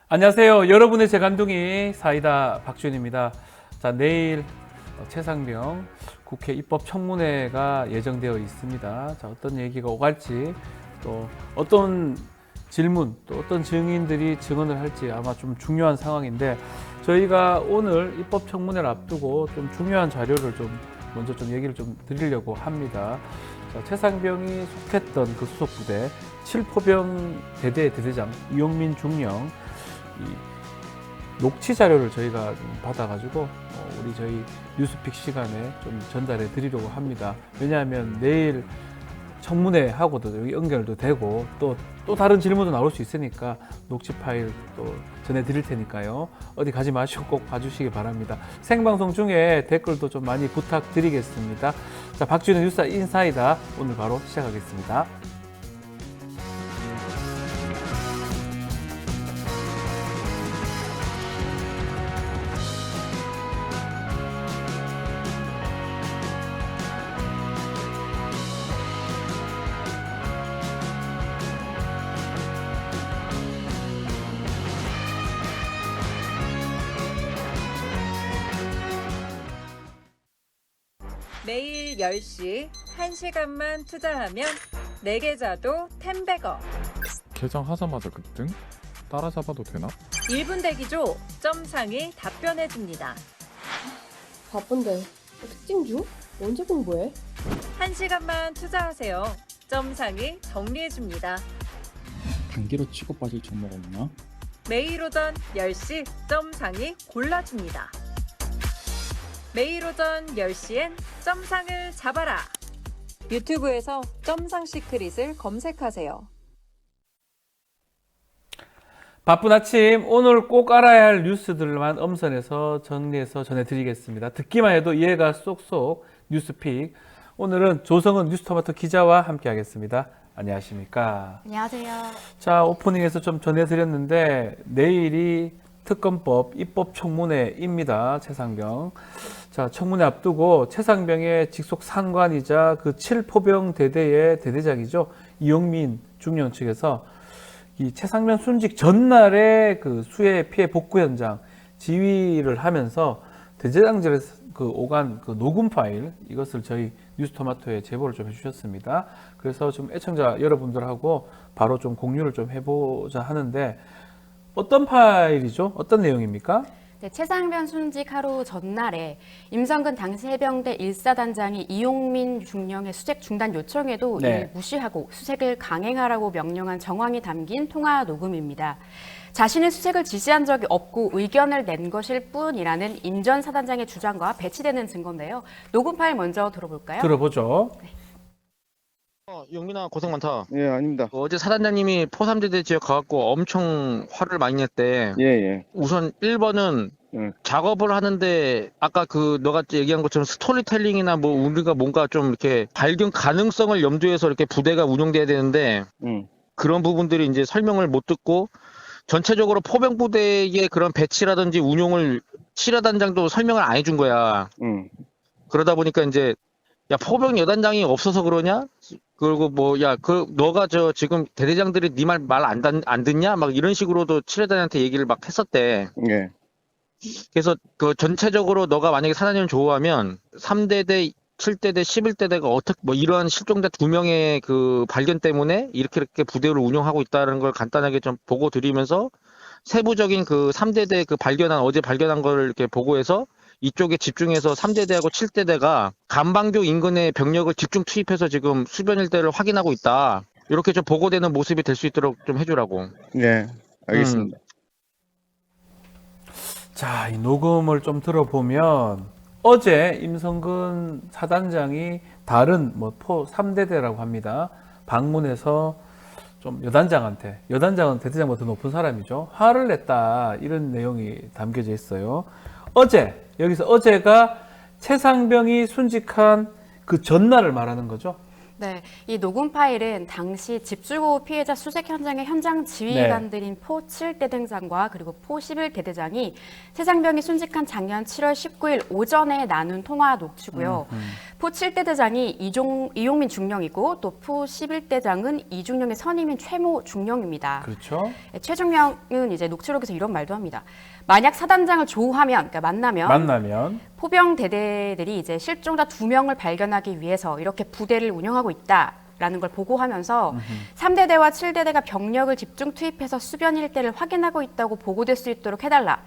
안녕하세요. 여러분의 재간둥이 사이다 박준입니다. 자, 내일 최상병 국회 입법청문회가 예정되어 있습니다. 자, 어떤 얘기가 오갈지, 또 어떤 질문, 또 어떤 증인들이 증언을 할지 아마 좀 중요한 상황인데, 저희가 오늘 입법청문회를 앞두고 좀 중요한 자료를 좀 먼저 좀 얘기를 좀 드리려고 합니다. 자, 최상병이 속했던 그 수속부대 7포병 대대 대대장 이용민 중령, 이 녹취 자료를 저희가 좀 받아가지고 우리 저희 뉴스픽 시간에 좀 전달해 드리려고 합니다. 왜냐하면 내일 청문회 하고도 여기 연결도 되고 또 다른 질문도 나올 수 있으니까 녹취 파일 또 전해 드릴 테니까요. 어디 가지 마시고 꼭 봐주시기 바랍니다. 생방송 중에 댓글도 좀 많이 부탁드리겠습니다. 자, 박준의 뉴스 인사이다 오늘 바로 시작하겠습니다. 매일 10시 1시간만 투자하면 내 계좌도 10배거. 개장하자마자 급등? 따라잡아도 되나? 1분 대기조 점상이 답변해줍니다. 바쁜데 특징 중? 언제 공부해? 1시간만 투자하세요. 점상이 정리해줍니다. 단기로 치고 빠질 종목 없나? 매일 오전 10시 점상이 골라줍니다. 매일 오전 10시엔 점상을 잡아라. 유튜브에서 점상 시크릿을 검색하세요. 바쁜 아침, 오늘 꼭 알아야 할 뉴스들만 엄선해서 정리해서 전해드리겠습니다. 듣기만 해도 이해가 쏙쏙 뉴스픽. 오늘은 조성은 뉴스토마토 기자와 함께 하겠습니다. 안녕하십니까? 안녕하세요. 자, 오프닝에서 좀 전해드렸는데 내일이 특검법 입법청문회입니다. 최상병. 자, 청문회 앞두고 최상병의 직속 상관이자 그 7포병 대대의 대대장이죠. 이용민 중령 측에서 이 최상병 순직 전날에 그 수해 피해 복구 현장 지휘를 하면서 대대장들의 그 오간 그 녹음 파일, 이것을 저희 뉴스토마토에 제보를 좀 해주셨습니다. 그래서 좀 애청자 여러분들하고 바로 좀 공유를 좀 해보자 하는데, 어떤 파일이죠? 어떤 내용입니까? 네, 최상병 순직 하루 전날에 임성근 당시 해병대 1사단장이 이용민 중령의 수색 중단 요청에도 네. 이를 무시하고 수색을 강행하라고 명령한 정황이 담긴 통화 녹음입니다. 자신은 수색을 지시한 적이 없고 의견을 낸 것일 뿐이라는 임 전 사단장의 주장과 배치되는 증거인데요. 녹음 파일 먼저 들어볼까요? 들어보죠. 용민아 고생 많다. 예, 아닙니다. 어제 사단장님이 포삼지대 지역 가갖고 엄청 화를 많이 냈대. 예, 예. 우선 1번은 응. 작업을 하는데 아까 그 너가 얘기한 것처럼 스토리텔링이나 뭐 우리가 뭔가 좀 이렇게 발견 가능성을 염두해서 이렇게 부대가 운영돼야 되는데 응. 그런 부분들이 이제 설명을 못 듣고 전체적으로 포병부대의 그런 배치라든지 운용을 실화단장도 설명을 안 해준 거야. 응. 그러다 보니까 이제 야, 포병 여단장이 없어서 그러냐? 그리고 뭐, 야, 너가 지금 대대장들이 네 말 안 듣냐? 막 이런 식으로도 칠레단한테 얘기를 막 했었대. 예. 그래서 그 전체적으로 너가 만약에 사단장님 좋아하면 3대대, 7대대, 11대대가 뭐 이러한 실종자 2명의 그 발견 때문에 이렇게 부대를 운영하고 있다는 걸 간단하게 좀 보고 드리면서 세부적인 그 3대대 어제 발견한 걸 이렇게 보고해서 이쪽에 집중해서 3대대하고 7대대가 간방교 인근의 병력을 집중 투입해서 지금 수변 일대를 확인하고 있다. 이렇게 좀 보고되는 모습이 될 수 있도록 좀 해주라고. 예. 알겠습니다. 자, 이 녹음을 좀 들어보면 어제 임성근 사단장이 다른 포 3대대라고 합니다. 방문해서 좀 여단장은 대대장보다 더 높은 사람이죠. 화를 냈다. 이런 내용이 담겨져 있어요. 여기서 어제가 최상병이 순직한 그 전날을 말하는 거죠. 네, 이 녹음 파일은 당시 집주고 피해자 수색 현장의 현장 지휘관들인 포 7대대장과 그리고 포 11대대장이 최상병이 순직한 작년 7월 19일 오전에 나눈 통화 녹취고요. 포 7대 대장이 이용민 중령이고 또 포 11대장은 이중령의 선임인 최모 중령입니다. 그렇죠. 최중령은 이제 녹취록에서 이런 말도 합니다. 만약 사단장을 조우하면, 그러니까 만나면 포병 대대들이 이제 실종자 2명을 발견하기 위해서 이렇게 부대를 운영하고 있다라는 걸 보고하면서 3대대와 7대대가 병력을 집중 투입해서 수변 일대를 확인하고 있다고 보고될 수 있도록 해달라.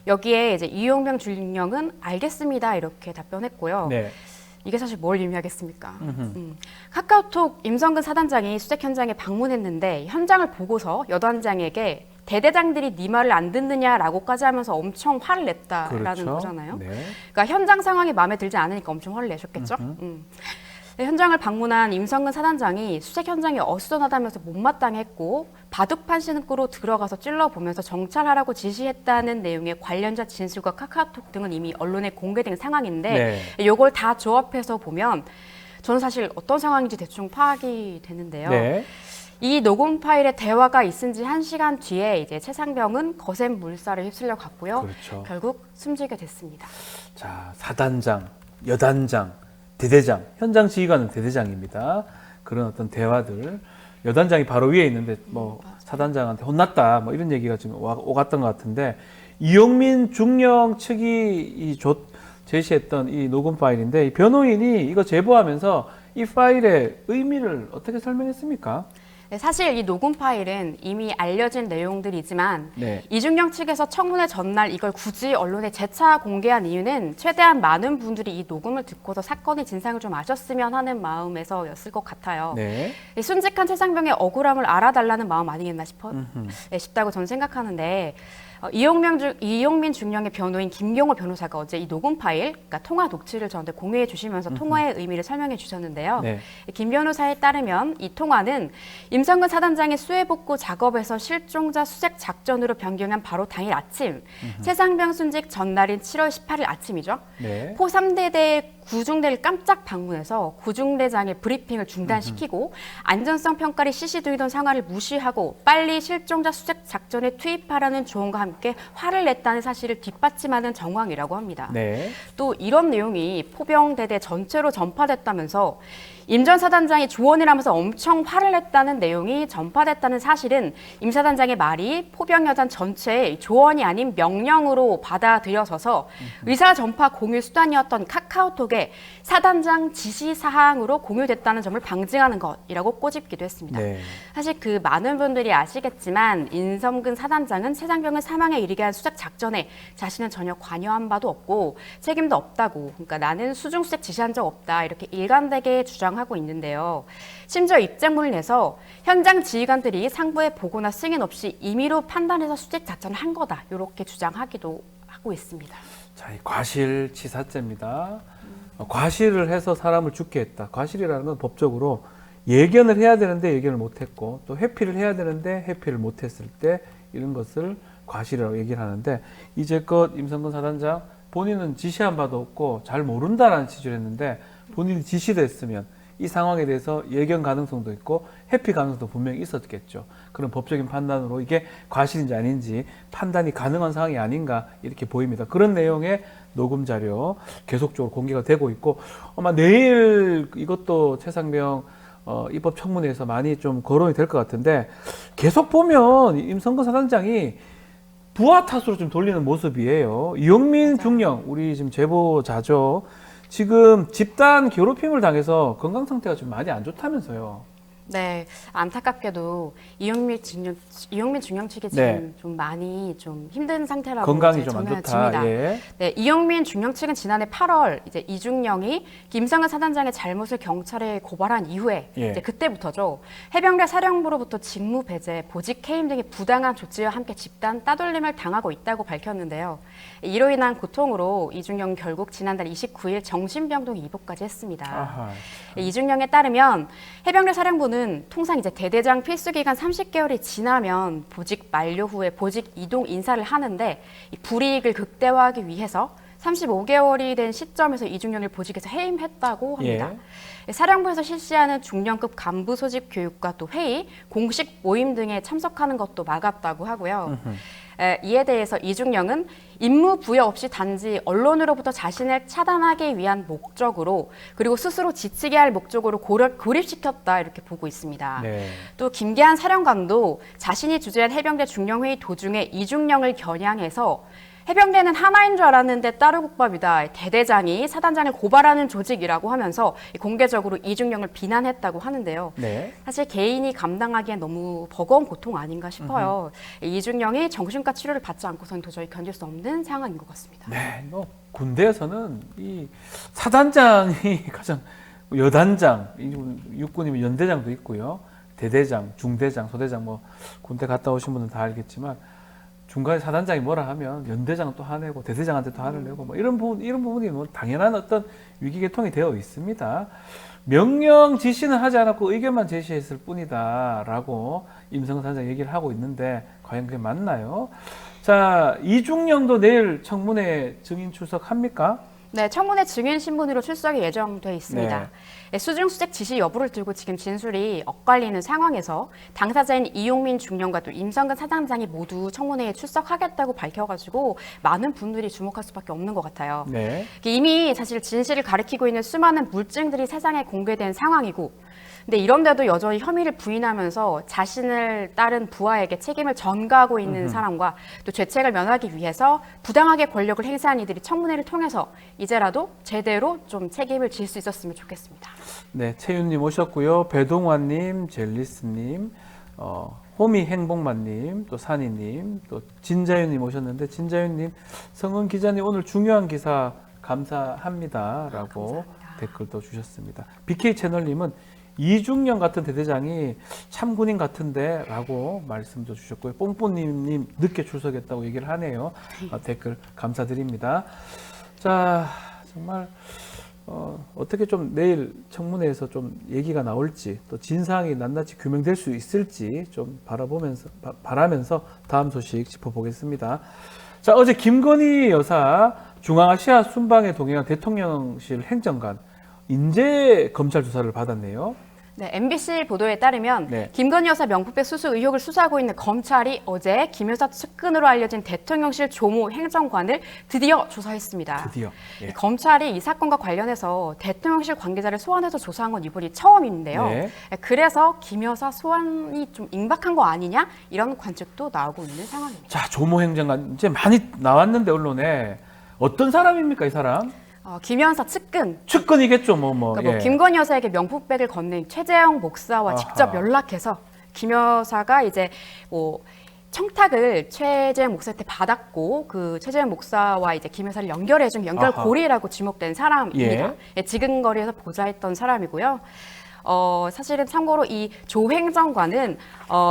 여기에 이제 이용명 중령은 알겠습니다 이렇게 답변했고요. 네. 이게 사실 뭘 의미하겠습니까? 카카오톡 임성근 사단장이 수색 현장에 방문했는데 현장을 보고서 여단장에게 대대장들이 네 말을 안 듣느냐라고까지 하면서 엄청 화를 냈다라는 그렇죠. 거잖아요. 네. 그러니까 현장 상황이 마음에 들지 않으니까 엄청 화를 내셨겠죠. 네, 현장을 방문한 임성근 사단장이 수색 현장이 어수선하다면서 못마땅했고 바둑판 신고로 들어가서 찔러보면서 정찰하라고 지시했다는 내용의 관련자 진술과 카카오톡 등은 이미 언론에 공개된 상황인데 이걸 다 조합해서 보면 저는 사실 어떤 상황인지 대충 파악이 되는데요. 네. 이 녹음 파일에 대화가 있은 지 1시간 뒤에 이제 최상병은 거센 물살에 휩쓸려 갔고요. 그렇죠. 결국 숨지게 됐습니다. 자, 사단장, 여단장, 대대장, 현장 지휘관은 대대장입니다. 그런 어떤 대화들, 여단장이 바로 위에 있는데 뭐 사단장한테 혼났다, 뭐 이런 얘기가 지금 오갔던 것 같은데 이용민 중령 측이 제시했던 이 녹음 파일인데 이 변호인이 이거 제보하면서 이 파일의 의미를 어떻게 설명했습니까? 네, 사실 이 녹음 파일은 이미 알려진 내용들이지만 네. 이중령 측에서 청문회 전날 이걸 굳이 언론에 재차 공개한 이유는 최대한 많은 분들이 이 녹음을 듣고서 사건의 진상을 좀 아셨으면 하는 마음에서였을 것 같아요. 네. 이 순직한 최상병의 억울함을 알아달라는 마음 아니겠나 싶다고 저는 생각하는데 이용민 중령의 변호인 김경호 변호사가 어제 이 녹음 파일, 그러니까 통화 녹취를 저한테 공유해 주시면서 통화의 의미를 설명해 주셨는데요. 네. 김 변호사에 따르면 이 통화는 임성근 사단장의 수해복구 작업에서 실종자 수색 작전으로 변경한 바로 당일 아침, 최상병 순직 전날인 7월 18일 아침이죠. 네. 포 3대대 구중대를 깜짝 방문해서 구중대장의 브리핑을 중단시키고 안전성 평가를 시시두이던 상황을 무시하고 빨리 실종자 수색 작전에 투입하라는 조언과 함께 화를 냈다는 사실을 뒷받침하는 정황이라고 합니다. 네. 또 이런 내용이 포병대대 전체로 전파됐다면서 임 전 사단장이 조언이라면서 엄청 화를 냈다는 내용이 전파됐다는 사실은 임 사단장의 말이 포병여단 전체의 조언이 아닌 명령으로 받아들여져서 의사 전파 공유 수단이었던 카카오톡에 사단장 지시사항으로 공유됐다는 점을 방증하는 것이라고 꼬집기도 했습니다. 네. 사실 그 많은 분들이 아시겠지만 임성근 사단장은 최상병을 사망에 이르게 한 수색 작전에 자신은 전혀 관여한 바도 없고 책임도 없다고, 그러니까 나는 수중수색 지시한 적 없다 이렇게 일관되게 주장하고 있는데요. 심지어 입장문을 내서 현장 지휘관들이 상부의 보고나 승인 없이 임의로 판단해서 수색 작전을 한 거다 이렇게 주장하기도 하고 있습니다. 자, 이 과실치사죄입니다. 과실을 해서 사람을 죽게 했다. 과실이라는 건 법적으로 예견을 해야 되는데 예견을 못했고 또 회피를 해야 되는데 회피를 못했을 때 이런 것을 과실이라고 얘기를 하는데 이제껏 임성근 사단장 본인은 지시한 바도 없고 잘 모른다라는 취지를 했는데 본인이 지시를 했으면 이 상황에 대해서 예견 가능성도 있고 회피 가능성도 분명히 있었겠죠. 그런 법적인 판단으로 이게 과실인지 아닌지 판단이 가능한 상황이 아닌가 이렇게 보입니다. 그런 내용의 녹음 자료 계속적으로 공개가 되고 있고 아마 내일 이것도 최상병 입법 청문회에서 많이 좀 거론이 될 것 같은데 계속 보면 임성근 사단장이 부하 탓으로 좀 돌리는 모습이에요. 이용민 중령 우리 지금 제보자죠. 지금 집단 괴롭힘을 당해서 건강 상태가 좀 많이 안 좋다면서요. 네, 안타깝게도 이용민 중령 측이 지금 좀 많이 좀 힘든 상태라고 건강이 좀 안 좋다. 예. 네, 이용민 중령 측은 지난해 8월 이제 이중령이 김성근 사단장의 잘못을 경찰에 고발한 이후에 이제 그때부터죠. 해병대 사령부로부터 직무 배제, 보직 해임 등의 부당한 조치와 함께 집단 따돌림을 당하고 있다고 밝혔는데요. 이로 인한 고통으로 이중령은 결국 지난달 29일 정신병동에 입원까지 했습니다. 아하. 이중령에 따르면 해병대 사령부는 통상 이제 대대장 필수 기간 30개월이 지나면 보직 만료 후에 보직 이동 인사를 하는데 이 불이익을 극대화하기 위해서 35개월이 된 시점에서 이중령을 보직에서 해임했다고 합니다. 예. 사령부에서 실시하는 중령급 간부 소집 교육과 또 회의, 공식 모임 등에 참석하는 것도 막았다고 하고요. 이에 대해서 이중령은 임무 부여 없이 단지 언론으로부터 자신을 차단하기 위한 목적으로 그리고 스스로 지치게 할 목적으로 고립시켰다 이렇게 보고 있습니다. 네. 또 김계한 사령관도 자신이 주재한 해병대 중령회의 도중에 이중령을 겨냥해서 해병대는 하나인 줄 알았는데 따르국밥이다. 대대장이 사단장을 고발하는 조직이라고 하면서 공개적으로 이중령을 비난했다고 하는데요. 네. 사실 개인이 감당하기엔 너무 버거운 고통 아닌가 싶어요. 이중령이 정신과 치료를 받지 않고서는 도저히 견딜 수 없는 상황인 것 같습니다. 네, 군대에서는 이 사단장이 가장 여단장, 육군이면 연대장도 있고요. 대대장, 중대장, 소대장 뭐 군대 갔다 오신 분은 다 알겠지만 중간에 사단장이 뭐라 하면 연대장은 또 화내고 대대장한테 또 화를 내고 뭐 이런 부분이 뭐 당연한 어떤 위기 개통이 되어 있습니다. 명령 지시는 하지 않았고 의견만 제시했을 뿐이다라고 임성근 사단장 얘기를 하고 있는데 과연 그게 맞나요? 자, 이중령도 내일 청문회 증인 출석합니까? 네, 청문회 증인 신분으로 출석이 예정돼 있습니다. 네, 수중수색 지시 여부를 두고 지금 진술이 엇갈리는 상황에서 당사자인 이용민 중령과 또 임성근 사단장이 모두 청문회에 출석하겠다고 밝혀가지고 많은 분들이 주목할 수밖에 없는 것 같아요. 네. 이미 사실 진실을 가리키고 있는 수많은 물증들이 세상에 공개된 상황이고 근데 이런데도 여전히 혐의를 부인하면서 자신을 따른 부하에게 책임을 전가하고 있는 사람과 또 죄책을 면하기 위해서 부당하게 권력을 행사한 이들이 청문회를 통해서 이제라도 제대로 좀 책임을 질 수 있었으면 좋겠습니다. 네, 채윤님 오셨고요. 배동환님, 젤리스님, 호미 행복만님, 또 산이님, 또 진자윤님 오셨는데 진자윤님, 성은 기자님 오늘 중요한 기사 감사합니다라고 감사합니다. 댓글도 주셨습니다. BK 채널님은 이중령 같은 대대장이 참군인 같은데 라고 말씀도 주셨고요. 뽕뽕님 늦게 출석했다고 얘기를 하네요. 댓글 감사드립니다. 자, 정말 어떻게 좀 내일 청문회에서 좀 얘기가 나올지 또 진상이 낱낱이 규명될 수 있을지 좀 바라면서 다음 소식 짚어보겠습니다. 자, 어제 김건희 여사 중앙아시아 순방에 동행한 대통령실 행정관 인재 검찰 조사를 받았네요. 네, MBC 보도에 따르면 네. 김건희 여사 명품백 수수 의혹을 수사하고 있는 검찰이 어제 김 여사 측근으로 알려진 대통령실 조모 행정관을 드디어 조사했습니다. 드디어. 예. 검찰이 이 사건과 관련해서 대통령실 관계자를 소환해서 조사한 건 이번이 처음인데요. 네. 그래서 김 여사 소환이 좀 임박한 거 아니냐 이런 관측도 나오고 있는 상황입니다. 자, 조모 행정관 이제 많이 나왔는데 언론에 어떤 사람입니까, 이 사람? 김 여사 측근. 측근이겠죠, 그러니까 김건희 여사에게 명품백을 건넨 최재형 목사와 직접 연락해서 김 여사가 이제 뭐 청탁을 최재형 목사한테 받았고 그 최재형 목사와 이제 김 여사를 연결해준 연결고리라고 지목된 사람입니다. 예, 지근거리에서 보좌했던 사람이고요. 사실은 참고로 이 조 행정관은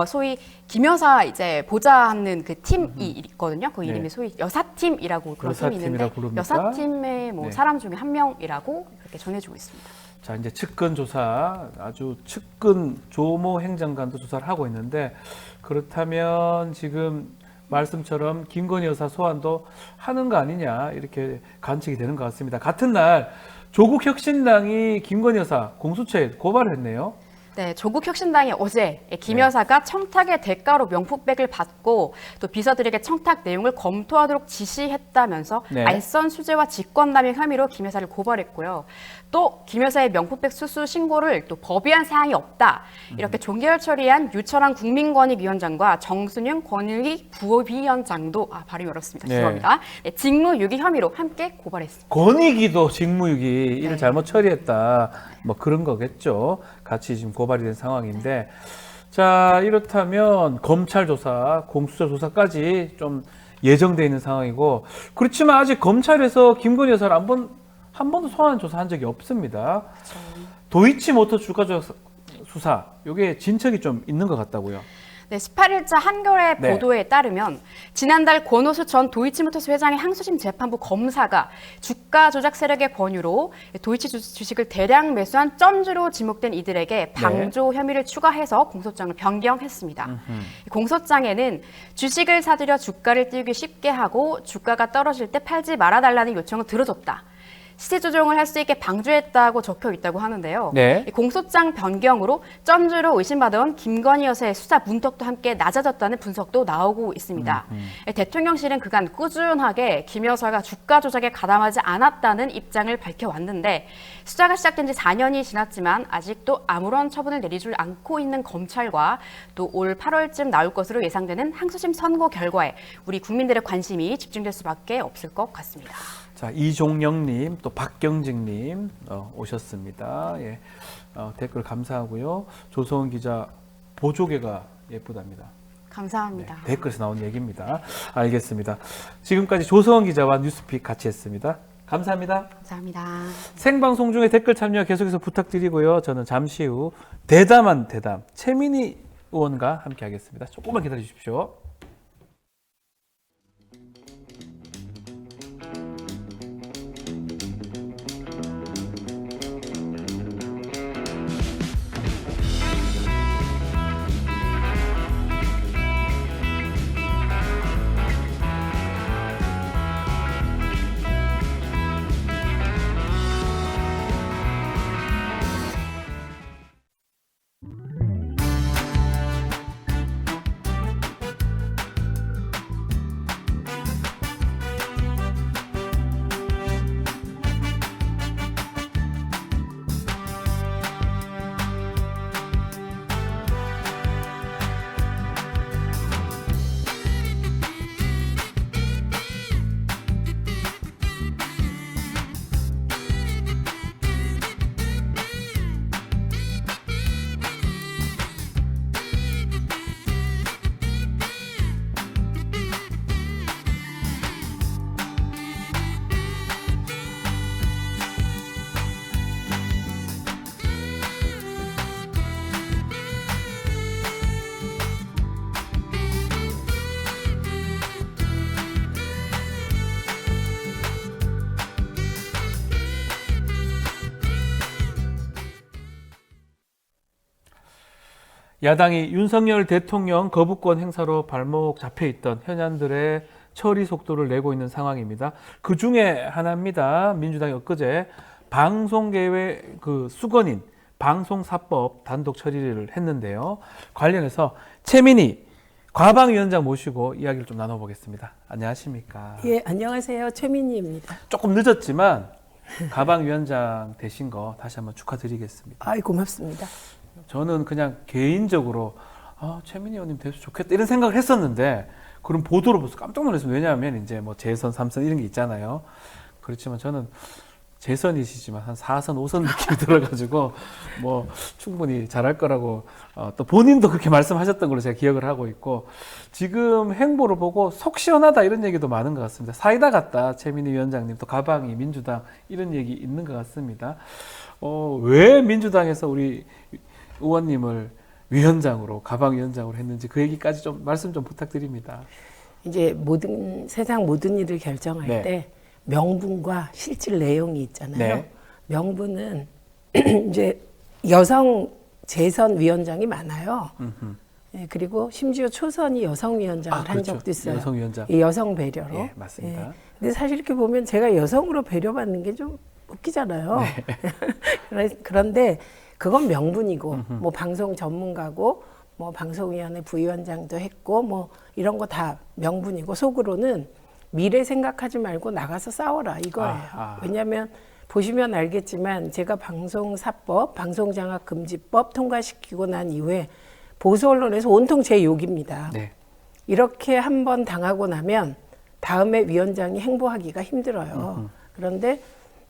소위 김 여사 이제 보좌하는 그 팀이 있거든요. 그 이름이 소위 여사팀이라고 그런 팀이 있는데 여사팀의 뭐 사람 중에 한 명이라고 그렇게 전해지고 있습니다. 자, 이제 측근 조사, 아주 측근 조모 행정관도 조사를 하고 있는데 그렇다면 지금 말씀처럼 김건희 여사 소환도 하는 거 아니냐 이렇게 관측이 되는 것 같습니다. 같은 날 조국혁신당이 김건희 여사 공수처에 고발을 했네요. 네, 조국혁신당이 어제 김 여사가 청탁의 대가로 명품백을 받고 또 비서들에게 청탁 내용을 검토하도록 지시했다면서 알선 수재와 직권남용 혐의로 김 여사를 고발했고요. 또 김 여사의 명품백 수수 신고를 또 법위한 사항이 없다. 이렇게 종결 처리한 유철한 국민권익위원장과 정순영 권익위 부위원장도 발음이 어렵습니다. 죄송합니다. 네, 직무유기 혐의로 함께 고발했습니다. 권익위도 직무유기 일을 잘못 처리했다. 뭐 그런 거겠죠. 같이 지금 고발이 된 상황인데 자, 이렇다면 검찰 조사, 공수처 조사까지 좀 예정돼 있는 상황이고 그렇지만 아직 검찰에서 김건희 여사를 한 번도 소환 조사한 적이 없습니다. 그렇죠. 도이치모터 주가 조작 수사, 이게 진척이 좀 있는 것 같다고요. 네, 18일자 한겨레 네. 보도에 따르면 지난달 권오수 전 도이치모터스 회장의 항소심 재판부 검사가 주가 조작 세력의 권유로 도이치 주식을 대량 매수한 점주로 지목된 이들에게 방조 혐의를 추가해서 공소장을 변경했습니다. 공소장에는 주식을 사들여 주가를 띄우기 쉽게 하고 주가가 떨어질 때 팔지 말아달라는 요청을 들어줬다. 시세 조정을 할 수 있게 방조했다고 적혀 있다고 하는데요. 네. 이 공소장 변경으로 점주로 의심받아온 김건희 여사의 수사 문턱도 함께 낮아졌다는 분석도 나오고 있습니다. 대통령실은 그간 꾸준하게 김 여사가 주가 조작에 가담하지 않았다는 입장을 밝혀왔는데 수사가 시작된 지 4년이 지났지만 아직도 아무런 처분을 내리지 않고 있는 검찰과 또 올 8월쯤 나올 것으로 예상되는 항소심 선고 결과에 우리 국민들의 관심이 집중될 수밖에 없을 것 같습니다. 자, 이종영님, 또 박경직님 오셨습니다. 예, 댓글 감사하고요. 조성은 기자, 보조개가 예쁘답니다. 감사합니다. 네, 댓글에서 나온 얘기입니다. 알겠습니다. 지금까지 조성은 기자와 뉴스픽 같이 했습니다. 감사합니다. 감사합니다. 생방송 중에 댓글 참여 계속해서 부탁드리고요. 저는 잠시 후 대담한 대담 최민희 의원과 함께 하겠습니다. 조금만 기다려 주십시오. 야당이 윤석열 대통령 거부권 행사로 발목 잡혀있던 현안들의 처리 속도를 내고 있는 상황입니다. 그 중에 하나입니다. 민주당이 엊그제 방송계의 그 수건인 방송사법 단독 처리를 했는데요. 관련해서 최민희 과방위원장 모시고 이야기를 좀 나눠보겠습니다. 안녕하십니까? 예, 안녕하세요. 최민희입니다. 조금 늦었지만 과방위원장 되신 거 다시 한번 축하드리겠습니다. 아이, 고맙습니다. 저는 그냥 개인적으로 최민희 의원님 돼서 좋겠다 이런 생각을 했었는데 그런 보도를 보면서 깜짝 놀랐어요. 왜냐하면 이제 뭐 재선, 3선 이런 게 있잖아요. 그렇지만 저는 재선이시지만 한 4선, 5선 느낌이 들어가지고 뭐 충분히 잘할 거라고 또 본인도 그렇게 말씀하셨던 걸로 제가 기억을 하고 있고 지금 행보를 보고 속 시원하다 이런 얘기도 많은 것 같습니다. 사이다 같다 최민희 위원장님 또 가방이 민주당 이런 얘기 있는 것 같습니다. 왜 민주당에서 우리 의원님을 위원장으로 가방위원장으로 했는지 그 얘기까지 좀 말씀 좀 부탁드립니다. 이제 세상 모든 일을 결정할 네. 때 명분과 실질 내용이 있잖아요. 네. 명분은 이제 여성 재선 위원장이 많아요. 예, 그리고 심지어 초선이 여성 위원장을 한 그렇죠. 적도 있어요. 여성 위원장. 이 여성 배려로. 예, 맞습니다. 예. 근데 사실 이렇게 보면 제가 여성으로 배려받는 게 좀 웃기잖아요. 네. 그런데 그건 명분이고 뭐 방송 전문가고 뭐 방송위원회 부위원장도 했고 뭐 이런 거 다 명분이고 속으로는 미래 생각하지 말고 나가서 싸워라 이거예요. 왜냐하면 보시면 알겠지만 제가 방송사법, 방송장악금지법 통과시키고 난 이후에 보수 언론에서 온통 제 욕입니다. 네. 이렇게 한번 당하고 나면 다음에 위원장이 행보하기가 힘들어요. 그런데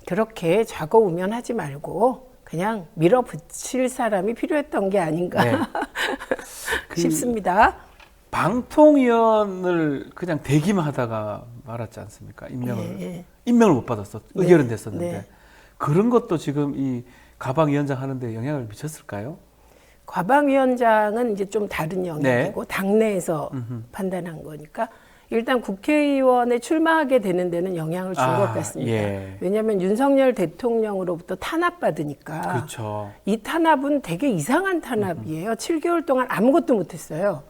그렇게 좌고우면하지 말고 그냥 밀어붙일 사람이 필요했던 게 아닌가 네. 싶습니다. 방통위원을 그냥 대기만 하다가 말았지 않습니까? 임명을 못 받았어. 의결은 됐었는데. 네. 그런 것도 지금 이 가방위원장 하는데 영향을 미쳤을까요? 과방위원장은 이제 좀 다른 영역이고 당내에서 판단한 거니까 일단 국회의원에 출마하게 되는 데는 영향을 준 것 같습니다. 예. 왜냐하면 윤석열 대통령으로부터 탄압받으니까 그렇죠. 이 탄압은 되게 이상한 탄압이에요. 7개월 동안 아무것도 못했어요.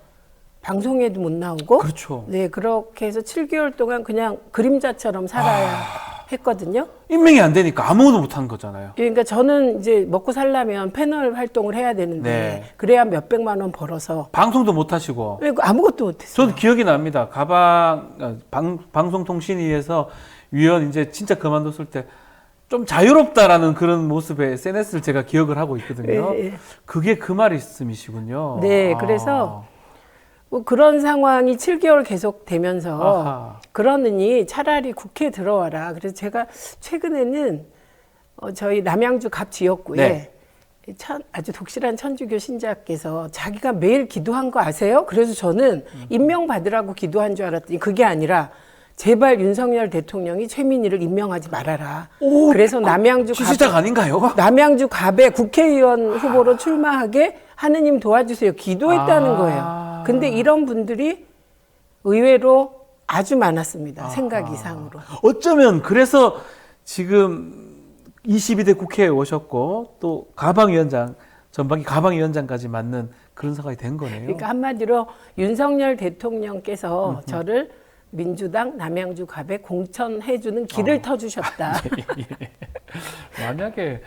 방송에도 못 나오고. 그렇죠. 네, 그렇게 해서 7개월 동안 그냥 그림자처럼 살아야 했거든요. 임명이 안 되니까 아무것도 못한 거잖아요. 그러니까 저는 이제 먹고 살려면 패널 활동을 해야 되는데 네. 그래야 몇백만 원 벌어서 방송도 못 하시고. 아무것도 못했어요. 저도 기억이 납니다. 방송통신위에서 위원 이제 진짜 그만뒀을 때 좀 자유롭다라는 그런 모습의 SNS를 제가 기억을 하고 있거든요. 예, 예. 그게 그 말씀이시군요. 네, 그래서 뭐 그런 상황이 7개월 계속되면서 아하. 그러느니 차라리 국회에 들어와라. 그래서 제가 최근에는 저희 남양주 갑 지역구에 네. 아주 독실한 천주교 신자께서 자기가 매일 기도한 거 아세요? 그래서 저는 임명받으라고 기도한 줄 알았더니 그게 아니라 제발 윤석열 대통령이 최민희를 임명하지 말아라. 오, 그래서 남양주 시작 아닌가요? 남양주 갑에 국회의원 후보로 출마하게 하느님 도와주세요. 기도했다는 거예요. 근데 이런 분들이 의외로 아주 많았습니다. 생각 이상으로. 어쩌면 그래서 지금 22대 국회에 오셨고 또 가방위원장, 전반기 가방위원장까지 맡는 그런 상황이 된 거네요. 그러니까 한마디로 윤석열 대통령께서 저를 민주당 남양주 갑에 공천해주는 길을 터주셨다. 예. 만약에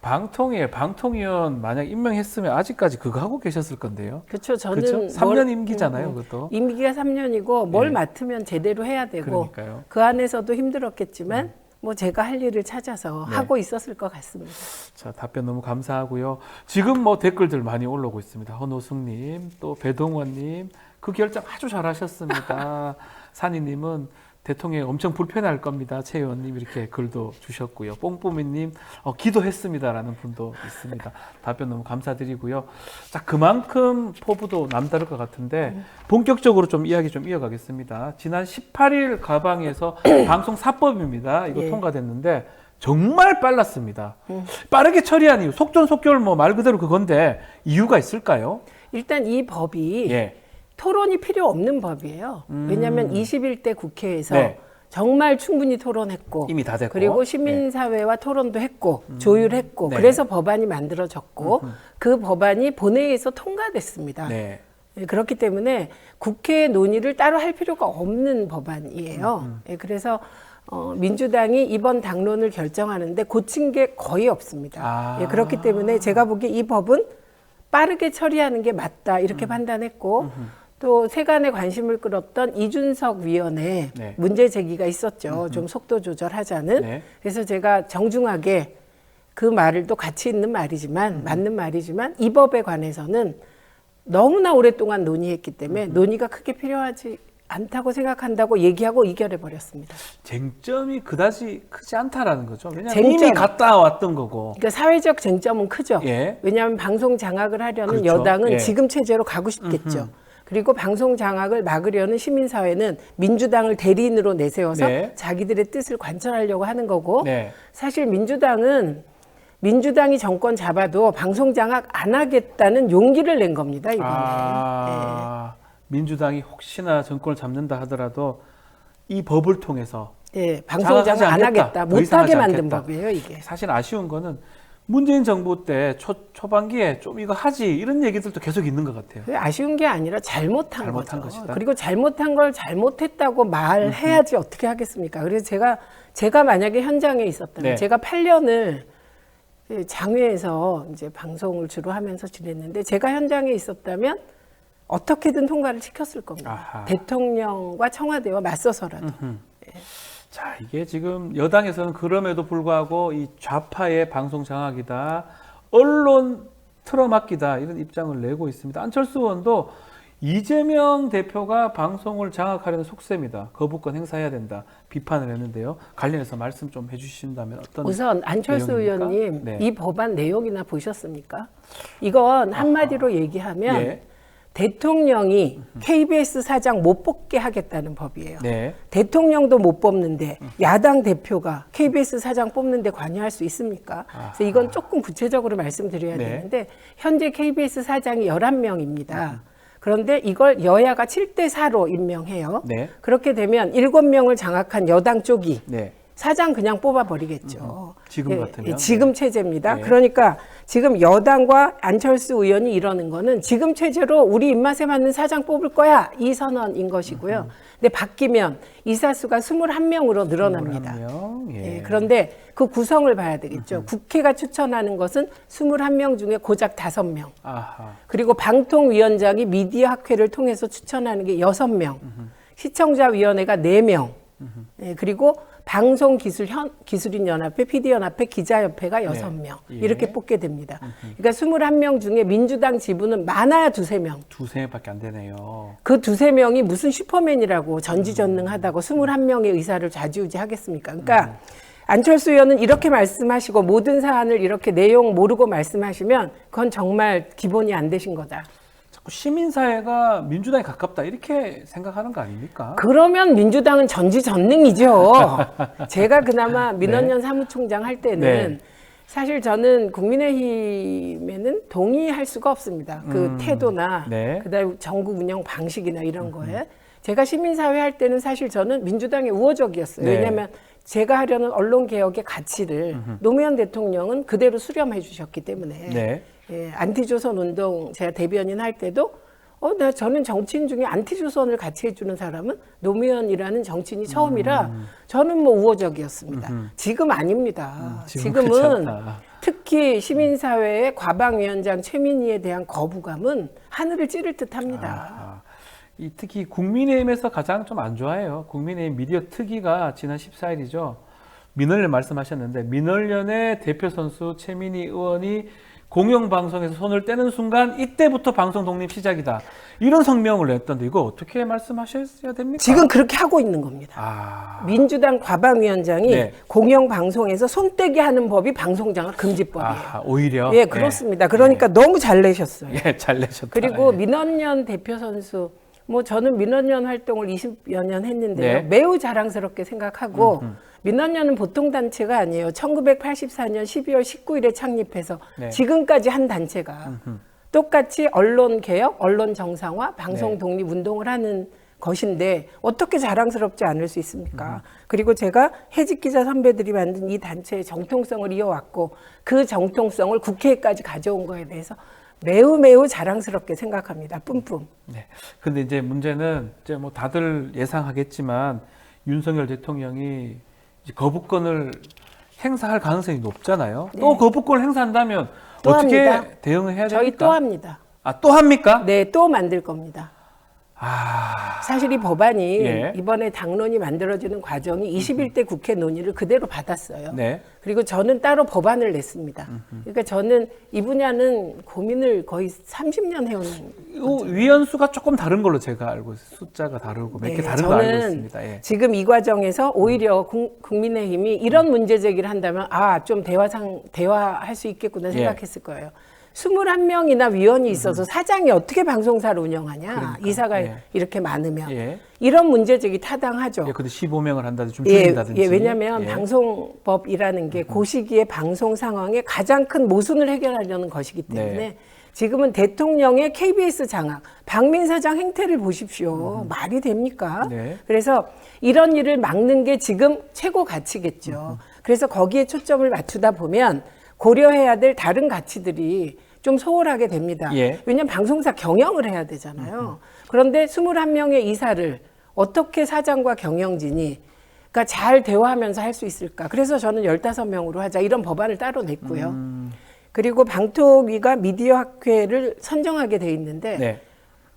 방통위원 만약 임명했으면 아직까지 그거 하고 계셨을 건데요. 그렇죠. 저는 그렇죠? 3년 임기잖아요, 그것도. 임기가 3년이고 뭘 예. 맡으면 제대로 해야 되고 그러니까요. 그 안에서도 힘들었겠지만 뭐 제가 할 일을 찾아서 네. 하고 있었을 것 같습니다. 자, 답변 너무 감사하고요. 지금 뭐 댓글들 많이 올라오고 있습니다. 헌호승님, 또 배동원님, 그 결정 아주 잘하셨습니다. 산이님은 대통령이 엄청 불편할 겁니다. 최 의원님 이렇게 글도 주셨고요. 뽕뽀미님 기도했습니다라는 분도 있습니다. 답변 너무 감사드리고요. 자, 그만큼 포부도 남다를 것 같은데 본격적으로 좀 이야기 좀 이어가겠습니다. 지난 18일 가방에서 방송 4법입니다. 이거 예. 통과됐는데 정말 빨랐습니다. 빠르게 처리한 이유, 속전속결 뭐 말 그대로 그건데 이유가 있을까요? 일단 이 법이 예. 토론이 필요 없는 법이에요. 왜냐하면 21대 국회에서 네. 정말 충분히 토론했고 이미 다 됐고. 그리고 시민사회와 토론도 했고 조율했고 네. 그래서 법안이 만들어졌고 그 법안이 본회의에서 통과됐습니다. 네. 그렇기 때문에 국회 논의를 따로 할 필요가 없는 법안이에요. 그래서 민주당이 이번 당론을 결정하는데 고친 게 거의 없습니다. 그렇기 때문에 제가 보기에 이 법은 빠르게 처리하는 게 맞다 이렇게 판단했고 또 세간의 관심을 끌었던 이준석 위원회 네. 문제 제기가 있었죠. 좀 속도 조절하자는. 네. 그래서 제가 정중하게 그 말을 또 가치 있는 말이지만 맞는 말이지만 이 법에 관해서는 너무나 오랫동안 논의했기 때문에 논의가 크게 필요하지 않다고 생각한다고 얘기하고 이결해 버렸습니다. 쟁점이 그다지 크지 않다라는 거죠. 왜냐하면 쟁점. 이미 갔다 왔던 거고. 그러니까 사회적 쟁점은 크죠. 예. 왜냐하면 방송 장악을 하려는 그렇죠. 여당은 예. 지금 체제로 가고 싶겠죠. 그리고 방송 장악을 막으려는 시민사회는 민주당을 대리인으로 내세워서 네. 자기들의 뜻을 관철하려고 하는 거고 네. 사실 민주당이 정권 잡아도 방송 장악 안 하겠다는 용기를 낸 겁니다. 이번에. 민주당이 혹시나 정권을 잡는다 하더라도 이 법을 통해서 방송 장악 안 하겠다. 더 이상 못하게 하지 만든 않겠다. 법이에요. 이게. 사실 아쉬운 거는 문재인 정부 때 초반기에 좀 이거 하지 이런 얘기들도 계속 있는 것 같아요. 아쉬운 게 아니라 잘못한 잘못한 거죠. 것이다. 그리고 잘못한 걸 잘못했다고 말해야지 어떻게 하겠습니까? 그래서 제가 만약에 현장에 있었다면 네. 제가 8년을 장외에서 이제 방송을 주로 하면서 지냈는데 제가 현장에 있었다면 어떻게든 통과를 시켰을 겁니다. 아하. 대통령과 청와대와 맞서서라도. 자, 이게 지금 여당에서는 그럼에도 불구하고 이 좌파의 방송 장악이다, 언론 틀어막기다 이런 입장을 내고 있습니다. 안철수 의원도 이재명 대표가 방송을 장악하려는 속셈이다, 거부권 행사해야 된다 비판을 했는데요. 관련해서 말씀 좀 해주신다면 어떤 우선 안철수 내용입니까? 의원님 네. 이 법안 내용이나 보셨습니까? 이건 한마디로 얘기하면 예. 대통령이 KBS 사장 못 뽑게 하겠다는 법이에요. 네. 대통령도 못 뽑는데 야당 대표가 KBS 사장 뽑는데 관여할 수 있습니까? 그래서 이건 조금 구체적으로 말씀드려야 네. 되는데 현재 KBS 사장이 11명입니다. 그런데 이걸 여야가 7대4로 임명해요. 네. 그렇게 되면 7명을 장악한 여당 쪽이 네. 사장 그냥 뽑아버리겠죠. 지금 같으면? 지금 체제입니다. 네. 그러니까 지금 여당과 안철수 의원이 이러는 거는 지금 체제로 우리 입맛에 맞는 사장 뽑을 거야 이 선언인 것이고요. 근데 바뀌면 이사수가 21명으로 늘어납니다. 21명? 예. 예, 그런데 그 구성을 봐야 되겠죠. 국회가 추천하는 것은 21명 중에 고작 5명. 아하. 그리고 방통위원장이 미디어 학회를 통해서 추천하는 게 6명. 시청자위원회가 4명. 예, 그리고 방송기술인연합회, PD연합회, 기자협회가 6명. 예. 이렇게 뽑게 됩니다. 그러니까 21명 중에 민주당 지부는 많아야 2-3명. 두세 명밖에 안 되네요. 그 2-3명이 무슨 슈퍼맨이라고 전지전능하다고 21명의 의사를 좌지우지 하겠습니까? 그러니까 안철수 의원은 이렇게 말씀하시고 모든 사안을 이렇게 내용 모르고 말씀하시면 그건 정말 기본이 안 되신 거다. 자꾸 시민사회가 민주당에 가깝다 이렇게 생각하는 거 아닙니까? 그러면 민주당은 전지전능이죠. 제가 그나마 민원연 사무총장 할 때는 네. 사실 저는 국민의힘에는 동의할 수가 없습니다. 그 태도나 네. 그다음에 정국 운영 방식이나 이런 거에. 제가 시민사회 할 때는 사실 저는 민주당에 우호적이었어요. 네. 왜냐하면 제가 하려는 언론개혁의 가치를 노무현 대통령은 그대로 수렴해 주셨기 때문에 네. 예, 안티조선 운동 제가 대변인 할 때도 저는 정치인 중에 안티조선을 같이 해주는 사람은 노무현이라는 정치인이 처음이라 저는 뭐 우호적이었습니다. 지금 아닙니다. 지금은 지금은 그렇지 않다. 특히 시민사회의 과방위원장 최민희에 대한 거부감은 하늘을 찌를 듯합니다. 이 특히 국민의힘에서 가장 좀 안 좋아해요. 국민의힘 미디어 특위가 지난 14일이죠. 민원련 말씀하셨는데 민원련의 대표 선수 최민희 의원이 공영방송에서 손을 떼는 순간 이때부터 방송 독립 시작이다. 이런 성명을 냈던데 이거 어떻게 말씀하셔야 됩니까? 지금 그렇게 하고 있는 겁니다. 아, 민주당 과방위원장이 네. 공영방송에서 손떼기 하는 법이 방송장악 금지법이에요. 아하, 오히려 예, 그렇습니다. 그러니까 너무 잘 내셨어요. 예, 잘 내셨다. 그리고 예. 민원연 대표 선수, 뭐 저는 민원연 활동을 20여 년 했는데요. 네. 매우 자랑스럽게 생각하고 민원연은 보통 단체가 아니에요. 1984년 12월 19일에 창립해서 네. 지금까지 한 단체가 똑같이 언론 개혁, 언론 정상화, 방송 네. 독립 운동을 하는 것인데 어떻게 자랑스럽지 않을 수 있습니까? 그리고 제가 해직 기자 선배들이 만든 이 단체의 정통성을 이어왔고 그 정통성을 국회에까지 가져온 거에 대해서 매우 자랑스럽게 생각합니다. 뿜뿜. 네. 근데 이제 문제는 이제 뭐 다들 예상하겠지만 윤석열 대통령이 이제 거부권을 행사할 가능성이 높잖아요. 네. 또 거부권을 행사한다면 또 어떻게 합니다. 대응을 해야 됩니까? 저희 또 합니다. 아, 또 합니까? 네, 또 만들 겁니다. 아, 사실 이 법안이 예. 이번에 당론이 만들어지는 과정이 21대 국회 논의를 그대로 받았어요. 네. 그리고 저는 따로 법안을 냈습니다. 그러니까 저는 이 분야는 고민을 거의 30년 해온 이 위원수가 조금 다른 걸로 제가 알고 있어요. 숫자가 다르고 몇 개 네, 다른 거 알고 저는 있습니다. 예. 지금 이 과정에서 오히려 국민의힘이 이런 문제 제기를 한다면 좀 대화할 수 있겠구나 생각했을 거예요. 21명이나 위원이 있어서 사장이 어떻게 방송사를 운영하냐. 그러니까, 이사가 예. 이렇게 많으면. 예. 이런 문제 제기 타당하죠. 예, 근데 15명을 한다든지 좀 줄인다든지. 왜냐하면 예. 방송법이라는 게 그 시기의 방송 상황에 가장 큰 모순을 해결하려는 것이기 때문에 네. 지금은 대통령의 KBS 장악, 박민 사장 행태를 보십시오. 말이 됩니까? 네. 그래서 이런 일을 막는 게 지금 최고 가치겠죠. 그래서 거기에 초점을 맞추다 보면 고려해야 될 다른 가치들이 좀 소홀하게 됩니다. 예. 왜냐하면 방송사 경영을 해야 되잖아요. 그런데 21명의 이사를 어떻게 사장과 경영진이 그러니까 잘 대화하면서 할 수 있을까. 그래서 저는 15명으로 하자 이런 법안을 따로 냈고요. 그리고 방통위가 미디어 학회를 선정하게 돼 있는데 네.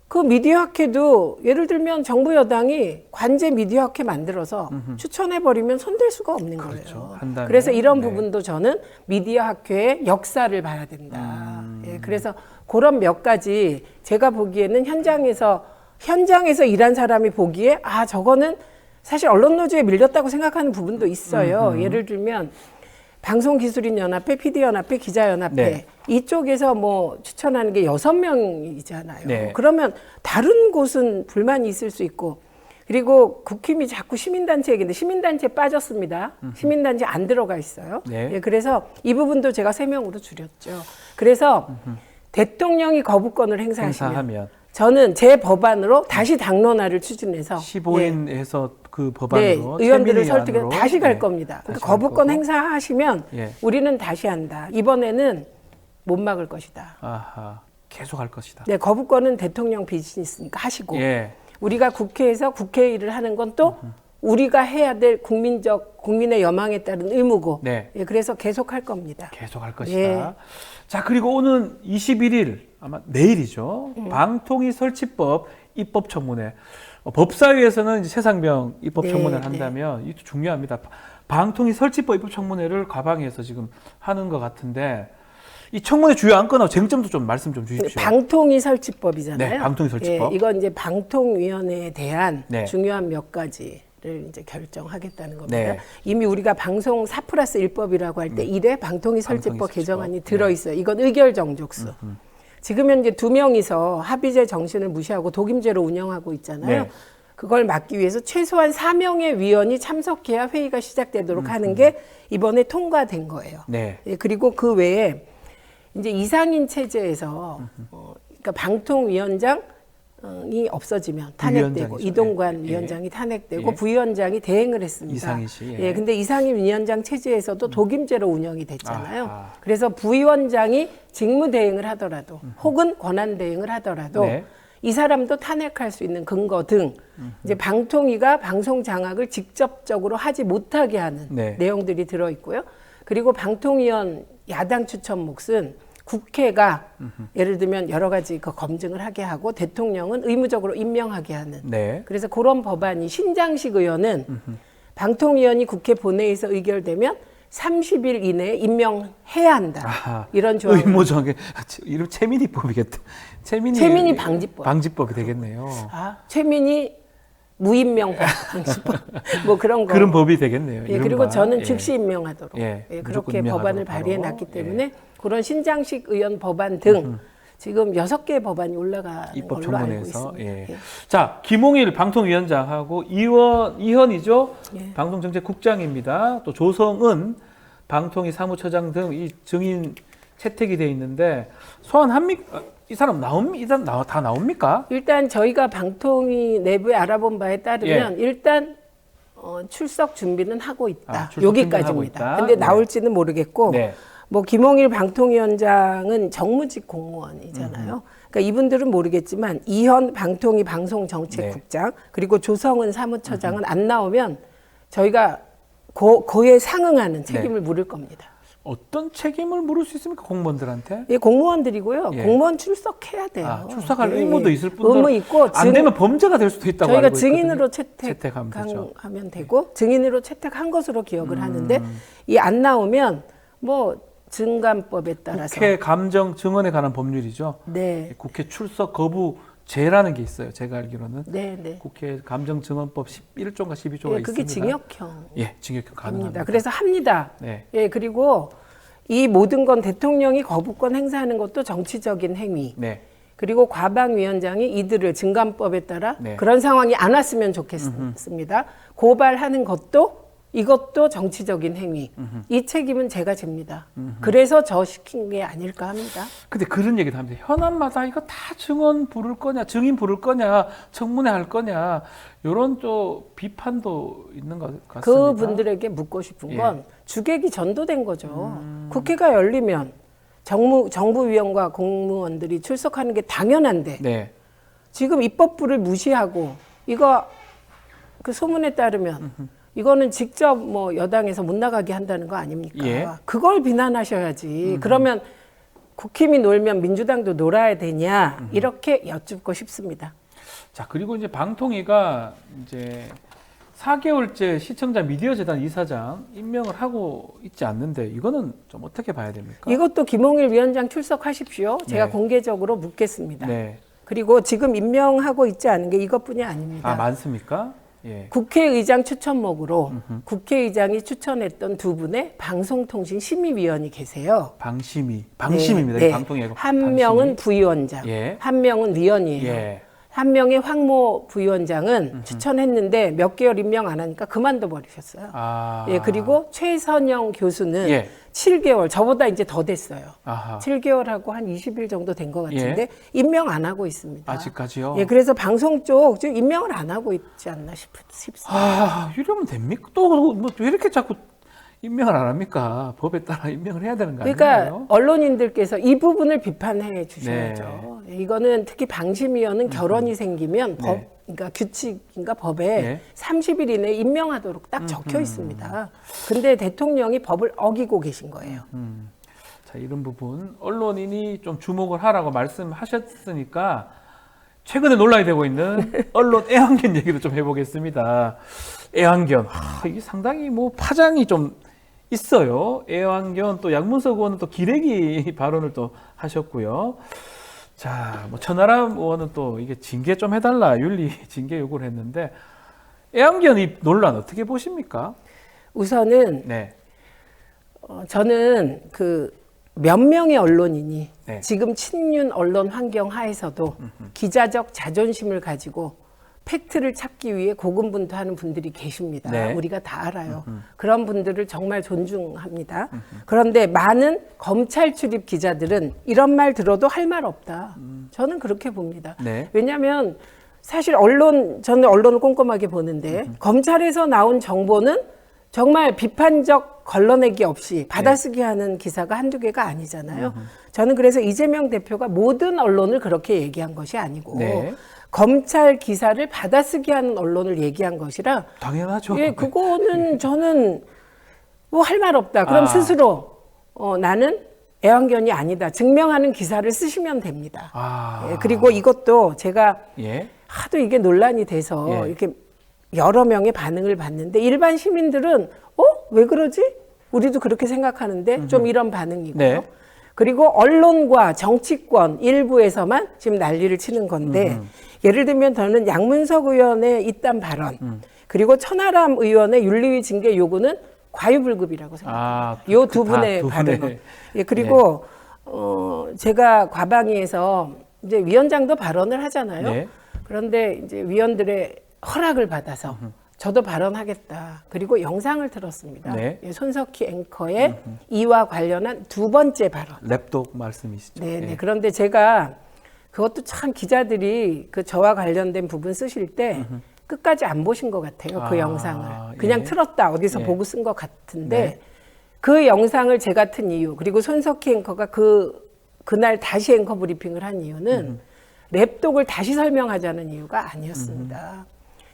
그 미디어 학회도 예를 들면 정부 여당이 관제 미디어 학회 만들어서 추천해버리면 손댈 수가 없는 그렇죠. 거예요. 한다면, 그래서 이런 네. 부분도 저는 미디어 학회의 역사를 봐야 된다. 예, 그래서 그런 몇 가지 제가 보기에는 현장에서 일한 사람이 보기에 저거는 사실 언론노조에 밀렸다고 생각하는 부분도 있어요. 예를 들면 방송기술인연합회, PD연합회, 기자연합회 네. 이쪽에서 뭐 추천하는 게 6명이잖아요. 네. 그러면 다른 곳은 불만이 있을 수 있고 그리고 국힘이 자꾸 시민단체 얘기인데 시민단체 빠졌습니다. 시민단체 안 들어가 있어요. 네. 예, 그래서 이 부분도 제가 3명으로 줄였죠. 그래서 대통령이 거부권을 행사하면 저는 제 법안으로 다시 당론화를 추진해서 15인 해서 그 네, 법안으로 의원들을 최민희 설득해 안으로. 다시 갈 네. 겁니다. 그러니까 다시 갈 거부권 거고. 행사하시면 예. 우리는 다시 한다. 이번에는 못 막을 것이다. 아하, 계속 할 것이다. 네, 거부권은 대통령 비즈니스니까 하시고 예. 우리가 국회에서 국회 일을 하는 건 또 우리가 해야 될 국민의 여망에 따른 의무고 네. 예, 그래서 계속 할 겁니다. 계속 할 것이다. 예. 자, 그리고 오는 21일 아마 내일이죠. 방통위 설치법 입법 청문회. 법사위에서는 이제 최상병 입법 네, 청문회를 네. 한다면 이것도 중요합니다. 방통위 설치법 입법 청문회를 과방위에서 지금 하는 것 같은데 이 청문회 주요 안건하고 쟁점도 좀 말씀 좀 주십시오. 방통위 설치법이잖아요. 네, 방통위 설치법. 예, 이건 이제 방통위원회에 대한 네. 중요한 몇 가지를 이제 결정하겠다는 겁니다. 네. 이미 우리가 방송 4+1법이라고 할 때 1에 방통위 설치법 설치법. 개정안이 들어있어요. 이건 의결 정족수. 지금 현재 2명이서 합의제 정신을 무시하고 독임제로 운영하고 있잖아요. 네. 그걸 막기 위해서 최소한 4명의 위원이 참석해야 회의가 시작되도록 하는 게 이번에 통과된 거예요. 네. 예, 그리고 그 외에 이제 이상인 체제에서 그러니까 방통위원장이 없어지면 탄핵되고 위원장이죠. 이동관 예. 위원장이 탄핵되고 예. 부위원장이 대행을 했습니다. 이상희 씨, 예. 예, 근데 이상임 위원장 체제에서도 독임제로 운영이 됐잖아요. 아하. 그래서 부위원장이 직무 대행을 하더라도 혹은 권한 대행을 하더라도 네. 이 사람도 탄핵할 수 있는 근거 등 이제 방통위가 방송 장악을 직접적으로 하지 못하게 하는 네. 내용들이 들어 있고요. 그리고 방통위원 야당 추천 몫은 국회가 예를 들면 여러 가지 그 검증을 하게 하고 대통령은 의무적으로 임명하게 하는. 네. 그래서 그런 법안이 신장식 의원은 방통위원이 국회 본회의에서 의결되면 30일 이내에 임명해야 한다. 아하. 이런 조항. 의무정에 이름 최민희법이겠다. 최민희 방지법. 방지법이 되겠네요. 아, 최민희 무임명 방지법. 뭐 그런 거. 그런 법이 되겠네요. 예, 이른바. 그리고 저는 예. 즉시 임명하도록 예, 예, 무조건 그렇게 임명하도록 법안을 바로. 발의해 놨기 예. 때문에 그런 신장식 의원 법안 등 지금 6개의 법안이 올라가는 입법 걸로 알고 청문회에서. 있습니다. 예. 예. 자, 김홍일 방통위원장하고 이현이죠. 예. 방송정책국장입니다. 또 조성은 방통위 사무처장 등 이 증인 채택이 돼 있는데 소환합니까? 이 사람 다 나옵니까? 일단 저희가 방통위 내부에 알아본 바에 따르면 일단 출석 준비는 하고 있다. 출석 준비는 하고 여기까지입니다. 있다. 근데 네. 나올지는 모르겠고 네. 뭐 김홍일 방통위원장은 정무직 공무원이잖아요. 그러니까 이분들은 모르겠지만 이현 방통위 방송정책국장 그리고 조성은 사무처장은 안 나오면 저희가 그에 상응하는 책임을 물을 겁니다. 어떤 책임을 물을 수 있습니까? 공무원들한테? 예, 공무원들이고요. 예. 공무원 출석해야 돼요. 아, 출석할 예, 의무도 예. 있을 뿐더러 의무 있고 안 되면 범죄가 될 수도 있다고 저희가 알고 있거든요. 증인으로 채택하면 되죠. 채택하면 되고 증인으로 채택한 것으로 기억을 하는데 이 안 나오면 뭐 증감법에 따라서 국회 감정 증언에 관한 법률이죠. 네. 국회 출석 거부죄라는 게 있어요. 제가 알기로는 네, 네. 국회 감정 증언법 11조인가 12조가 예, 그게 있습니다. 징역형. 예, 징역형 가능합니다. 입니다. 그래서 합니다. 네. 예, 그리고 이 모든 건 대통령이 거부권 행사하는 것도 정치적인 행위. 네. 그리고 과방위원장이 이들을 증감법에 따라 네. 그런 상황이 안 왔으면 좋겠습니다. 고발하는 것도 이것도 정치적인 행위. 이 책임은 제가 집니다. 그래서 저 시킨 게 아닐까 합니다. 근데 그런 얘기도 합니다. 현안마다 이거 다 증언 부를 거냐, 증인 부를 거냐, 청문회 할 거냐, 이런 또 비판도 있는 것 같습니다. 그분들에게 묻고 싶은 건 주객이 전도된 거죠. 국회가 열리면 정부위원과 공무원들이 출석하는 게 당연한데 네. 지금 입법부를 무시하고 이거 그 소문에 따르면 이거는 직접 뭐 여당에서 못 나가게 한다는 거 아닙니까? 예. 그걸 비난하셔야지. 그러면 국힘이 놀면 민주당도 놀아야 되냐? 이렇게 여쭙고 싶습니다. 자, 그리고 이제 방통위가 이제 4개월째 시청자 미디어 재단 이사장 임명을 하고 있지 않는데 이거는 좀 어떻게 봐야 됩니까? 이것도 김홍일 위원장 출석하십시오. 제가 네. 공개적으로 묻겠습니다. 네. 그리고 지금 임명하고 있지 않은 게 이것뿐이 아닙니다. 아, 많습니까? 예. 국회의장 추천목으로 국회의장이 추천했던 두 분의 방송통신심의위원이 계세요. 방심입니다. 네, 네. 방통이고 한 명은 부위원장, 예. 한 명은 위원이에요. 예. 한 명의 황모 부위원장은 추천했는데 몇 개월 임명 안 하니까 그만둬 버리셨어요. 아. 예, 그리고 최선영 교수는 예. 7개월, 저보다 이제 더 됐어요. 아하. 7개월하고 한 20일 정도 된 것 같은데 예. 임명 안 하고 있습니다. 아직까지요? 예, 그래서 방송 쪽 지금 임명을 안 하고 있지 않나 싶습니다. 아, 이러면 됩니까? 또 뭐 왜 이렇게 자꾸 임명을 안 합니까? 법에 따라 임명을 해야 되는 거 그러니까 아닌가요? 언론인들께서 이 부분을 비판해 주셔야죠. 이거는 특히 방심위원은 결혼이 생기면 법, 네. 그러니까 규칙인가 법에 네. 30일 이내에 임명하도록 딱 적혀 있습니다. 근데 대통령이 법을 어기고 계신 거예요. 자, 이런 부분 언론인이 좀 주목을 하라고 말씀하셨으니까 최근에 논란이 되고 있는 언론 애완견 얘기도 좀 해보겠습니다. 애완견, 이게 상당히 뭐 파장이 좀 있어요. 애완견, 또 양문석 의원은 또 기레기 발언을 또 하셨고요. 자, 뭐 천하람 의원은 또 이게 징계 좀 해달라, 윤리 징계 요구를 했는데 애완견 이 논란 어떻게 보십니까? 우선은 네. 저는 그 몇 명의 언론인이 네. 지금 친윤 언론 환경 하에서도 기자적 자존심을 가지고 팩트를 찾기 위해 고군분투하는 분들이 계십니다. 네. 우리가 다 알아요. 그런 분들을 정말 존중합니다. 그런데 많은 검찰 출입 기자들은 이런 말 들어도 할 말 없다. 저는 그렇게 봅니다. 네. 왜냐하면 사실 저는 언론을 꼼꼼하게 보는데 검찰에서 나온 정보는 정말 비판적 걸러내기 없이 받아쓰기 하는 기사가 한두 개가 아니잖아요. 저는 그래서 이재명 대표가 모든 언론을 그렇게 얘기한 것이 아니고 네. 검찰 기사를 받아쓰기 하는 언론을 얘기한 것이라 당연하죠. 예, 그거는 저는 뭐 할 말 없다. 그럼 스스로 나는 애완견이 아니다. 증명하는 기사를 쓰시면 됩니다. 아. 예, 그리고 이것도 제가 예. 하도 이게 논란이 돼서 예. 이렇게 여러 명의 반응을 봤는데 일반 시민들은 왜 그러지? 우리도 그렇게 생각하는데 좀 이런 반응이고요. 네. 그리고 언론과 정치권 일부에서만 지금 난리를 치는 건데 예를 들면 저는 양문석 의원의 이딴 발언 그리고 천하람 의원의 윤리위 징계 요구는 과유불급이라고 생각합니다. 요 두 분의 발언. 예, 그리고 제가 과방위에서 이제 위원장도 발언을 하잖아요. 네. 그런데 이제 위원들의 허락을 받아서 저도 발언하겠다. 그리고 영상을 틀었습니다. 네. 예, 손석희 앵커의 이와 관련한 두 번째 발언. 랩독 말씀이시죠. 네. 예. 그런데 제가 그것도 참 기자들이 그 저와 관련된 부분 쓰실 때 끝까지 안 보신 것 같아요. 그 영상을. 그냥 예. 틀었다. 어디서 예. 보고 쓴 것 같은데 네. 그 영상을 제가 튼 이유 그리고 손석희 앵커가 그날 다시 앵커 브리핑을 한 이유는 랩독을 다시 설명하자는 이유가 아니었습니다.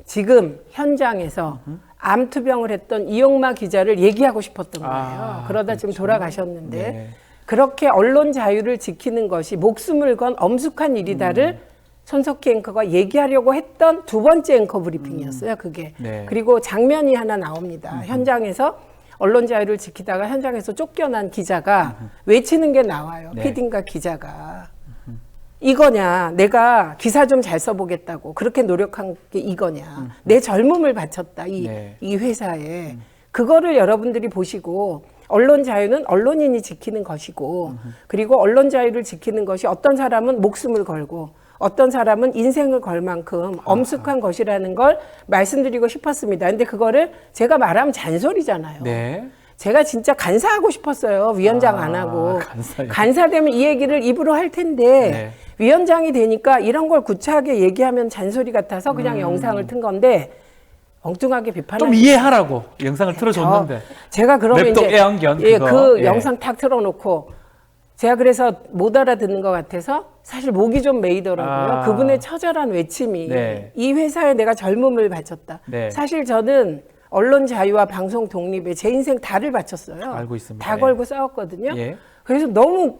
지금 현장에서 암투병을 했던 이용마 기자를 얘기하고 싶었던 거예요. 그러다 지금 그렇죠. 돌아가셨는데 네. 그렇게 언론 자유를 지키는 것이 목숨을 건 엄숙한 일이다를 손석희 앵커가 얘기하려고 했던 두 번째 앵커 브리핑이었어요. 그게. 네. 그리고 장면이 하나 나옵니다. 현장에서 언론 자유를 지키다가 현장에서 쫓겨난 기자가 외치는 게 나와요. 네. PD인가 기자가. 이거냐, 내가 기사 좀 잘 써보겠다고 그렇게 노력한 게 이거냐, 내 젊음을 바쳤다 네. 이 회사에. 그거를 여러분들이 보시고 언론 자유는 언론인이 지키는 것이고 그리고 언론 자유를 지키는 것이 어떤 사람은 목숨을 걸고 어떤 사람은 인생을 걸 만큼 엄숙한 것이라는 걸 말씀드리고 싶었습니다. 근데 그거를 제가 말하면 잔소리잖아요. 네. 제가 진짜 간사하고 싶었어요. 위원장 안 하고. 간사요. 간사되면 이 얘기를 입으로 할 텐데 네. 위원장이 되니까 이런 걸 구차하게 얘기하면 잔소리 같아서 그냥 영상을 튼 건데 엉뚱하게 비판을 좀 이해하라고 영상을 틀어줬는데. 제가 그러면 랩독 이제 애완견 예, 그거. 그 예. 영상 탁 틀어놓고 제가 그래서 못 알아듣는 것 같아서 사실 목이 좀 메이더라고요. 그분의 처절한 외침이 네. 이 회사에 내가 젊음을 바쳤다. 네. 사실 저는 언론 자유와 방송 독립에 제 인생 다를 바쳤어요. 알고 있습니다. 다 예. 걸고 싸웠거든요. 예. 그래서 너무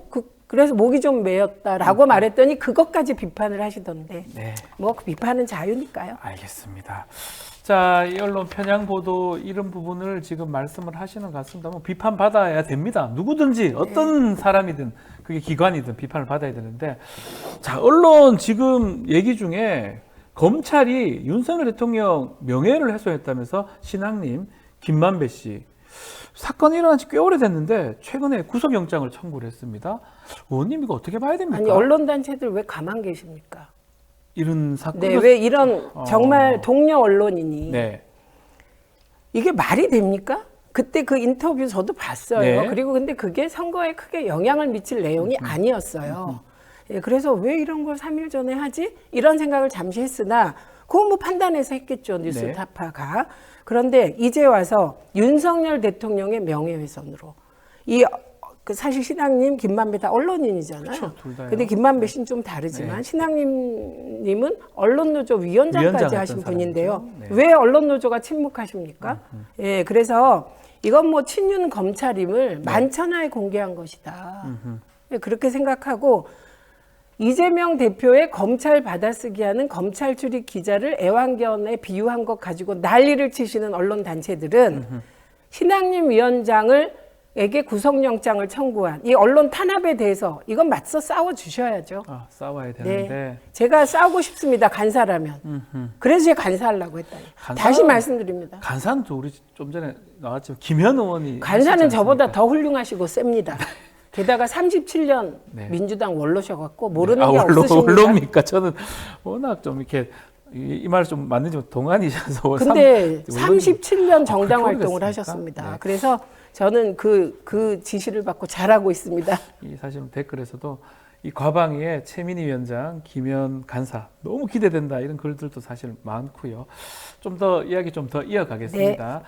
그래서 목이 좀 메였다라고 말했더니 그것까지 비판을 하시던데 네. 뭐 그 비판은 자유니까요. 알겠습니다. 자, 이 언론 편향 보도 이런 부분을 지금 말씀을 하시는 것 같습니다. 뭐 비판 받아야 됩니다. 누구든지 어떤 사람이든 그게 기관이든 비판을 받아야 되는데, 자, 언론 지금 얘기 중에 검찰이 윤석열 대통령 명예를 훼손했다면서 신앙님 김만배 씨 사건이 일어난 지 꽤 오래됐는데 최근에 구속영장을 청구를 했습니다. 의원님 이거 어떻게 봐야 됩니까? 아니 언론단체들 왜 가만 계십니까? 이런 사건. 네, 왜 이런 정말 동료 언론인이 네. 이게 말이 됩니까? 그때 그 인터뷰 저도 봤어요. 네. 그리고 근데 그게 선거에 크게 영향을 미칠 내용이 아니었어요. 예, 그래서 왜 이런 걸 3일 전에 하지? 이런 생각을 잠시 했으나 그건 뭐 판단해서 했겠죠. 뉴스타파가. 그런데 이제 와서 윤석열 대통령의 명예훼손으로 그 사실 신앙님, 김만배 다 언론인이잖아요. 그렇죠, 둘 다요. 근데 김만배 씨는 좀 다르지만 네. 신앙님은 언론노조 위원장까지 위원장 하신 했던 분인데요. 사람이죠. 네. 왜 언론노조가 침묵하십니까? 예, 그래서 이건 뭐 친윤 검찰임을 만천하에 공개한 것이다. 예, 그렇게 생각하고 이재명 대표의 검찰 받아쓰기 하는 검찰 출입 기자를 애완견에 비유한 것 가지고 난리를 치시는 언론 단체들은 신앙님 위원장에게 구속영장을 청구한 이 언론 탄압에 대해서 이건 맞서 싸워 주셔야죠. 아, 싸워야 되는데. 네, 제가 싸우고 싶습니다. 간사라면. 그래서 제가 간사하려고 했다니. 다시 말씀드립니다. 간사는 또 우리 좀 전에 나왔지만 김현 의원이 간사는 하시지 저보다 않습니까? 더 훌륭하시고 셉니다. 게다가 37년 네. 민주당 원로셔갖고 모르는 게 원로, 없으십니다. 원로입니까? 저는 워낙 좀 이렇게 이 말 좀 맞는지 동안이셔서. 근데 원로님. 37년 정당 그렇게 활동을 오래됐습니까? 하셨습니다. 네. 그래서 저는 그 지시를 받고 잘하고 있습니다. 이 사실 댓글에서도 이 과방위의 최민희 위원장, 김현 간사 너무 기대된다 이런 글들도 사실 많고요. 좀 더 이야기 좀 더 이어가겠습니다.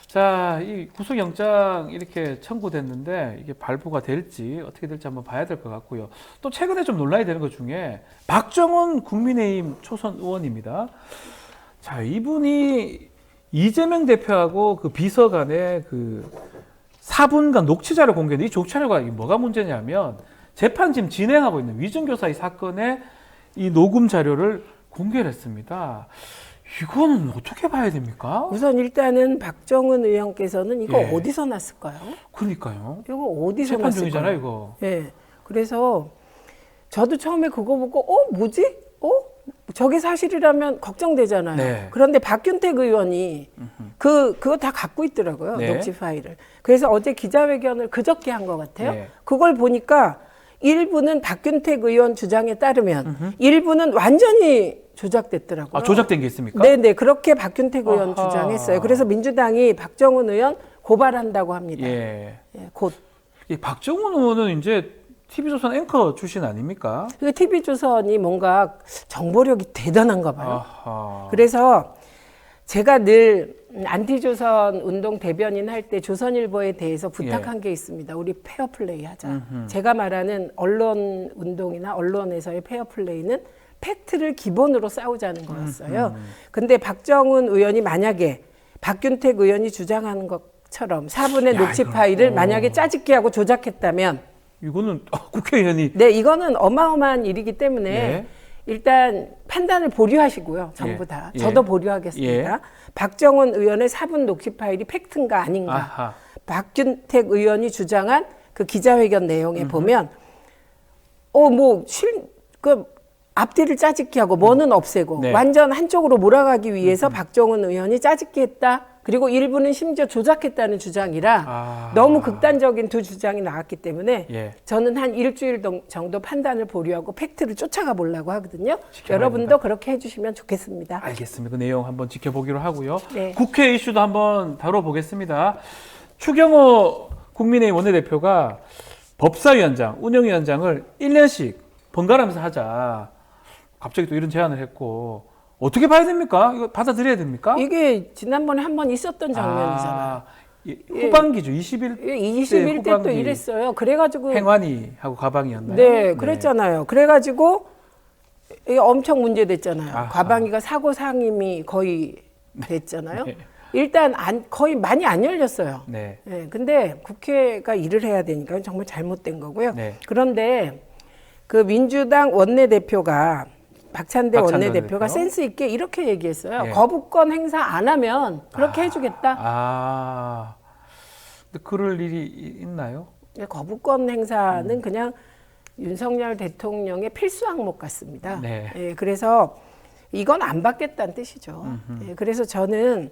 자, 이 구속영장 이렇게 청구됐는데 이게 발부가 될지 어떻게 될지 한번 봐야 될 것 같고요. 또 최근에 좀 논란이 되는 것 중에 박정원 국민의힘 초선 의원입니다. 자, 이분이 이재명 대표하고 그 비서관의 그 4분간 녹취자를 공개했는데 이 녹취자가 뭐가 문제냐면 재판 지금 진행하고 있는 위증교사 이 사건의 이 녹음 자료를 공개를 했습니다. 이거는 어떻게 봐야 됩니까? 우선 일단은 박정은 의원께서는 이거 예. 어디서 났을까요? 그러니까요. 이거 어디서 재판 났을까요? 중이잖아요, 이거. 예. 그래서 저도 처음에 그거 보고 뭐지? 저게 사실이라면 걱정되잖아요. 네. 그런데 박균택 의원이 그거 다 갖고 있더라고요. 네. 녹취 파일을. 그래서 어제 기자회견을 그저께 한 것 같아요. 네. 그걸 보니까 일부는 박균택 의원 주장에 따르면 일부는 완전히 조작됐더라고요. 아, 조작된 게 있습니까? 네네, 그렇게 박균택 의원 아하. 주장했어요. 그래서 민주당이 박정훈 의원 고발한다고 합니다. 예. 예, 곧. 이 박정훈 의원은 이제 TV조선 앵커 출신 아닙니까? 그 TV조선이 뭔가 정보력이 대단한가 봐요. 아하. 그래서 제가 늘 안티조선 운동 대변인 할 때 조선일보에 대해서 부탁한 게 있습니다. 우리 페어플레이 하자. 제가 말하는 언론 운동이나 언론에서의 페어플레이는 팩트를 기본으로 싸우자는 거였어요. 근데 박정훈 의원이 만약에 박균택 의원이 주장하는 것처럼 4분의 녹취 이거, 파일을 만약에 짜집기 하고 조작했다면 이거는 국회의원이 네, 이거는 어마어마한 일이기 때문에 예. 일단 판단을 보류하시고요. 전부 예. 다. 예. 저도 보류하겠습니다. 예. 박정훈 의원의 4분 녹취 파일이 팩트인가 아닌가. 아하. 박균택 의원이 주장한 그 기자회견 내용에 보면 그 앞뒤를 짜집기 하고 뭐는 없애고 네. 완전 한쪽으로 몰아가기 위해서 박정훈 의원이 짜집기 했다. 그리고 일부는 심지어 조작했다는 주장이라 아. 너무 극단적인 두 주장이 나왔기 때문에 예. 저는 한 일주일 정도 판단을 보류하고 팩트를 쫓아가 보려고 하거든요. 지켜봐야 여러분도 된다. 그렇게 해주시면 좋겠습니다. 알겠습니다. 그 내용 한번 지켜보기로 하고요. 네. 국회 이슈도 한번 다뤄보겠습니다. 추경호 국민의힘 원내대표가 법사위원장, 운영위원장을 1년씩 번갈아가면서 하자. 갑자기 또 이런 제안을 했고 어떻게 봐야 됩니까? 이거 받아들여야 됩니까? 이게 지난번에 한 번 있었던 장면이잖아요. 후반기죠. 21대 21대 또 후반기. 이랬어요. 그래가지고 행완이하고 가방이었나요? 네, 그랬잖아요. 그래가지고 이게 엄청 문제됐잖아요. 아하. 과방위가 사고 상임이 거의 됐잖아요. 네. 일단 거의 많이 안 열렸어요. 네. 네, 근데 국회가 일을 해야 되니까 정말 잘못된 거고요. 네. 그런데 그 민주당 원내대표가 박찬대 원내대표가 원내대표. 센스 있게 이렇게 얘기했어요. 예. 거부권 행사 안 하면 그렇게 해주겠다. 아. 근데 그럴 일이 있나요? 거부권 행사는 그냥 윤석열 대통령의 필수 항목 같습니다. 네. 예, 그래서 이건 안 받겠다는 뜻이죠. 예, 그래서 저는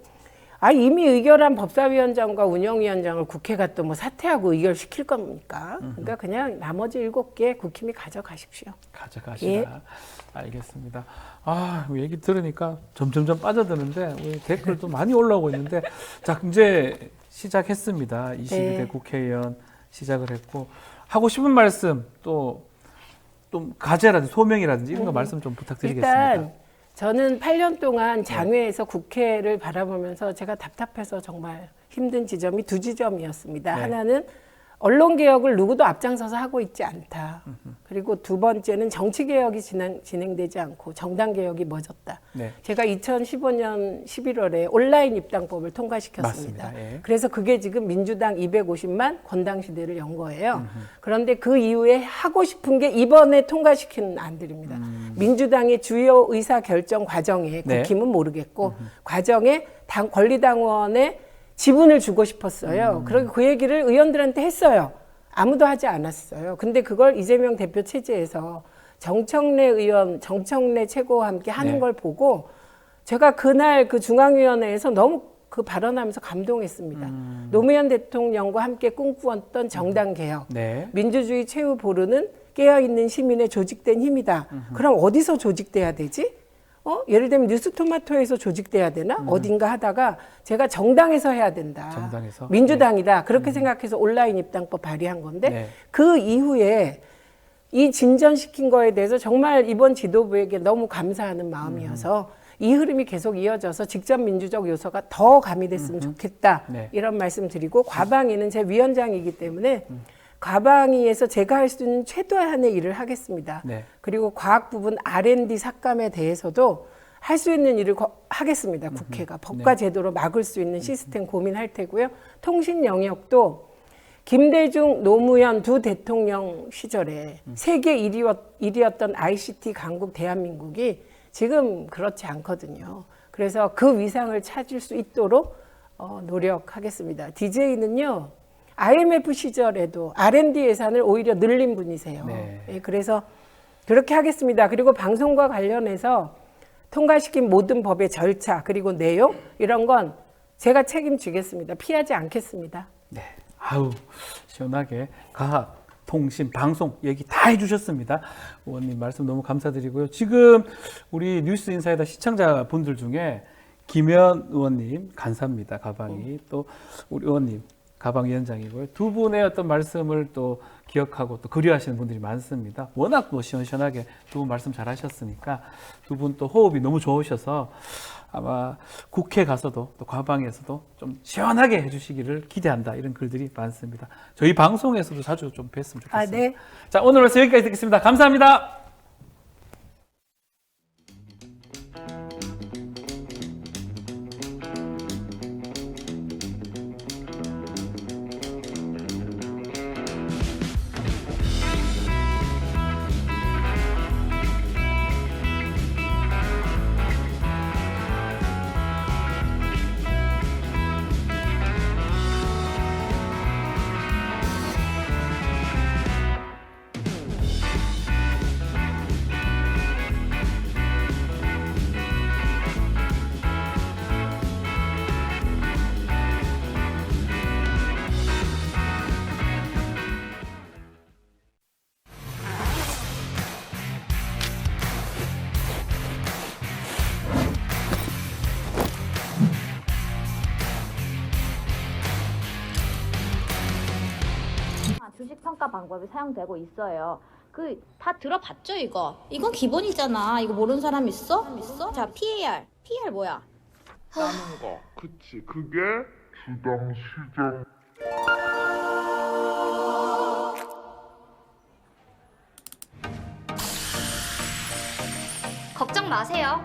이미 의결한 법사위원장과 운영위원장을 국회가 또 뭐 사퇴하고 의결시킬 겁니까? 그러니까 그냥 나머지 7개 국힘이 가져가십시오. 가져가시라. 예. 알겠습니다. 얘기 들으니까 점점점 빠져드는데 우리 댓글도 많이 올라오고 있는데 자, 이제 시작했습니다. 22대 네. 국회의원 시작을 했고 하고 싶은 말씀 또 과제라든지 소명이라든지 이런 거 말씀 좀 부탁드리겠습니다. 일단 저는 8년 동안 장외에서 국회를 바라보면서 제가 답답해서 정말 힘든 지점이 2지점이었습니다. 네. 하나는 언론개혁을 누구도 앞장서서 하고 있지 않다. 그리고 두 번째는 정치개혁이 진행되지 않고 정당개혁이 멎었다. 네. 제가 2015년 11월에 온라인 입당법을 통과시켰습니다. 맞습니다. 예. 그래서 그게 지금 민주당 250만 권당시대를 연 거예요. 그런데 그 이후에 하고 싶은 게 이번에 통과시키는 안들입니다. 민주당의 주요 의사결정 과정에 네. 국힘은 모르겠고 과정에 권리당원의 지분을 주고 싶었어요. 그리고 그 얘기를 의원들한테 했어요. 아무도 하지 않았어요. 근데 그걸 이재명 대표 체제에서 정청래 의원, 정청래 최고와 함께 하는 네. 걸 보고 제가 그날 그 중앙위원회에서 너무 그 발언하면서 감동했습니다. 노무현 대통령과 함께 꿈꾸었던 정당개혁, 네. 민주주의 최후 보루는 깨어있는 시민의 조직된 힘이다. 그럼 어디서 조직돼야 되지? 예를 들면 뉴스토마토에서 조직돼야 되나? 어딘가 하다가 제가 정당에서 해야 된다. 정당에서? 민주당이다. 그렇게 생각해서 온라인 입당법 발의한 건데 네. 그 이후에 이 진전시킨 거에 대해서 정말 이번 지도부에게 너무 감사하는 마음이어서 이 흐름이 계속 이어져서 직접 민주적 요소가 더 가미됐으면 좋겠다. 네. 이런 말씀 드리고 과방위는 제 위원장이기 때문에 과방위에서 제가 할 수 있는 최대한의 일을 하겠습니다. 네. 그리고 과학 부분 R&D 삭감에 대해서도 할 수 있는 일을 하겠습니다. 국회가 법과 제도로 막을 수 있는 시스템 고민할 테고요. 통신 영역도 김대중, 노무현 두 대통령 시절에 세계 1위였던 ICT 강국 대한민국이 지금 그렇지 않거든요. 그래서 그 위상을 찾을 수 있도록 노력하겠습니다. DJ는요. IMF 시절에도 R&D 예산을 오히려 늘린 분이세요. 네. 예, 그래서 그렇게 하겠습니다. 그리고 방송과 관련해서 통과시킨 모든 법의 절차 그리고 내용 이런 건 제가 책임지겠습니다. 피하지 않겠습니다. 네. 시원하게 과학, 통신, 방송 얘기 다 해주셨습니다. 의원님 말씀 너무 감사드리고요. 지금 우리 뉴스 인사이다 시청자분들 중에 김현 의원님 간사입니다. 가방이 또 우리 의원님 가방위원장이고요. 두 분의 어떤 말씀을 또 기억하고 또 그리워하시는 분들이 많습니다. 워낙 또 시원시원하게 두 분 말씀 잘 하셨으니까 두 분 또 호흡이 너무 좋으셔서 아마 국회 가서도 또 과방에서도 좀 시원하게 해주시기를 기대한다. 이런 글들이 많습니다. 저희 방송에서도 자주 좀 뵀으면 좋겠습니다. 네. 자, 오늘 말씀 여기까지 듣겠습니다. 감사합니다. 주식 평가 방법이 사용되고 있어요. 다 들어봤죠, 이거? 이건 기본이잖아. 이거 모르는 사람 있어? 자, PAR. PAR 뭐야? 따는 거. 그치. 그게 주당 시장. 걱정 마세요.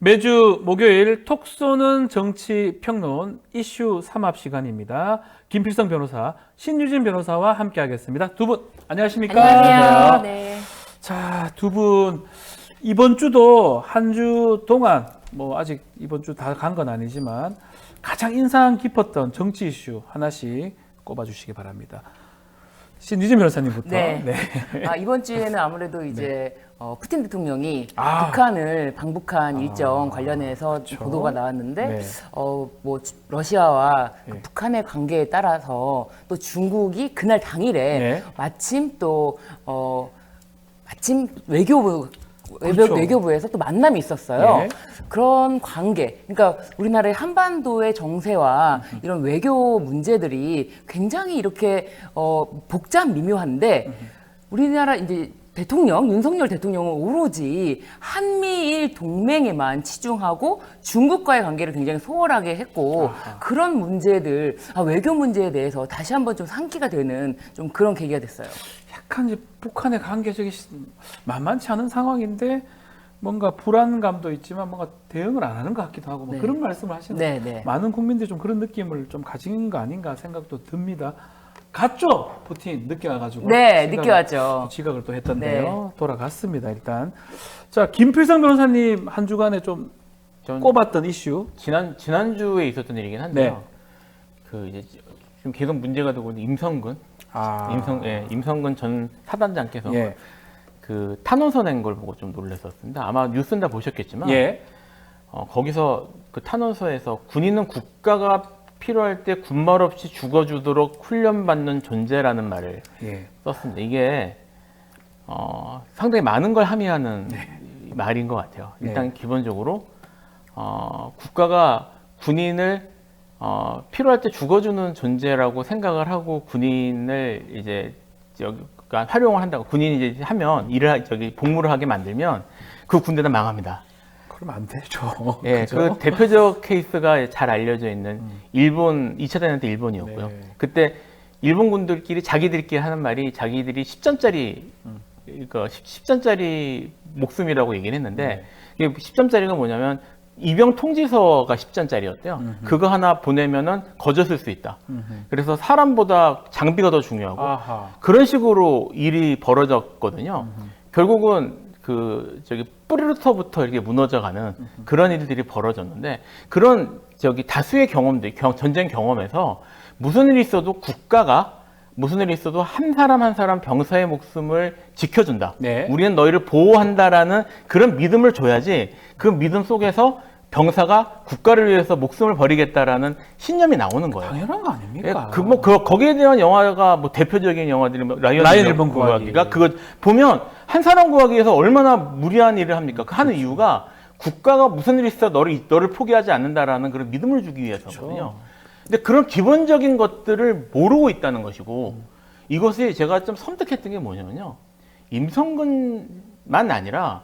매주 목요일 톡 쏘는 정치 평론 이슈 3합 시간입니다. 김필성 변호사, 신유진 변호사와 함께 하겠습니다. 두 분 안녕하십니까? 안녕하세요. 네. 자, 두 분 이번 주도 한 주 동안 뭐 아직 이번 주 다 간 건 아니지만 가장 인상 깊었던 정치 이슈 하나씩 꼽아주시기 바랍니다. 신유진 변호사님부터. 네. 네. 이번 주에는 아무래도 이제 푸틴 대통령이 북한을 방북한 일정 관련해서 그렇죠. 보도가 나왔는데 네. 뭐 러시아와 그 네. 북한의 관계에 따라서 또 중국이 그날 당일에 네. 마침 또 마침 외교부 그렇죠. 외교부에서 또 만남이 있었어요. 네. 그런 관계, 그러니까 우리나라의 한반도의 정세와 이런 외교 문제들이 굉장히 이렇게 복잡 미묘한데 우리나라 이제 윤석열 대통령은 오로지 한미일 동맹에만 치중하고 중국과의 관계를 굉장히 소홀하게 했고 그런 문제들, 외교 문제에 대해서 다시 한번 좀 상기가 되는 좀 그런 계기가 됐어요. 약간 이제 북한의 관계적이 만만치 않은 상황인데 뭔가 불안감도 있지만 뭔가 대응을 안 하는 것 같기도 하고 뭐 네. 그런 말씀을 하시는데 네. 많은 국민들이 좀 그런 느낌을 좀 가진 거 아닌가 생각도 듭니다. 갔죠? 푸틴 늦게 와가지고. 네, 늦게 왔죠. 지각을 또 했던데요. 돌아갔습니다, 일단. 자, 김필성 변호사님 한 주간에 좀 꼽았던 이슈. 지난주에 있었던 일이긴 한데요. 그 이제 지금 계속 문제가 되고 있는 임성근. 임성근 전 사단장께서 그 탄원서 낸 걸 보고 좀 놀랐었습니다. 아마 뉴스는 다 보셨겠지만 거기서 그 탄원서에서 군인은 국가가 필요할 때 군말 없이 죽어주도록 훈련받는 존재라는 말을 썼습니다. 이게 상당히 많은 걸 함의하는 말인 것 같아요. 일단 기본적으로 국가가 군인을 필요할 때 죽어주는 존재라고 생각을 하고 군인을 이제 활용을 한다고 군인이 이제 하면 복무를 하게 만들면 그 군대는 망합니다. 그러면 안 되죠. 예, 그 대표적 케이스가 잘 알려져 있는 일본 2차 대전 때 일본이었고요. 그때 일본 군들끼리 자기들끼리 하는 말이 자기들이 10점짜리 10점짜리 목숨이라고 얘기를 했는데 이게 10점짜리가 뭐냐면 이병 통지서가 10점짜리였대요. 그거 하나 보내면은 거저 쓸 수 있다. 그래서 사람보다 장비가 더 중요하고 그런 식으로 일이 벌어졌거든요. 결국은 뿌리부터 이렇게 무너져가는 그런 일들이 벌어졌는데 그런 다수의 경험들, 전쟁 경험에서 무슨 일이 있어도 국가가 무슨 일이 있어도 한 사람 한 사람 병사의 목숨을 지켜준다. 우리는 너희를 보호한다라는 그런 믿음을 줘야지 그 믿음 속에서 병사가 국가를 위해서 목숨을 버리겠다라는 신념이 나오는 거예요. 당연한 거 아닙니까? 거기에 대한 영화가 대표적인 영화들이 라이언 일본 구하기가 그거 보면 한 사람 구하기 위해서 얼마나 무리한 일을 합니까? 그 하는 이유가 국가가 무슨 일이 있어 너를 포기하지 않는다라는 그런 믿음을 주기 위해서거든요. 근데 그런 기본적인 것들을 모르고 있다는 것이고 이것이 제가 좀 섬뜩했던 게 뭐냐면요. 임성근만 아니라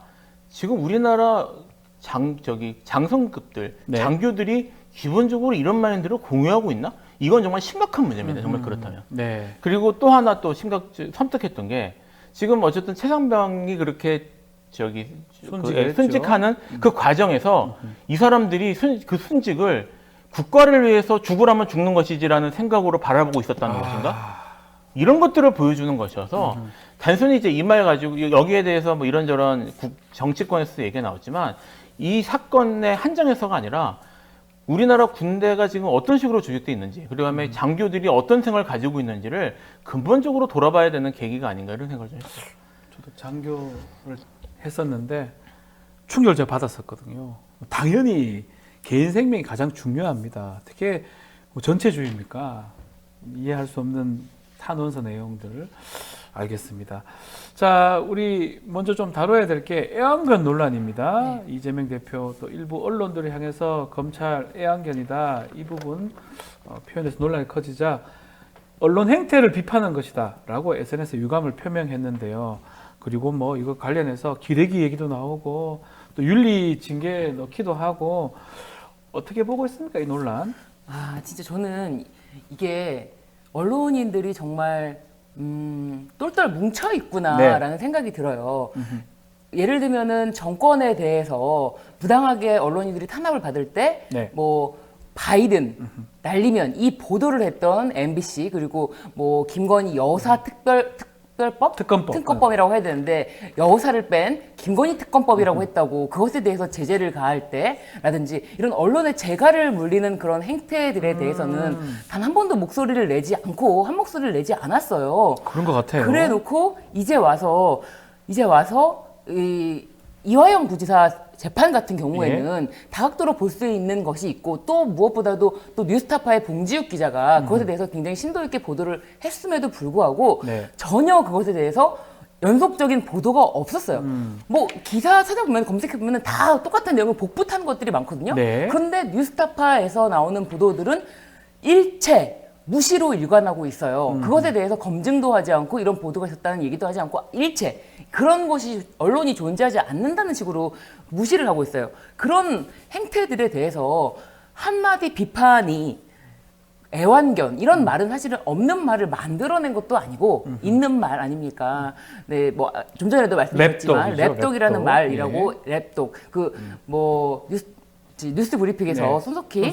지금 우리나라 장성급들, 장교들이 기본적으로 이런 마인드를 공유하고 있나? 이건 정말 심각한 문제입니다. 정말 그렇다면. 그리고 또 하나 또 섬뜩했던 게 지금 어쨌든 최상병이 그렇게 순직하는 그 과정에서 이 사람들이 그 순직을 국가를 위해서 죽으라면 죽는 것이지라는 생각으로 바라보고 있었다는 것인가? 이런 것들을 보여주는 것이어서 단순히 이제 이 말 가지고 여기에 대해서 뭐 이런저런 정치권에서 얘기가 나왔지만 이 사건의 한정에서가 아니라 우리나라 군대가 지금 어떤 식으로 조직되어 있는지 그리고 다음에 장교들이 어떤 생각을 가지고 있는지를 근본적으로 돌아봐야 되는 계기가 아닌가 이런 생각을 좀 했어요. 저도 장교를 했었는데 충격을 제가 받았었거든요. 당연히 개인 생명이 가장 중요합니다. 특히 전체주의입니까? 이해할 수 없는 탄원서 내용들 알겠습니다. 자, 우리 먼저 좀 다뤄야 될 게 애완견 논란입니다. 이재명 대표 또 일부 언론들을 향해서 검찰 애완견이다 이 부분 표현해서 논란이 커지자 언론 행태를 비판한 것이다 라고 SNS 유감을 표명했는데요. 그리고 뭐 이거 관련해서 기레기 얘기도 나오고 또 윤리 징계 넣기도 하고 어떻게 보고 있습니까 이 논란? 진짜 저는 이게 언론인들이 정말 똘똘 뭉쳐 있구나라는 생각이 들어요. 예를 들면은 정권에 대해서 부당하게 언론인들이 탄압을 받을 때 뭐 바이든 날리면 이 보도를 했던 MBC 그리고 뭐 김건희 여사 특검법이라고 해야 되는데 여우사를 뺀 김건희 특검법이라고 했다고 그것에 대해서 제재를 가할 때라든지 이런 언론의 재갈을 물리는 그런 행태들에 대해서는 단 한 번도 목소리를 내지 않고 한 목소리를 내지 않았어요. 그런 것 같아요. 그래놓고 이제 와서 이화영 부지사 재판 같은 경우에는 다각도로 볼 수 있는 것이 있고 또 무엇보다도 또 뉴스타파의 봉지욱 기자가 그것에 대해서 굉장히 심도 있게 보도를 했음에도 불구하고 전혀 그것에 대해서 연속적인 보도가 없었어요. 뭐 기사 찾아보면 검색해보면 다 똑같은 내용을 복붙한 것들이 많거든요. 그런데 뉴스타파에서 나오는 보도들은 일체 무시로 일관하고 있어요. 그것에 대해서 검증도 하지 않고 이런 보도가 있었다는 얘기도 하지 않고 일체 그런 것이 언론이 존재하지 않는다는 식으로 무시를 하고 있어요. 그런 행태들에 대해서 한마디 비판이 애완견 이런 말은 사실은 없는 말을 만들어낸 것도 아니고 있는 말 아닙니까? 네, 뭐 좀 전에도 말씀드렸지만 랩독이라는 말이라고 랩독 뉴스 브리핑에서 손석희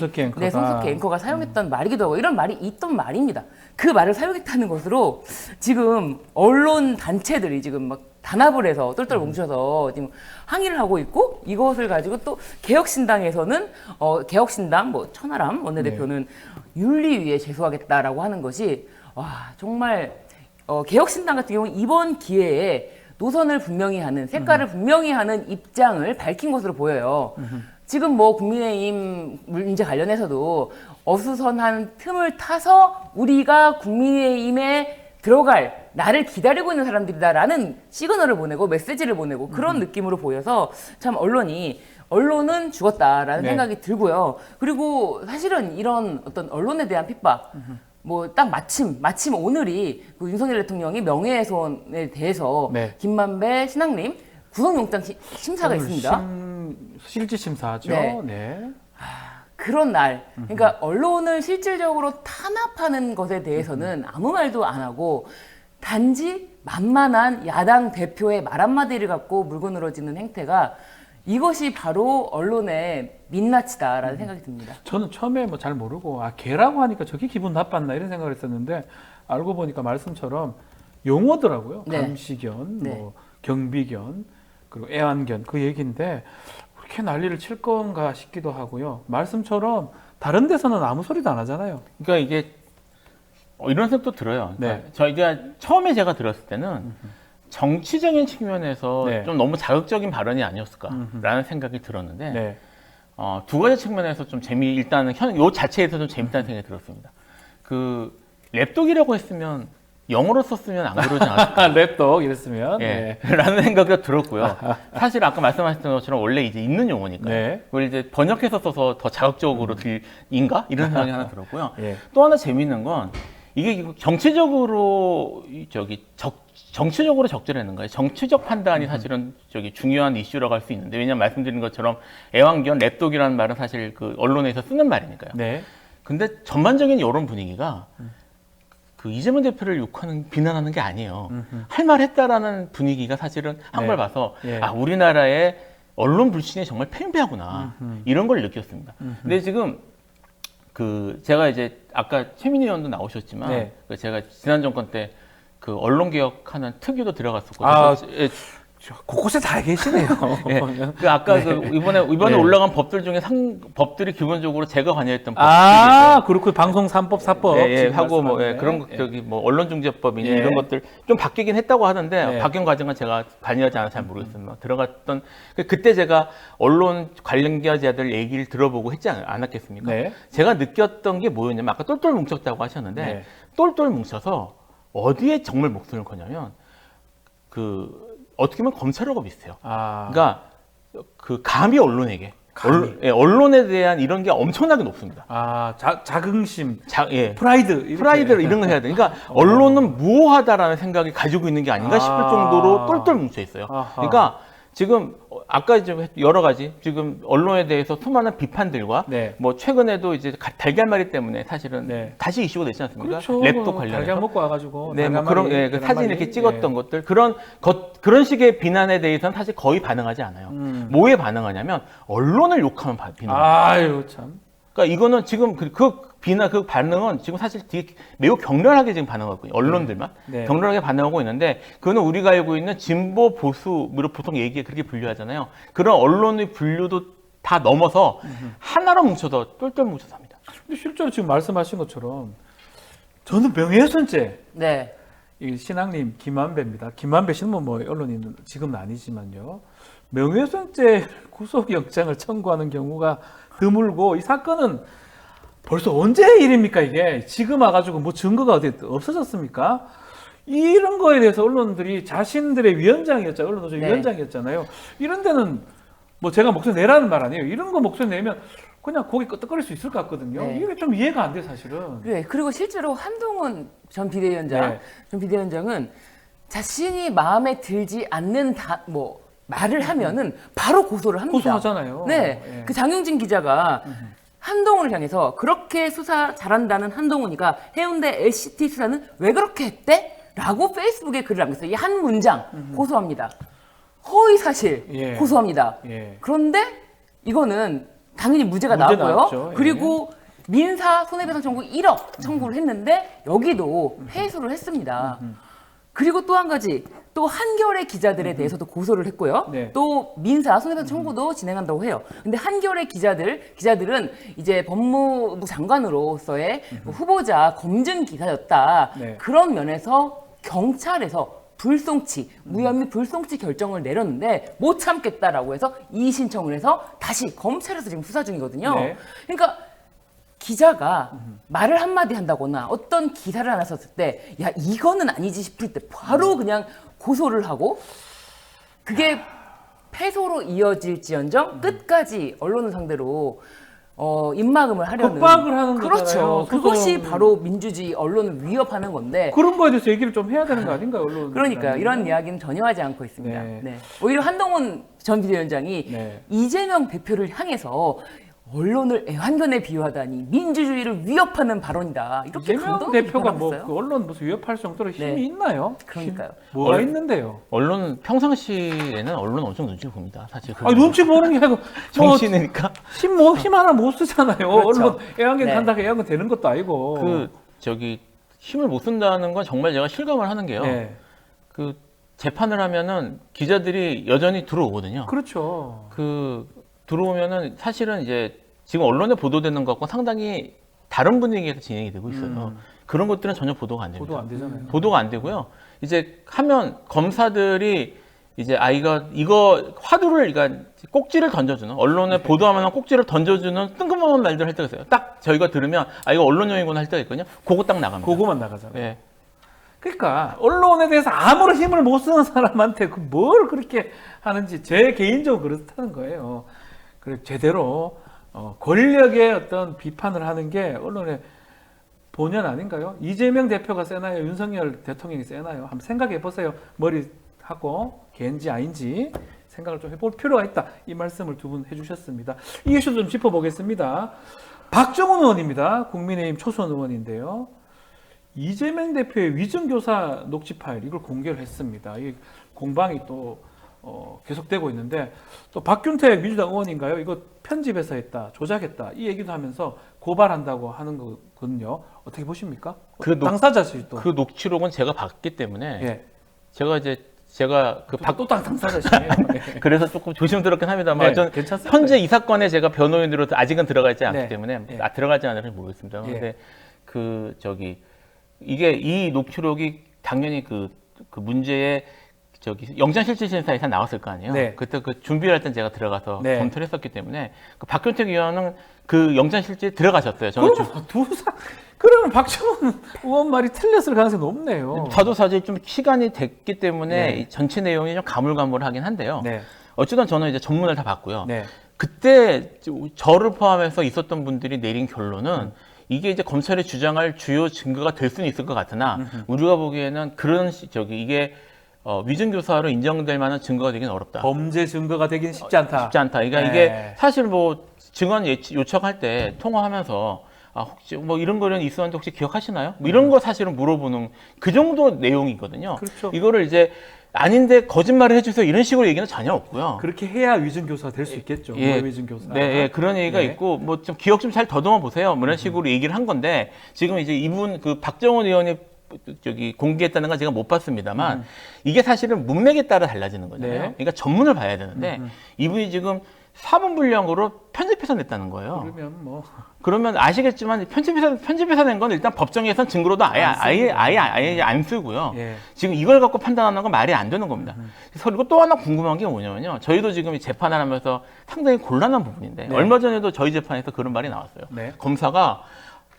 앵커가 사용했던 말이기도 하고 이런 말이 있던 말입니다. 그 말을 사용했다는 것으로 지금 언론 단체들이 지금 막 단합을 해서 똘똘 뭉쳐서 지금 항의를 하고 있고 이것을 가지고 또 개혁신당에서는 개혁신당 천하람 원내대표는 윤리위에 제소하겠다라고 하는 것이 와 정말 개혁신당 같은 경우는 이번 기회에 노선을 분명히 하는 색깔을 분명히 하는 입장을 밝힌 것으로 보여요. 지금 뭐 국민의힘 문제 관련해서도 어수선한 틈을 타서 우리가 국민의힘에 들어갈 나를 기다리고 있는 사람들이다라는 시그널을 보내고 메시지를 보내고 그런 느낌으로 보여서 참 언론은 죽었다라는 생각이 들고요. 그리고 사실은 이런 어떤 언론에 대한 핍박 뭐 딱 마침 오늘이 그 윤석열 대통령이 명예훼손에 대해서 김만배 신앙님 구속영장 심사가 있습니다. 실질 심사죠. 그런 날, 그러니까 언론을 실질적으로 탄압하는 것에 대해서는 아무 말도 안 하고 단지 만만한 야당 대표의 말 한마디를 갖고 물고 늘어지는 행태가 이것이 바로 언론의 민낯이다라는 생각이 듭니다. 저는 처음에 뭐 잘 모르고 개라고 하니까 저게 기분 나빴나 이런 생각을 했었는데 알고 보니까 말씀처럼 용어더라고요. 감시견, 뭐 경비견, 그리고 애완견 그 얘기인데 그렇게 난리를 칠 건가 싶기도 하고요. 말씀처럼 다른 데서는 아무 소리도 안 하잖아요. 그러니까 이게 이런 생각도 들어요. 그러니까 저희가 처음에 제가 들었을 때는 정치적인 측면에서 좀 너무 자극적인 발언이 아니었을까라는 생각이 들었는데 두 가지 측면에서 좀 일단은 요 자체에서 좀 재밌다는 생각이 들었습니다. 그 랩독이라고 했으면 영어로 썼으면 안 그러지 않았을까? 랩독 이랬으면 라는 생각이 들었고요. 사실 아까 말씀하셨던 것처럼 원래 이제 있는 용어니까요. 그걸 이제 번역해서 써서 더 자극적으로 들인가? 이런 생각이 하나 들었고요. 또 하나 재미있는 건 이게 정치적으로 정치적으로 적절했는 거예요. 정치적 판단이 사실은 중요한 이슈라고 할 수 있는데 왜냐하면 말씀드린 것처럼 애완견, 랩독이라는 말은 사실 그 언론에서 쓰는 말이니까요. 근데 전반적인 여론 분위기가 그 이재명 대표를 비난하는 게 아니에요. 할 말 했다라는 분위기가 사실은 한 걸 봐서 우리나라의 언론 불신이 정말 팽배하구나 이런 걸 느꼈습니다. 근데 지금 제가 이제 아까 최민희 의원도 나오셨지만 제가 지난 정권 때 그 언론 개혁하는 특위도 들어갔었거든요. 곳곳에 다 계시네요. 그 아까 이번에 올라간 법들 중에 법들이 기본적으로 제가 관여했던 법들이죠. 그렇고 방송 3법, 4법 하고 그런 거 언론중재법이니 이런 것들 좀 바뀌긴 했다고 하는데 바뀐 과정은 제가 관여하지 않아서 잘 모르겠습니다. 들어갔던 그때 제가 언론 관련자들 얘기를 들어보고 했지 않았겠습니까? 제가 느꼈던 게 뭐였냐면 아까 똘똘 뭉쳤다고 하셨는데 똘똘 뭉쳐서 어디에 정말 목소리를 거냐면 어떻게 보면 검찰하고 비슷해요. 그러니까 감히 언론에게 언론에 대한 이런 게 엄청나게 높습니다. 자긍심, 프라이드 이런 거 해야 돼. 그러니까 언론은 무오하다라는 생각이 가지고 있는 게 아닌가 싶을 정도로 똘똘 뭉쳐 있어요. 그러니까 지금 아까 여러 가지 지금 언론에 대해서 수많은 비판들과 뭐 최근에도 이제 달걀말이 때문에 사실은 다시 이슈가 됐지 않습니까? 랩독 관련해서 달걀 먹고 와가지고 뭐 그런 그 사진 이렇게 찍었던 것들 그런 식의 비난에 대해서는 사실 거의 반응하지 않아요. 뭐에 반응하냐면 언론을 욕하면 비난. 아유 참. 그러니까 이거는 지금 그 비난 그 반응은 지금 사실 되게 매우 격렬하게 지금 반응하고 있거든요. 언론들만 네. 격렬하게 반응하고 있는데 그거는 우리가 알고 있는 진보 보수로 보통 얘기에 그렇게 분류하잖아요. 그런 언론의 분류도 다 넘어서 하나로 뭉쳐서 똘똘 뭉쳐서 합니다. 근데 실제로 지금 말씀하신 것처럼 저는 명예훼손죄. 네. 이 신앙님 김만배입니다. 김만배 씨는 뭐 언론인 지금은 아니지만요. 명예훼손죄 구속영장을 청구하는 경우가 드물고 이 사건은 벌써 언제 일입니까 이게? 지금 와가지고 뭐 증거가 어디 없어졌습니까? 이런 거에 대해서 언론들이 자신들의 위원장이었잖아요. 언론노조 네. 위원장이었잖아요. 이런 데는 뭐 제가 목소리 내라는 말 아니에요. 이런 거 목소리 내면 그냥 고개 끄덕거릴 수 있을 것 같거든요. 네. 이게 좀 이해가 안 돼 사실은. 네, 그리고 실제로 한동훈 전 비대위원장, 네. 전 비대위원장은 자신이 마음에 들지 않는 말을 하면은 바로 고소를 합니다. 고소하잖아요. 네, 예. 그 장용진 기자가 한동훈을 향해서 그렇게 수사 잘한다는 한동훈이가 해운대 LCT 수사는 왜 그렇게 했대? 라고 페이스북에 글을 남겼어요. 이 한 문장 고소합니다. 허위 사실 예. 고소합니다. 예. 그런데 이거는 당연히 무죄가 무죄 나왔고요. 나왔죠. 예. 그리고 민사 손해배상 청구 1억 청구를 했는데 여기도 패소를 했습니다. 그리고 또 한 가지, 또 한겨레 기자들에 대해서도 고소를 했고요. 네. 또 민사 손해배상 청구도 진행한다고 해요. 근데 한겨레 기자들은 이제 법무부 장관으로서의 후보자 검증 기사였다. 네. 그런 면에서 경찰에서 불송치, 무혐의 불송치 결정을 내렸는데 못 참겠다라고 해서 이의 신청을 해서 다시 검찰에서 지금 수사 중이거든요. 네. 그러니까 기자가 말을 한마디 한다거나 어떤 기사를 하나 썼을 때 야 이거는 아니지 싶을 때 바로 그냥 고소를 하고 그게 패소로 이어질지언정 끝까지 언론을 상대로 입막음을 하려는 겁박을 하는 그렇죠. 거잖아요. 그것이 소송. 바로 민주주의 언론을 위협하는 건데 그런 거에 대해서 얘기를 좀 해야 되는 거 아닌가요, 언론? 그러니까요. 이런 이야기는 전혀 하지 않고 있습니다. 네. 네. 오히려 한동훈 전 비대위원장이 네. 이재명 대표를 향해서 언론을 애완견에 비유하다니 민주주의를 위협하는 발언이다. 이렇게 이재명 강도높게 대표가 뭐 비판하셨어요. 그 언론 무슨 위협할 정도로 힘이 네. 있나요? 그러니까요. 뭐가 있는데요? 언론 평상시에는 언론 엄청 눈치 봅니다. 사실. 아 눈치 보는 게 아니고 정치니까. 힘 하나 못 쓰잖아요. 그렇죠. 언론 애완견 네. 간다고 애완견 되는 것도 아니고. 힘을 못 쓴다는 건 정말 제가 실감을 하는 게요. 네. 그 재판을 하면은 기자들이 여전히 들어오거든요. 그렇죠. 들어오면은 사실은 이제 지금 언론에 보도되는 것과 상당히 다른 분위기에서 진행이 되고 있어요. 그런 것들은 전혀 보도가 안 됩니다. 보도 안 되잖아요. 보도가 안 되고요. 이제 하면 검사들이 이제 이거 화두를 그러니까 꼭지를 던져주는 언론에 보도하면 꼭지를 던져주는 뜬금없는 말들 할 때가 있어요. 딱 저희가 들으면 이거 언론용이구나 할 때가 있거든요. 그거 딱 나갑니다. 그거만 나가잖아요. 네. 그러니까 언론에 대해서 아무런 힘을 못 쓰는 사람한테 뭘 그렇게 하는지 제 개인적으로 그렇다는 거예요. 그래 제대로 권력의 어떤 비판을 하는 게 언론의 본연 아닌가요? 이재명 대표가 세나요? 윤석열 대통령이 세나요? 한번 생각해 보세요. 머리하고 개인지 아닌지 생각을 좀 해볼 필요가 있다. 이 말씀을 두 분 해주셨습니다. 이 이슈도 좀 짚어보겠습니다. 박정훈 의원입니다. 국민의힘 초선 의원인데요. 이재명 대표의 위증교사 녹취 파일 이걸 공개를 했습니다. 이 공방이 또 계속되고 있는데 또 박균택 민주당 의원인가요? 이거 편집해서 했다, 조작했다 이 얘기도 하면서 고발한다고 하는 거거든요. 어떻게 보십니까? 당사자시 또. 그 녹취록은 제가 봤기 때문에 예. 제가 또 당사자시네요. 네. 그래서 조금 조심스럽긴 합니다만 네, 전 괜찮습니다. 현재 이 사건에 제가 변호인으로 아직은 들어가지 않기 네. 때문에 네. 들어가지 않을지 모르겠습니다. 예. 그런데 이 녹취록이 당연히 그 문제의 영장실질심사에서 나왔을 거 아니에요. 네. 그때 그 준비를 할 땐 제가 들어가서 네. 검토를 했었기 때문에 그 박균택 의원은 그 영장실질 들어가셨어요. 그러면 박정훈 의원 말이 틀렸을 가능성이 높네요. 저도 사실 좀 시간이 됐기 때문에 네. 이 전체 내용이 좀 가물가물하긴 한데요. 네. 어쨌든 저는 이제 전문을 다 봤고요. 네. 그때 저를 포함해서 있었던 분들이 내린 결론은 이게 이제 검찰이 주장할 주요 증거가 될 수는 있을 것 같으나 우리가 보기에는 이게 위증교사로 인정될 만한 증거가 되기는 어렵다. 범죄 증거가 되긴 쉽지 않다. 쉽지 않다. 그러니까 네. 이게 사실 뭐 증언 요청할 때 통화하면서 아, 혹시 뭐 이런 거는 있었는데 혹시 기억하시나요? 뭐 이런 거 사실은 물어보는 그 정도 내용이거든요. 그렇죠. 이거를 이제 아닌데 거짓말을 해주세요 이런 식으로 얘기는 전혀 없고요. 그렇게 해야 위증 교사가 될 수 있겠죠. 예, 위증 교사. 네, 예, 그런 얘기가 예. 있고 뭐 좀 기억 좀 잘 더듬어 보세요. 뭐 이런 식으로 얘기를 한 건데 지금 이제 이분 그 박정원 의원이 저기 공개했다는 건 제가 못 봤습니다만 이게 사실은 문맥에 따라 달라지는 거잖아요. 네. 그러니까 전문을 봐야 되는데 이분이 지금 사본 분량으로 편집해서 냈다는 거예요. 그러면 아시겠지만 편집해서 낸 건 일단 법정에선 증거로도 아예 안 쓰고요. 예. 지금 이걸 갖고 판단하는 건 말이 안 되는 겁니다. 그리고 또 하나 궁금한 게 뭐냐면요. 저희도 지금 재판을 하면서 상당히 곤란한 부분인데 네. 얼마 전에도 저희 재판에서 그런 말이 나왔어요. 네. 검사가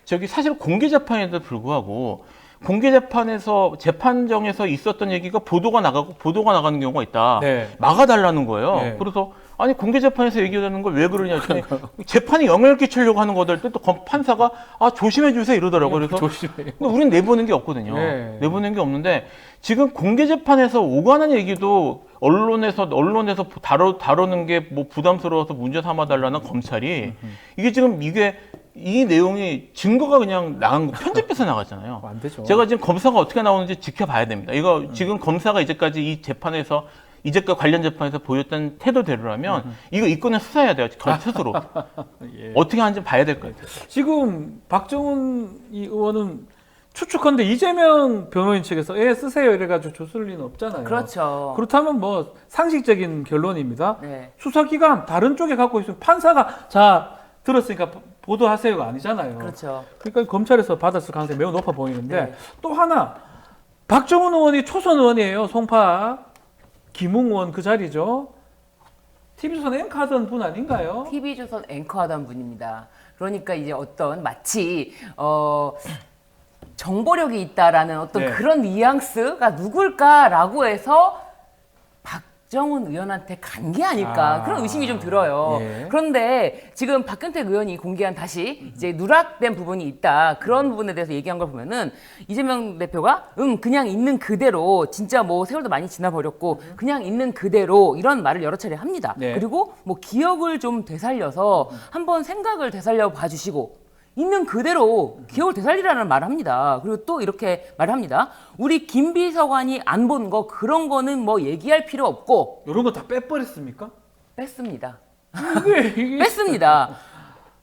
저기 사실 공개 재판에도 불구하고 공개 재판에서 재판정에서 있었던 얘기가 보도가 나가는 경우가 있다. 네. 막아달라는 거예요. 네. 그래서 아니 공개 재판에서 얘기하는 걸 왜 그러냐 했더니 재판에 영향을 끼치려고 하는 거들 또 판사가 아 조심해 주세요 이러더라고요. 그래서 조심해요. 우리는 내보낸 게 없거든요. 네. 내보낸 게 없는데 지금 공개 재판에서 오가는 얘기도 언론에서 다루는 게 뭐 부담스러워서 문제 삼아달라는 검찰이 이게 지금 이 내용이 증거가 그냥 나간 거 편집해서 나갔잖아요. 안 되죠. 제가 지금 검사가 어떻게 나오는지 지켜봐야 됩니다. 이거 지금 검사가 이제까지 이 재판에서 이제까지 관련 재판에서 보였던 태도대로라면 이거 이건을 수사해야 돼요. 스스로. 예. 어떻게 하는지 봐야 될 것 같아요. 지금 박정훈 의원은 추측컨대 이재명 변호인 측에서 쓰세요 이래가지고 줬을 리는 없잖아요. 그렇죠. 그렇다면 뭐 상식적인 결론입니다. 네. 수사기관 다른 쪽에 갖고 있으면 판사가 자 들었으니까 보도하세요가 아니잖아요. 그렇죠. 그러니까 검찰에서 받았을 가능성이 매우 높아 보이는데 네. 또 하나 박정훈 의원이 초선 의원이에요. 송파 김웅 의원 그 자리죠. TV조선 앵커 하던 분 아닌가요? TV조선 앵커 하던 분입니다. 그러니까 이제 어떤 마치 정보력이 있다라는 어떤 네. 그런 뉘앙스가 누굴까라고 해서 박정훈 의원한테 간 게 아닐까 그런 의심이 좀 들어요. 예. 그런데 지금 박근택 의원이 공개한 다시 이제 누락된 부분이 있다 그런 부분에 대해서 얘기한 걸 보면은 이재명 대표가 그냥 있는 그대로 진짜 뭐 세월도 많이 지나버렸고 그냥 있는 그대로 이런 말을 여러 차례 합니다. 네. 그리고 뭐 기억을 좀 되살려서 한번 생각을 되살려 봐주시고 있는 그대로 기억을 되살리라는 말을 합니다. 그리고 또 이렇게 말을 합니다. 우리 김 비서관이 안 본 거 그런 거는 뭐 얘기할 필요 없고 이런 거 다 빼버렸습니까? 뺐습니다. 이게 뺐습니다.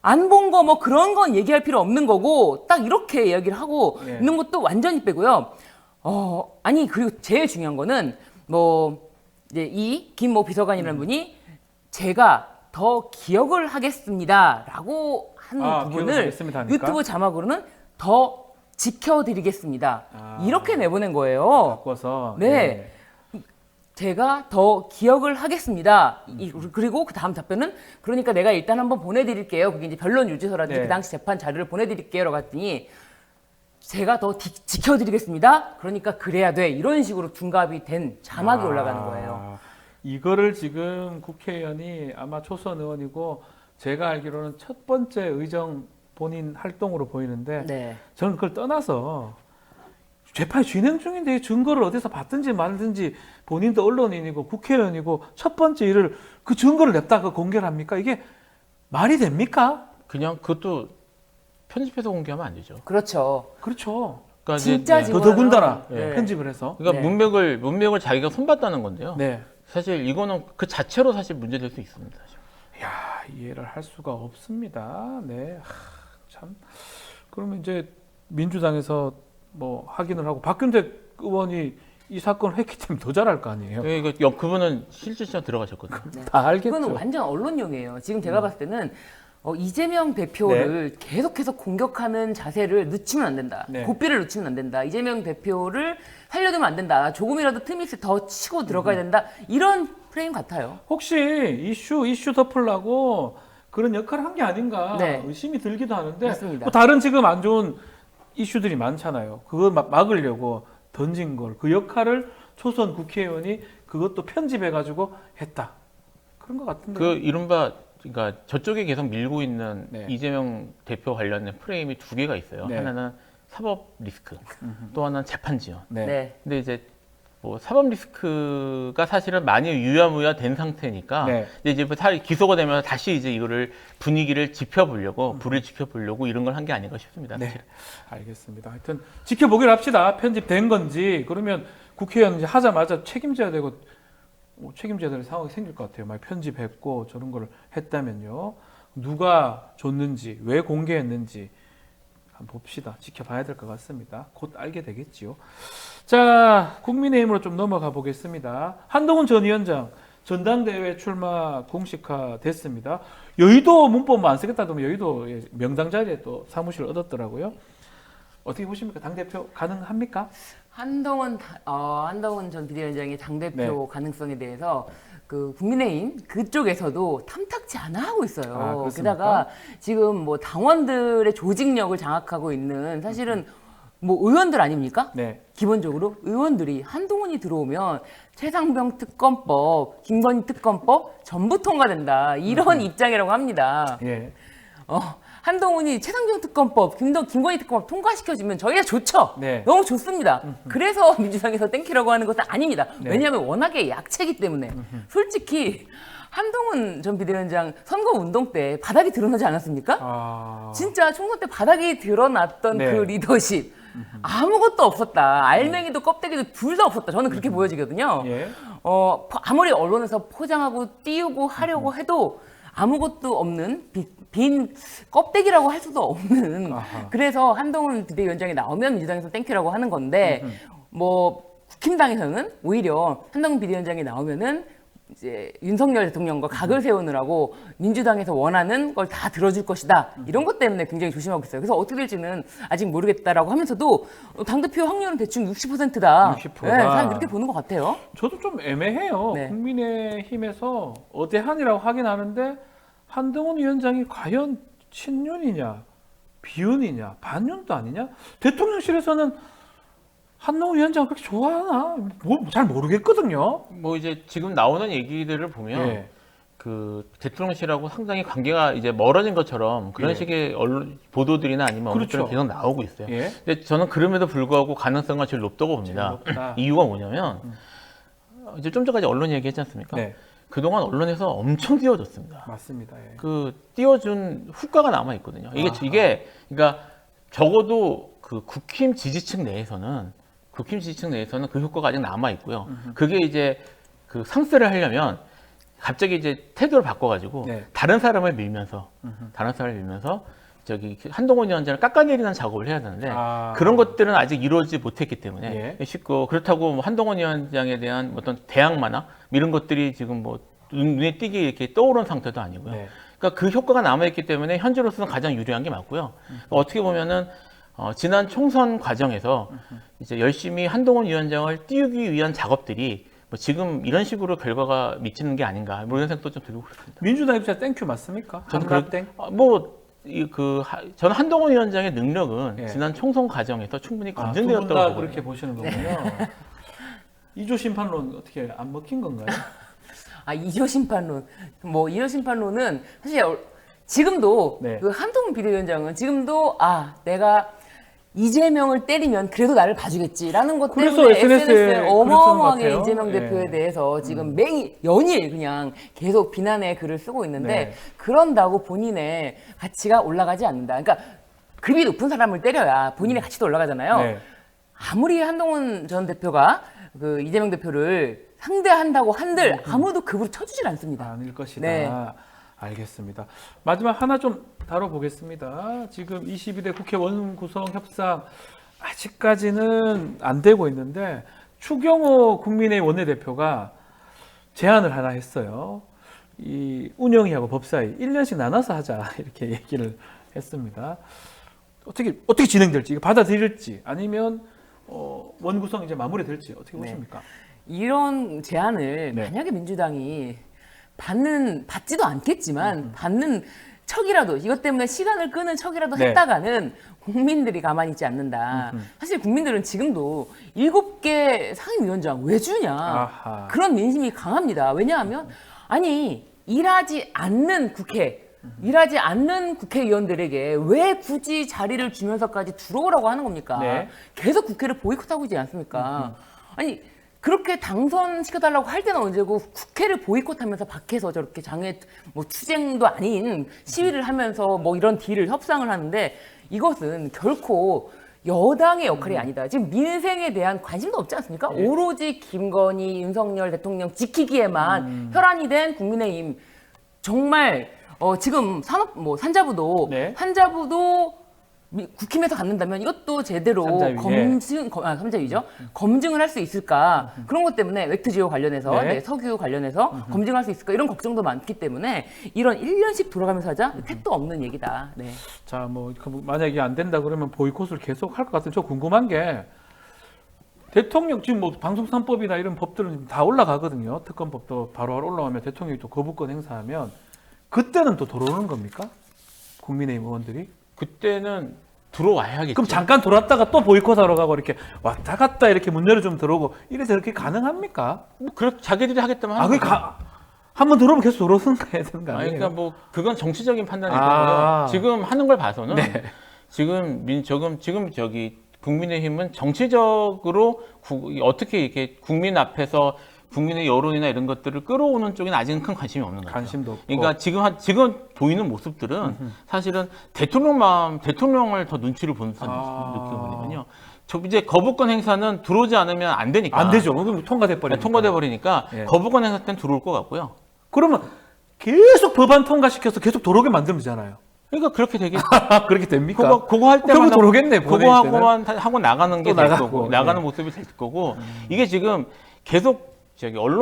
안 본 거 뭐 그런 건 얘기할 필요 없는 거고 딱 이렇게 이야기를 하고 예. 있는 것도 완전히 빼고요. 아니 그리고 제일 중요한 거는 뭐 이제 이 김 모 비서관이라는 분이 제가 더 기억을 하겠습니다라고 한 기억을 부분을 하겠습니다 하니까? 유튜브 자막으로는 더 지켜드리겠습니다. 이렇게 내보낸 거예요. 바꿔서 네. 제가 더 기억을 하겠습니다. 그리고 그 다음 답변은 그러니까 내가 일단 한번 보내드릴게요. 그게 이제 변론 유지서라든지 네. 그 당시 재판 자료를 보내드릴게요라고 했더니 제가 더 지켜드리겠습니다. 그러니까 그래야 돼. 이런 식으로 둔갑이 된 자막이 올라가는 거예요. 이거를 지금 국회의원이 아마 초선 의원이고 제가 알기로는 첫 번째 의정 본인 활동으로 보이는데 네. 저는 그걸 떠나서 재판이 진행 중인데 이 증거를 어디서 봤든지 말든지 본인도 언론인이고 국회의원이고 첫 번째 일을 그 증거를 냈다가 공개를 합니까? 이게 말이 됩니까? 그냥 그것도 편집해서 공개하면 안 되죠. 그렇죠. 그렇죠. 그러니까 진짜 이제, 증거는- 더더군다나 네. 편집을 해서 그러니까 네. 문맥을 자기가 손봤다는 건데요. 네. 사실 이거는 그 자체로 사실 문제될 수 있습니다. 야, 이해를 할 수가 없습니다. 네. 참. 그러면 이제 민주당에서 뭐 확인을 하고 박근택 의원이 이 사건을 했기 때문에 더 잘할 거 아니에요. 네, 이거 그분은 실질적으로 들어가셨거든요. 다 알겠죠. 이거는 완전 언론용이에요. 지금 제가 봤을 때는 이재명 대표를 계속해서 공격하는 자세를 늦추면 안 된다. 네. 고삐를 늦추면 안 된다. 이재명 대표를 살려두면 안 된다. 조금이라도 틈이 있을 때 더 치고 들어가야 된다. 이런 프레임 같아요. 혹시 이슈 덮으려고 그런 역할을 한 게 아닌가 네. 의심이 들기도 하는데 맞습니다. 뭐 다른 지금 안 좋은 이슈들이 많잖아요. 그걸 막으려고 던진 걸 그 역할을 초선 국회의원이 그것도 편집해가지고 했다. 그런 것 같은데. 그 이른바 그러니까 저쪽에 계속 밀고 있는 네. 이재명 대표 관련된 프레임이 두 개가 있어요. 네. 하나는 사법 리스크, 또 하나는 재판 지연. 네. 네. 근데 이제 뭐 사법 리스크가 사실은 많이 유야무야 된 상태니까 네. 이제 기소가 되면 다시 이제 이거를 분위기를 지펴보려고 불을 지펴보려고 이런 걸 한 게 아닌가 싶습니다. 네, 사실. 알겠습니다. 하여튼 지켜보기로 합시다. 편집된 건지 그러면 국회의원 이제 하자마자 책임져야 되고 책임져야 될 상황이 생길 것 같아요. 막 편집했고 저런 걸 했다면요. 누가 줬는지 왜 공개했는지 한번 봅시다. 지켜봐야 될 것 같습니다. 곧 알게 되겠지요. 자, 국민의힘으로 좀 넘어가 보겠습니다. 한동훈 전 위원장 전당대회 출마 공식화 됐습니다. 여의도 문법만 안 쓰겠다 하면 여의도 명당 자리에 또 사무실을 얻었더라고요. 어떻게 보십니까? 당대표 가능합니까? 한동훈 전 비대위원장의 당대표 네. 가능성에 대해서 그 국민의힘 그쪽에서도 탐탁치 않아 하고 있어요. 아, 그렇습니까? 게다가 지금 뭐 당원들의 조직력을 장악하고 있는 사실은 뭐 의원들 아닙니까? 네. 기본적으로 의원들이 한동훈이 들어오면 최상병 특검법, 김건희 특검법 전부 통과된다. 이런 입장이라고 합니다. 예. 한동훈이 최상병 특검법, 김건희 특검법 통과시켜주면 저희가 좋죠. 네. 너무 좋습니다. 그래서 민주당에서 땡키라고 하는 것은 아닙니다. 네. 왜냐하면 워낙에 약체이기 때문에. 솔직히 한동훈 전 비대위원장 선거운동 때 바닥이 드러나지 않았습니까? 진짜 총선 때 바닥이 드러났던 네. 그 리더십. 아무것도 없었다. 알맹이도 껍데기도 둘 다 없었다. 저는 그렇게 보여지거든요. 예. 아무리 언론에서 포장하고 띄우고 하려고 해도 아무것도 없는 빈 껍데기라고 할 수도 없는. 그래서 한동훈 비대위원장이 나오면 민주당에서 땡큐라고 하는 건데 뭐 국힘당에서는 오히려 한동훈 비대위원장이 나오면은 이제 윤석열 대통령과 각을 세우느라고 민주당에서 원하는 걸 다 들어줄 것이다. 이런 것 때문에 굉장히 조심하고 있어요. 그래서 어떻게 될지는 아직 모르겠다라고 하면서도 당대표 확률은 대충 60%다. 60%다. 네, 사람 그렇게 보는 것 같아요. 저도 좀 애매해요. 네. 국민의힘에서 어대한이라고 하긴 하는데 한동훈 위원장이 과연 친윤이냐, 비윤이냐, 반윤도 아니냐? 대통령실에서는 한동훈 위원장 그렇게 좋아하나? 잘 모르겠거든요. 뭐 이제 지금 나오는 얘기들을 보면 예. 그 대통령실하고 상당히 관계가 이제 멀어진 것처럼 그런 예. 식의 언론 보도들이나 아니면 그렇죠. 언론들은 계속 나오고 있어요. 예. 근데 저는 그럼에도 불구하고 가능성은 제일 높다고 봅니다. 제일 높다. 이유가 뭐냐면 이제 좀 전까지 언론 얘기했지 않습니까? 네. 그동안 언론에서 엄청 띄워줬습니다. 맞습니다. 예. 그 띄워준 후과가 남아 있거든요. 이게 그러니까 적어도 그 국힘 지지층 내에서는 그 효과가 아직 남아 있고요. 그게 이제 그 상쇄를 하려면 갑자기 이제 태도를 바꿔가지고 네. 다른 사람을 밀면서 저기 한동훈 위원장을 깎아내리는 작업을 해야 되는데 그런 것들은 아직 이루어지지 못했기 때문에 쉽고 그렇다고 뭐 한동훈 위원장에 대한 어떤 대항마나 이런 것들이 지금 뭐 눈에 띄게 이렇게 떠오른 상태도 아니고요. 네. 그러니까 그 효과가 남아있기 때문에 현재로서는 가장 유리한 게 맞고요. 어떻게 보면은 지난 총선 과정에서 이제 열심히 한동훈 위원장을 띄우기 위한 작업들이 뭐 지금 이런 식으로 결과가 미치는 게 아닌가 뭐 이런 생각도 좀 들고 그렇습니다. 민주당 입장에서 땡큐 맞습니까? 저는 저는 한동훈 위원장의 능력은 지난 총선 과정에서 충분히 검증되었다고 두 분 다 보거든요. 그렇게 보시는 거군요. 이조 심판론 어떻게 안 먹힌 건가요? 이조 심판론. 뭐 이조 심판론은 사실 지금도 네. 그 한동훈 비대위원장은 지금도 내가 이재명을 때리면 그래도 나를 봐주겠지라는 것 그래서 때문에 SNS에 SNS에 어마어마하게 그랬던 것 이재명 같아요. 대표에 예. 대해서 지금 연일 그냥 계속 비난의 글을 쓰고 있는데 네. 그런다고 본인의 가치가 올라가지 않는다. 그러니까 급이 높은 사람을 때려야 본인의 가치도 올라가잖아요. 네. 아무리 한동훈 전 대표가 그 이재명 대표를 상대한다고 한들 아무도 급으로 쳐주질 않습니다. 아닐 것이다. 네. 알겠습니다. 마지막 하나 좀 다뤄보겠습니다. 지금 22대 국회 원구성 협상 아직까지는 안 되고 있는데 추경호 국민의힘 원내대표가 제안을 하나 했어요. 이 운영위하고 법사위 1년씩 나눠서 하자 이렇게 얘기를 했습니다. 어떻게 진행될지, 이거 받아들일지 아니면 원구성 이제 마무리될지 어떻게 보십니까? 이런 제안을 만약에 민주당이 받지도 않겠지만 받는 척이라도 이것 때문에 시간을 끄는 척이라도 했다가는 국민들이 가만히 있지 않는다. 사실 국민들은 지금도 7개 상임위원장 왜 주냐 그런 민심이 강합니다. 왜냐하면 일하지 않는 국회의원들에게 왜 굳이 자리를 주면서까지 들어오라고 하는 겁니까? 네. 계속 국회를 보이콧하고 있지 않습니까? 그렇게 당선시켜달라고 할 때는 언제고 국회를 보이콧하면서 밖에서 저렇게 장외 뭐 투쟁도 아닌 시위를 하면서 뭐 이런 딜을 협상을 하는데 이것은 결코 여당의 역할이 아니다. 지금 민생에 대한 관심도 없지 않습니까? 오로지 김건희, 윤석열 대통령 지키기에만 혈안이 된 국민의힘 정말 지금 산자부도 국힘에서 갖는다면 이것도 제대로 삼자위죠. 검증을 할 수 있을까? 그런 것 때문에 웨트지오 관련해서 석유 관련해서 검증할 수 있을까? 이런 걱정도 많기 때문에 이런 1년씩 돌아가면서 하자 택도 없는 얘기다. 네. 자, 만약에 안 된다 그러면 보이콧을 계속 할 것 같은데 저 궁금한 게 대통령 지금 방송 3법이나 이런 법들은 다 올라가거든요. 특검법도 바로 올라오면 대통령이 또 거부권 행사하면 그때는 또 들어오는 겁니까? 국민의힘 의원들이? 그때는 들어와야겠죠. 그럼 잠깐 돌았다가 또 보이콧하러 가고 이렇게 왔다 갔다 이렇게 문 열어주면 들어오고 이래 저렇게 가능합니까? 자기들이 하겠다면 하는 거죠. 한번 들어오면 계속 들어오는 거 해야 되는 거 아니에요? 그러니까 그건 정치적인 판단일 거고요. 지금 하는 걸 봐서는 지금 국민의힘은 정치적으로 어떻게 이렇게 국민 앞에서 국민의 여론이나 이런 것들을 끌어오는 쪽에는 아직은 큰 관심이 없는 거죠. 관심도 없고. 그러니까 지금 보이는 모습들은 사실은 대통령을 더 눈치를 보는 느낌이거든요. 이제 거부권 행사는 들어오지 않으면 안 되니까. 안 되죠. 그럼 통과돼 버리니까 거부권 행사 때는 들어올 것 같고요. 그러면 계속 법안 통과시켜서 계속 들어오게 만들면 되잖아요. 그러니까 그렇게 되겠죠. 그렇게 됩니까? 그거 할 때만 들어오겠네. 그거 하고 나가는 게 될 거고, 나가는 모습이 될 거고, 이게 지금 계속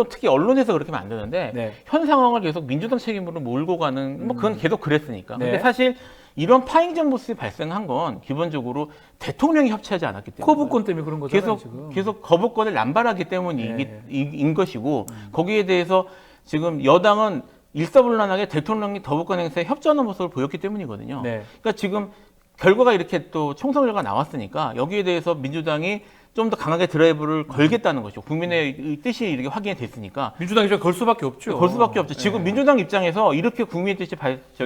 특히 언론에서 그렇게 하면 안 되는데 현 상황을 계속 민주당 책임으로 몰고 가는 그건 계속 그랬으니까. 근데 사실 이런 파행적 모습이 발생한 건 기본적으로 대통령이 협치하지 않았기 때문에 거부권 때문에 그런 거잖아요. 계속 거부권을 남발하기 때문인 것이고 거기에 대해서 지금 여당은 일사불란하게 대통령이 거부권 행사에 협조하는 모습을 보였기 때문이거든요. 그러니까 지금 결과가 이렇게 또 총선 결과가 나왔으니까 여기에 대해서 민주당이 좀 더 강하게 드라이브를 걸겠다는 것이죠. 국민의 뜻이 이렇게 확인이 됐으니까. 민주당이 걸 수밖에 없죠. 걸 수밖에 없죠. 지금 민주당 입장에서 이렇게 국민의 뜻이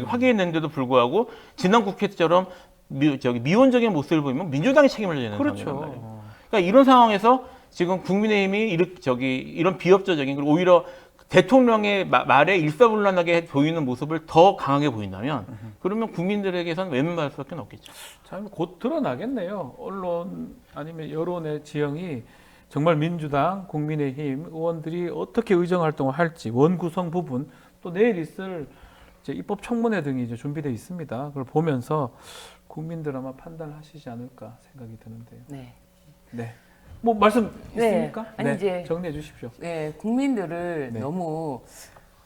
확인했는데도 불구하고 지난 국회 때처럼 미온적인 모습을 보이면 민주당이 책임을 져야 되는 상황이란 말이에요. 그러니까 이런 상황에서 지금 국민의힘이 이런 비협조적인 그리고 오히려 대통령의 말에 일사불란하게 보이는 모습을 더 강하게 보인다면 그러면 국민들에게선 외면받을 수밖에 없겠죠. 참 곧 드러나겠네요. 언론 아니면 여론의 지형이 정말 민주당, 국민의힘 의원들이 어떻게 의정 활동을 할지 원구성 부분 또 내일 있을 입법 청문회 등이 이제 준비되어 있습니다. 그걸 보면서 국민들 아마 판단하시지 않을까 생각이 드는데요. 네. 말씀 있습니까? 아니 이제 정리해 주십시오. 국민들을 너무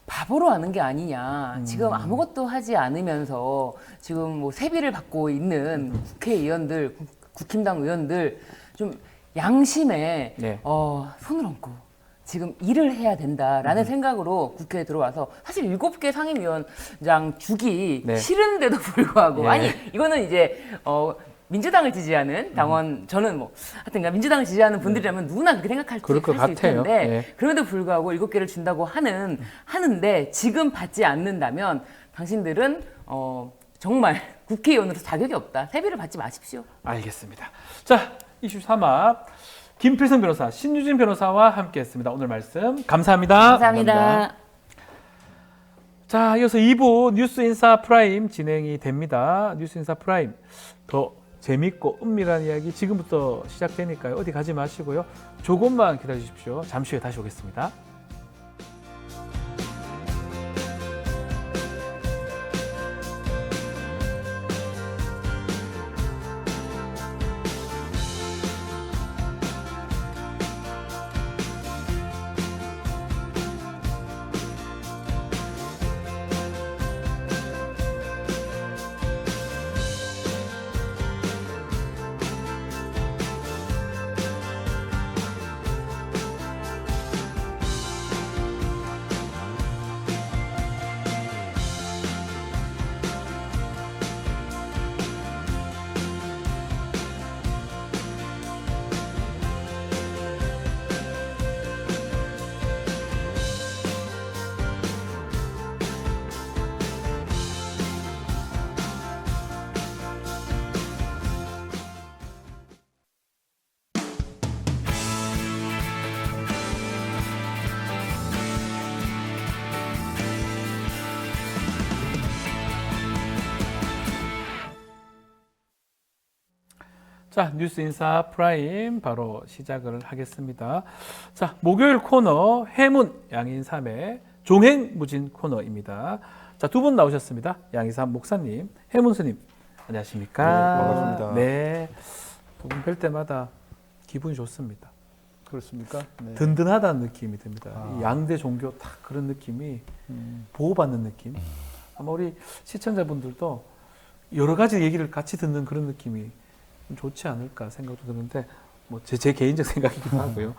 바보로 하는 게 아니냐. 지금 아무것도 하지 않으면서 지금 세비를 받고 있는 국회의원들, 국힘당 의원들 좀 양심에 손을 얹고 지금 일을 해야 된다라는 생각으로 국회에 들어와서 사실 7개 상임위원장 주기 싫은데도 불구하고 아니 이거는 이제 민주당을 지지하는 당원 저는 하여튼가 민주당을 지지하는 분들이라면 누구나 그렇게 생각할 수 있을 텐데 그럼에도 불구하고 7개를 준다고 하는데 지금 받지 않는다면 당신들은 정말 국회의원으로서 자격이 없다. 세비를 받지 마십시오. 알겠습니다. 자, 이슈 3합 김필성 변호사, 신유진 변호사와 함께했습니다. 오늘 말씀 감사합니다. 감사합니다. 자, 이어서 2부 뉴스인사 프라임 진행이 됩니다. 뉴스인사 프라임 더 재밌고 은밀한 이야기 지금부터 시작되니까요. 어디 가지 마시고요. 조금만 기다려 주십시오. 잠시 후에 다시 오겠습니다. 자, 뉴스 인사 프라임 바로 시작을 하겠습니다. 자, 목요일 코너 해문 양인삼의 종행무진 코너입니다. 자, 두 분 나오셨습니다. 양인삼 목사님, 해문 스님, 안녕하십니까? 네, 반갑습니다. 네, 두 분 뵐 때마다 기분이 좋습니다. 그렇습니까? 네. 든든하다는 느낌이 듭니다. 아. 이 양대 종교 딱 그런 느낌이 보호받는 느낌. 아마 우리 시청자분들도 여러 가지 얘기를 같이 듣는 그런 느낌이 좀 좋지 않을까 생각도 드는데 뭐 제 개인적 생각이기도 하고요.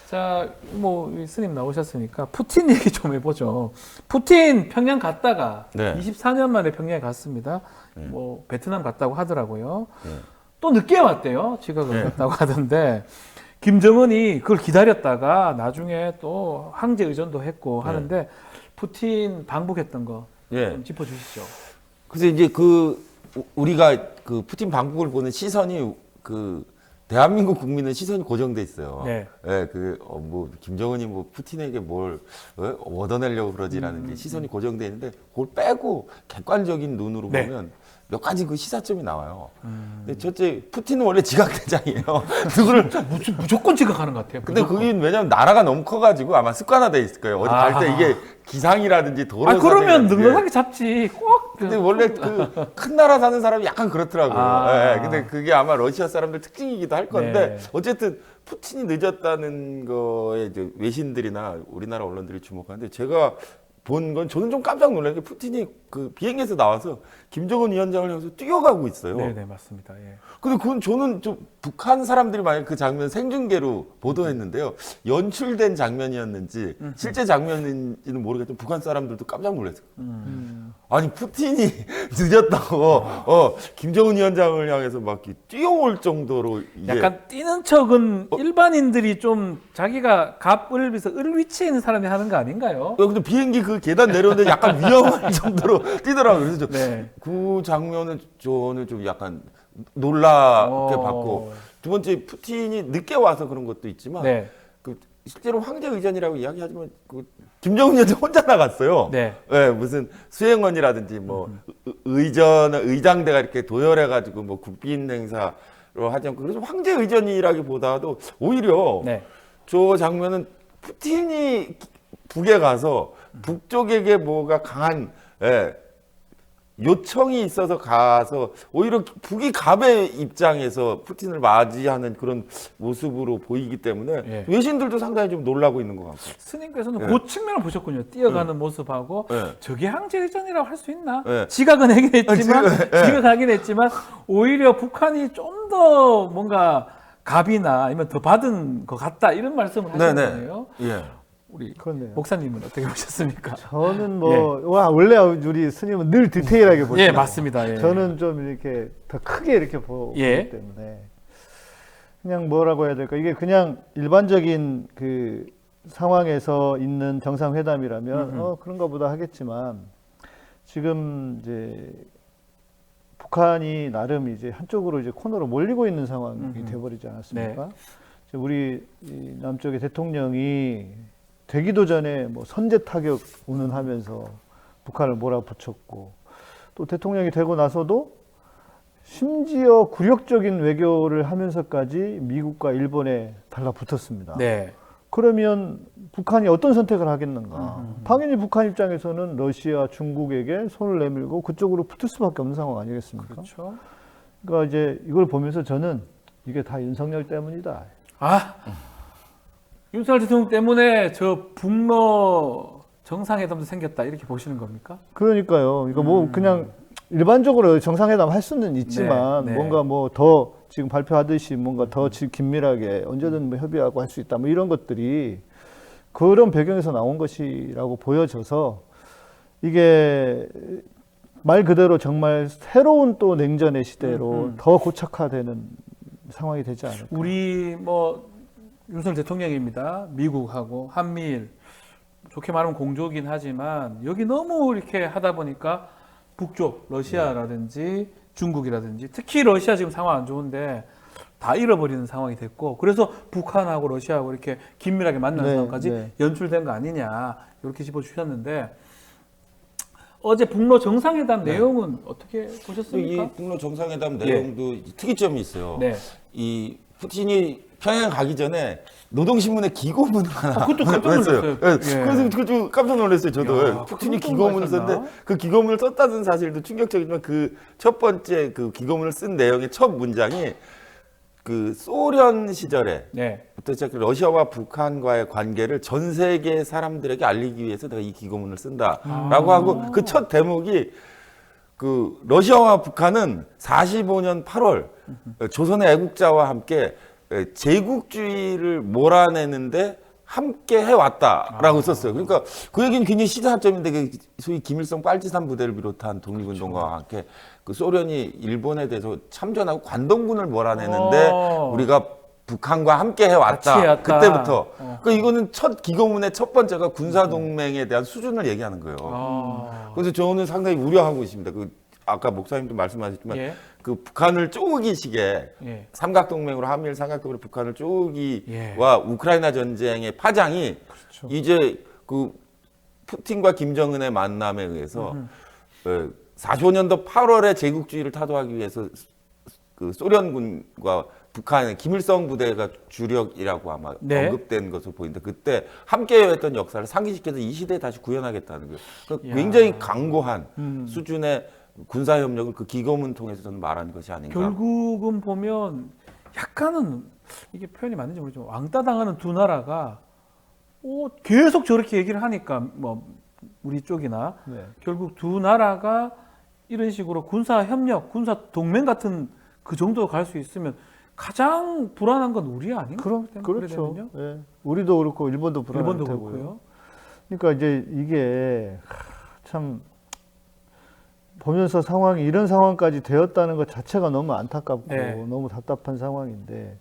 자, 뭐 스님 나오셨으니까 푸틴 얘기 좀 해보죠. 푸틴 평양 갔다가 네. 24년 만에 평양에 갔습니다. 뭐 베트남 갔다고 하더라고요. 네. 또 늦게 왔대요. 지각을 갔다고 하던데 김정은이 그걸 기다렸다가 나중에 또 황제 의전도 했고 하는데 푸틴 방북했던 거 좀 짚어주시죠. 그래서 이제 우리가 그 푸틴 방북을 보는 시선이 대한민국 국민은 시선이 고정돼 있어요. 네. 예, 뭐 김정은이 뭐 푸틴에게 뭘 얻어내려고 그러지라는 게 시선이 고정돼 있는데 그걸 빼고 객관적인 눈으로 보면 몇 가지 그 시사점이 나와요. 근데 첫째, 푸틴은 원래 지각대장이에요. 그거를 무조건 지각하는 것 같아요. 근데 그게 왜냐면 나라가 너무 커가지고 아마 습관화돼 있을 거예요. 어디 갈 때 이게 기상이라든지 도로. 그러면 넉넉하게 잡지. 꼭. 근데 원래 큰 나라 사는 사람이 약간 그렇더라고요. 근데 그게 아마 러시아 사람들 특징이기도 할 건데 어쨌든 푸틴이 늦었다는 거에 이제 외신들이나 우리나라 언론들이 주목하는데 제가 본 건 저는 좀 깜짝 놀란 게 푸틴이 그 비행기에서 나와서 김정은 위원장을 향해서 뛰어가고 있어요. 네, 맞습니다. 예. 근데 그건 저는 좀 북한 사람들이 만약 그 장면 생중계로 보도했는데요. 연출된 장면이었는지 실제 장면인지는 모르겠지만 북한 사람들도 깜짝 놀랐어요. 아니 푸틴이 늦었다고 김정은 위원장을 향해서 막 뛰어올 정도로 약간 뛰는 척은 일반인들이 좀 자기가 갑을 위해서 을 위치에 있는 사람이 하는 거 아닌가요? 근데 비행기 그 계단 내려오는데 약간 위험할 정도로 뛰더라고요. 그래서 그 장면은 저는 좀 약간 놀랍게 봤고 두 번째 푸틴이 늦게 와서 그런 것도 있지만 실제로 황제 의전이라고 이야기하지만 김정은 위원장 혼자 나갔어요. 무슨 수행원이라든지 뭐 의장대가 이렇게 도열해가지고 뭐 국빈 행사로 하지 않고 그래서 황제 의전이라기보다도 오히려 저 장면은 푸틴이 북에 가서 북쪽에게 뭐가 강한 요청이 있어서 가서 오히려 북이 갑의 입장에서 푸틴을 맞이하는 그런 모습으로 보이기 때문에 외신들도 상당히 좀 놀라고 있는 것 같고. 스님께서는 그 측면을 보셨군요. 뛰어가는 모습하고 저게 황제의전이라고 할 수 있나? 지각은 하긴 했지만 지각하긴 했지만 오히려 북한이 좀 더 뭔가 갑이나 아니면 더 받은 것 같다 이런 말씀을 하시는 거예요. 우리 목사님은 어떻게 보셨습니까? 저는 원래 우리 스님은 늘 디테일하게 보시죠. 맞습니다. 저는 좀 이렇게 더 크게 이렇게 보기 때문에 그냥 뭐라고 해야 될까? 이게 그냥 일반적인 그 상황에서 있는 정상회담이라면 그런가 보다 하겠지만 지금 이제 북한이 나름 이제 한쪽으로 이제 코너로 몰리고 있는 상황이 돼버리지 않았습니까? 우리 남쪽의 대통령이 되기도 전에 뭐 선제 타격 운운하면서 북한을 몰아붙였고 또 대통령이 되고 나서도 심지어 굴욕적인 외교를 하면서까지 미국과 일본에 달라붙었습니다. 그러면 북한이 어떤 선택을 하겠는가? 당연히 북한 입장에서는 러시아, 중국에게 손을 내밀고 그쪽으로 붙을 수밖에 없는 상황 아니겠습니까? 그렇죠. 그러니까 이제 이걸 보면서 저는 이게 다 윤석열 때문이다. 윤석열 대통령 때문에 저 북러 정상회담도 생겼다 이렇게 보시는 겁니까? 그러니까요. 이거 뭐 그냥 일반적으로 정상회담 할 수는 있지만 뭔가 뭐 더 지금 발표하듯이 뭔가 더 긴밀하게 언제든 뭐 협의하고 할 수 있다 뭐 이런 것들이 그런 배경에서 나온 것이라고 보여져서 이게 말 그대로 정말 새로운 또 냉전의 시대로 더 고착화되는 상황이 되지 않을까. 우리 윤석열 대통령입니다. 미국하고 한미일 좋게 말하면 공조긴 하지만 여기 너무 이렇게 하다 보니까 북쪽 러시아라든지 중국이라든지 특히 러시아 지금 상황 안 좋은데 다 잃어버리는 상황이 됐고 그래서 북한하고 러시아하고 이렇게 긴밀하게 만나는 상황까지 연출된 거 아니냐 이렇게 짚어주셨는데 어제 북러 정상회담 내용은 어떻게 보셨습니까? 이 북러 정상회담 내용도 특이점이 있어요. 네. 이 푸틴이 평양 가기 전에 노동신문에 기고문을 하나 그것도 깜짝 놀랐어요. 네. 예. 그래서 그거 좀 깜짝 놀랐어요. 저도. 야, 푸틴이 그런 기고문을 거 썼는데 그 기고문을 썼다는 사실도 충격적이지만 그 첫 번째 그 기고문을 쓴 내용의 첫 문장이 그 소련 시절에부터 시작해 러시아와 북한과의 관계를 전 세계 사람들에게 알리기 위해서 내가 이 기고문을 쓴다라고 하고 그 첫 대목이 그 러시아와 북한은 45년 8월 조선의 애국자와 함께 제국주의를 몰아내는데 함께 해왔다라고 썼어요. 그러니까 그 얘기는 굉장히 시사점인데 그 소위 김일성 빨치산 부대를 비롯한 독립운동가와 함께 그 소련이 일본에 대해서 참전하고 관동군을 몰아내는데 우리가 북한과 함께 해왔다. 그때부터. 그러니까 이거는 첫 기고문의 첫 번째가 군사동맹에 대한 수준을 얘기하는 거예요. 그래서 저는 상당히 우려하고 있습니다. 그 아까 목사님도 말씀하셨지만 그 북한을 쪼개기 식의 삼각동맹으로 한미일 삼각동맹으로 북한을 쪼개기와 우크라이나 전쟁의 파장이 이제 그 푸틴과 김정은의 만남에 의해서 45년도 8월에 제국주의를 타도하기 위해서 그 소련군과 북한의 김일성 부대가 주력이라고 아마 언급된 것으로 보이는데 그때 함께 했던 역사를 상기시켜서 이 시대에 다시 구현하겠다는 거예요. 그러니까 굉장히 강고한 수준의 군사협력을 그 기고문 통해서 저는 말하는 것이 아닌가. 결국은 보면 약간은 이게 표현이 맞는지 모르지만 왕따 당하는 두 나라가 계속 저렇게 얘기를 하니까 뭐 우리 쪽이나 결국 두 나라가 이런 식으로 군사협력, 군사동맹 같은 그 정도 갈 수 있으면 가장 불안한 건 우리 아닌가? 그렇죠. 예. 우리도 그렇고 일본도 불안할 일본도 테고요. 그렇고요. 그러니까 이제 이게 참 보면서 상황이 이런 상황까지 되었다는 것 자체가 너무 안타깝고 너무 답답한 상황인데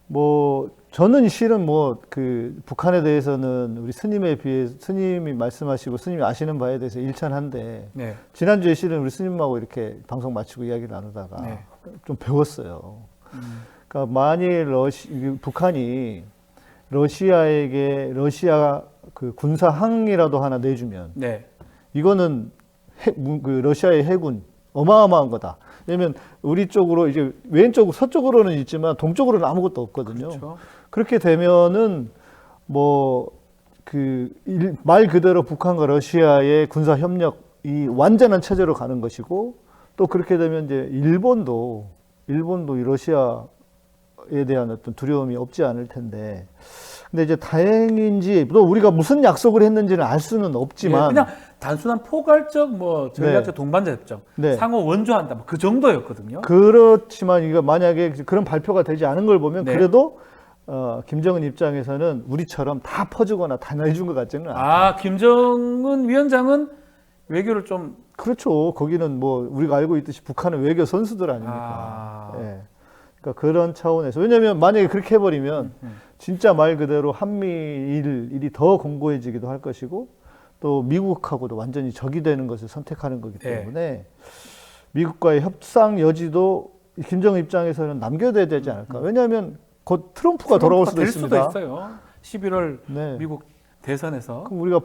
뭐 저는 실은 뭐 그 북한에 대해서는 우리 스님에 비해 스님이 말씀하시고 스님이 아시는 바에 대해서 일천한데 지난주에 실은 우리 스님하고 이렇게 방송 마치고 이야기 나누다가 좀 배웠어요. 그러니까 만일 북한이 러시아에게 러시아 그 군사 항이라도 하나 내주면 이거는 그 러시아의 해군 어마어마한 거다. 왜냐면 우리 쪽으로 이제 왼쪽 서쪽으로는 있지만 동쪽으로는 아무것도 없거든요. 그렇죠. 그렇게 되면은 뭐 그 말 그대로 북한과 러시아의 군사 협력이 완전한 체제로 가는 것이고 또 그렇게 되면 이제 일본도 이 러시아에 대한 어떤 두려움이 없지 않을 텐데 근데 이제 다행인지 또 우리가 무슨 약속을 했는지는 알 수는 없지만 그냥 단순한 포괄적 뭐 전략적 동반자 협정, 상호 원조한다 뭐 그 정도였거든요. 그렇지만 이거 만약에 그런 발표가 되지 않은 걸 보면 그래도 김정은 입장에서는 우리처럼 다 퍼주거나 다 내준 것 같지는 않아요. 김정은 위원장은 외교를 좀 그렇죠. 거기는 뭐 우리가 알고 있듯이 북한은 외교 선수들 아닙니까? 그러니까 그런 차원에서 왜냐하면 만약에 그렇게 해버리면 진짜 말 그대로 한미일이 더 공고해지기도 할 것이고 또 미국하고도 완전히 적이 되는 것을 선택하는 거기 때문에 미국과의 협상 여지도 김정은 입장에서는 남겨둬야 되지 않을까. 왜냐하면 곧 트럼프가 돌아올 수도 있습니다. 수도 있어요. 11월 미국 대선에서. 그럼 우리가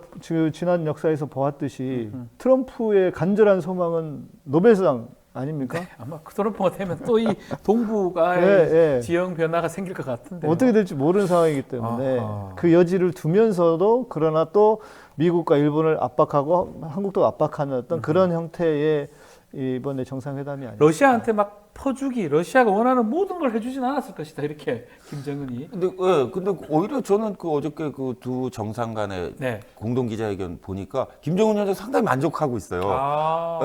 지난 역사에서 보았듯이 트럼프의 간절한 소망은 노벨상 아닙니까? 아마 트럼프가 되면 또 이 동북아의 지형 변화가 생길 것 같은데 어떻게 될지 모르는 상황이기 때문에 그 여지를 두면서도 그러나 또 미국과 일본을 압박하고 한국도 압박하는 어떤 그런 형태의 이번에 정상회담이 아니에요. 러시아한테 막 퍼주기, 러시아가 원하는 모든 걸 해주진 않았을 것이다 이렇게 김정은이. 근데 오히려 저는 그 어저께 그 두 정상 간의 공동 기자회견 보니까 김정은 위원장 상당히 만족하고 있어요.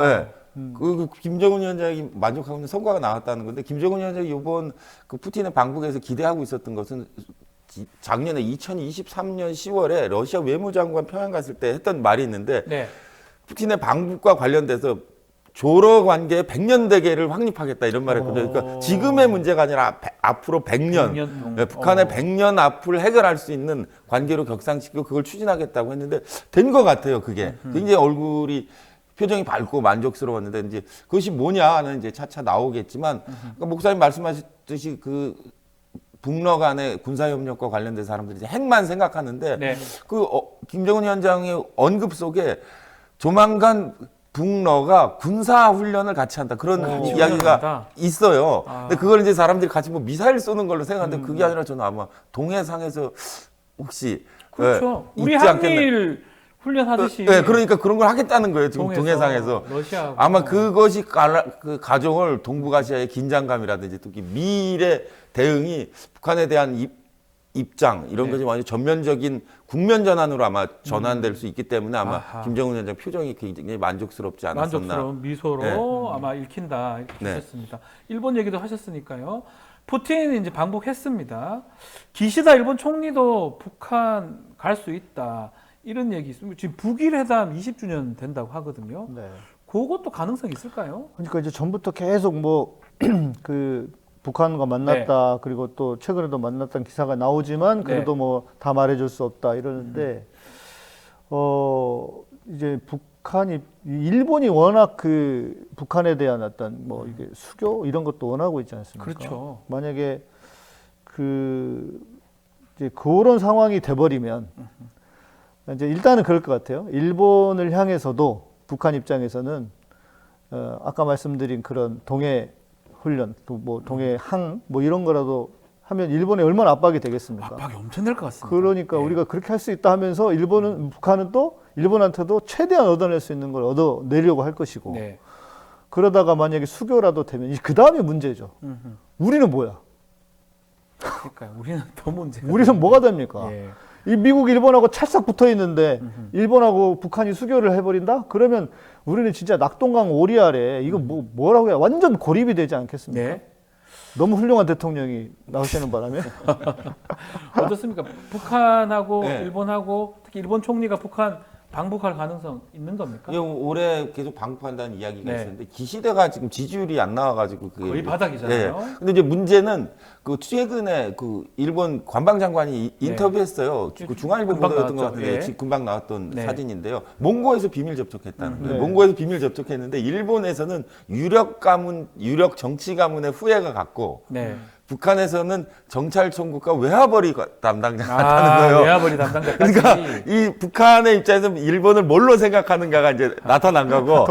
그 김정은 위원장이 만족하고 있는 성과가 나왔다는 건데 김정은 위원장이 이번 그 푸틴의 방북에서 기대하고 있었던 것은 작년에 2023년 10월에 러시아 외무장관 평양 갔을 때 했던 말이 있는데 푸틴의 방북과 관련돼서 조러 관계의 100년 대계를 확립하겠다 이런 말을 했거든요. 그러니까 지금의 문제가 아니라 앞으로 100년 북한의 100년 앞을 해결할 수 있는 관계로 격상시키고 그걸 추진하겠다고 했는데 된 것 같아요. 그게 굉장히 얼굴이 표정이 밝고 만족스러웠는데 이제 그것이 뭐냐는 이제 차차 나오겠지만 그러니까 목사님 말씀하셨듯이 그 북러 간의 군사협력과 관련된 사람들이 이제 핵만 생각하는데 그 김정은 위원장의 언급 속에 조만간 북러가 군사 훈련을 같이 한다 그런 이야기가 한다. 있어요. 근데 그걸 이제 사람들이 같이 뭐 미사일 쏘는 걸로 생각하는데 그게 아니라 저는 아마 동해상에서 혹시 그렇죠. 우리 있지 한미일 훈련하듯이. 네, 그러니까 그런 걸 하겠다는 거예요. 지금 동해상에서. 러시아하고. 아마 그것이 그 가정을 동북아시아의 긴장감이라든지 또 미일의 대응이 북한에 대한 입장 이런 것이 완전 전면적인 국면 전환으로 아마 전환될 수 있기 때문에 아마 김정은 위원장 표정이 굉장히 만족스럽지 않았었나. 만족스러운 미소로 아마 읽힌다 이렇게 하셨습니다. 일본 얘기도 하셨으니까요. 푸틴이 이제 방북했습니다. 기시다 일본 총리도 북한 갈 수 있다 이런 얘기 있습니다. 지금 북일 회담 20주년 된다고 하거든요. 그것도 가능성이 있을까요? 그러니까 이제 전부터 계속 뭐 그 북한과 만났다 그리고 또 최근에도 만났다는 기사가 나오지만 그래도 뭐 다 말해줄 수 없다 이러는데 이제 북한이 일본이 워낙 그 북한에 대한 어떤 뭐 이게 수교 이런 것도 원하고 있지 않습니까? 그렇죠. 만약에 그 이제 그런 상황이 돼버리면 이제 일단은 그럴 것 같아요. 일본을 향해서도 북한 입장에서는 아까 말씀드린 그런 동해 훈련, 또 뭐 동해 항 뭐 이런 거라도 하면 일본에 얼마나 압박이 되겠습니까? 압박이 엄청 될 것 같습니다. 그러니까 우리가 그렇게 할 수 있다 하면서 북한은 또 일본한테도 최대한 얻어낼 수 있는 걸 얻어내려고 할 것이고 그러다가 만약에 수교라도 되면 그 다음에 문제죠. 우리는 뭐야? 그러니까요. 우리는 더 문제가. 우리는 뭐가 됩니까? 이 미국, 일본하고 찰싹 붙어 있는데 일본하고 북한이 수교를 해버린다? 그러면 우리는 진짜 낙동강 오리 아래 이거 뭐라고 해야 완전 고립이 되지 않겠습니까? 너무 훌륭한 대통령이 나오시는 바람에 어떻습니까? 북한하고 일본하고 특히 일본 총리가 북한 방북할 가능성 있는 겁니까? 올해 계속 방북한다는 이야기가 있었는데 기시다가 지금 지지율이 안 나와가지고 그게 거의 바닥이잖아요. 근데 이제 문제는 그 최근에 그 일본 관방장관이 인터뷰했어요. 그 중앙일보 보도였던 것 같은데 금방 나왔던 사진인데요. 몽고에서 비밀 접촉했다는 거예요. 몽고에서 비밀 접촉했는데 일본에서는 유력 정치 가문의 후예가 갔고. 북한에서는 정찰총국과 외화벌이 담당자 같다는 거예요. 외화벌이 담당자까지. 그러니까 이 북한의 입장에서 일본을 뭘로 생각하는가가 이제 나타난 거고.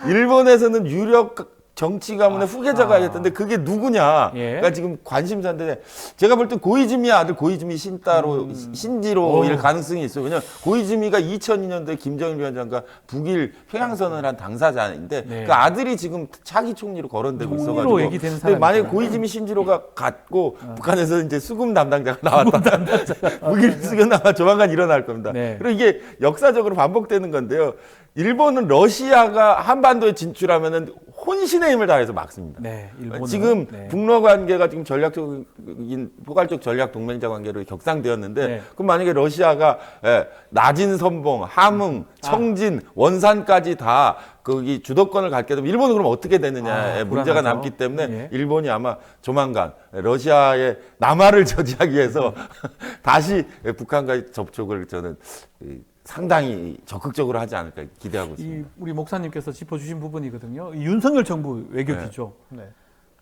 일본에서는 유력 정치 가문의 후계자가 있었는데 그게 누구냐? 그러니까 지금 관심사인데 제가 볼 때 고이즈미 아들 고이즈미 신지로 일 가능성이 있어요. 왜냐면 고이즈미가 2002년도에 김정일 위원장과 북일 평양선언을 한 당사자인데 그 아들이 지금 차기 총리로 거론되고 있어가지고. 근데 만약에 고이즈미 신지로가 갔고 북한에서 이제 수금 담당자가 나왔다. 북일 수교는 아마 조만간 일어날 겁니다. 그리고 이게 역사적으로 반복되는 건데요. 일본은 러시아가 한반도에 진출하면은 혼신의 힘을 다해서 막습니다. 지금 북러 관계가 지금 전략적인 포괄적 전략 동맹자 관계로 격상되었는데 그럼 만약에 러시아가 낮은 선봉, 함흥, 청진, 원산까지 다 거기 주도권을 갖게 되면 일본은 그럼 어떻게 되느냐의 문제가 남기 때문에 일본이 아마 조만간 러시아의 남하를 저지하기 위해서 다시 북한과의 접촉을 저는 상당히 적극적으로 하지 않을까 기대하고 있습니다. 우리 목사님께서 짚어주신 부분이거든요. 윤석열 정부 외교기조.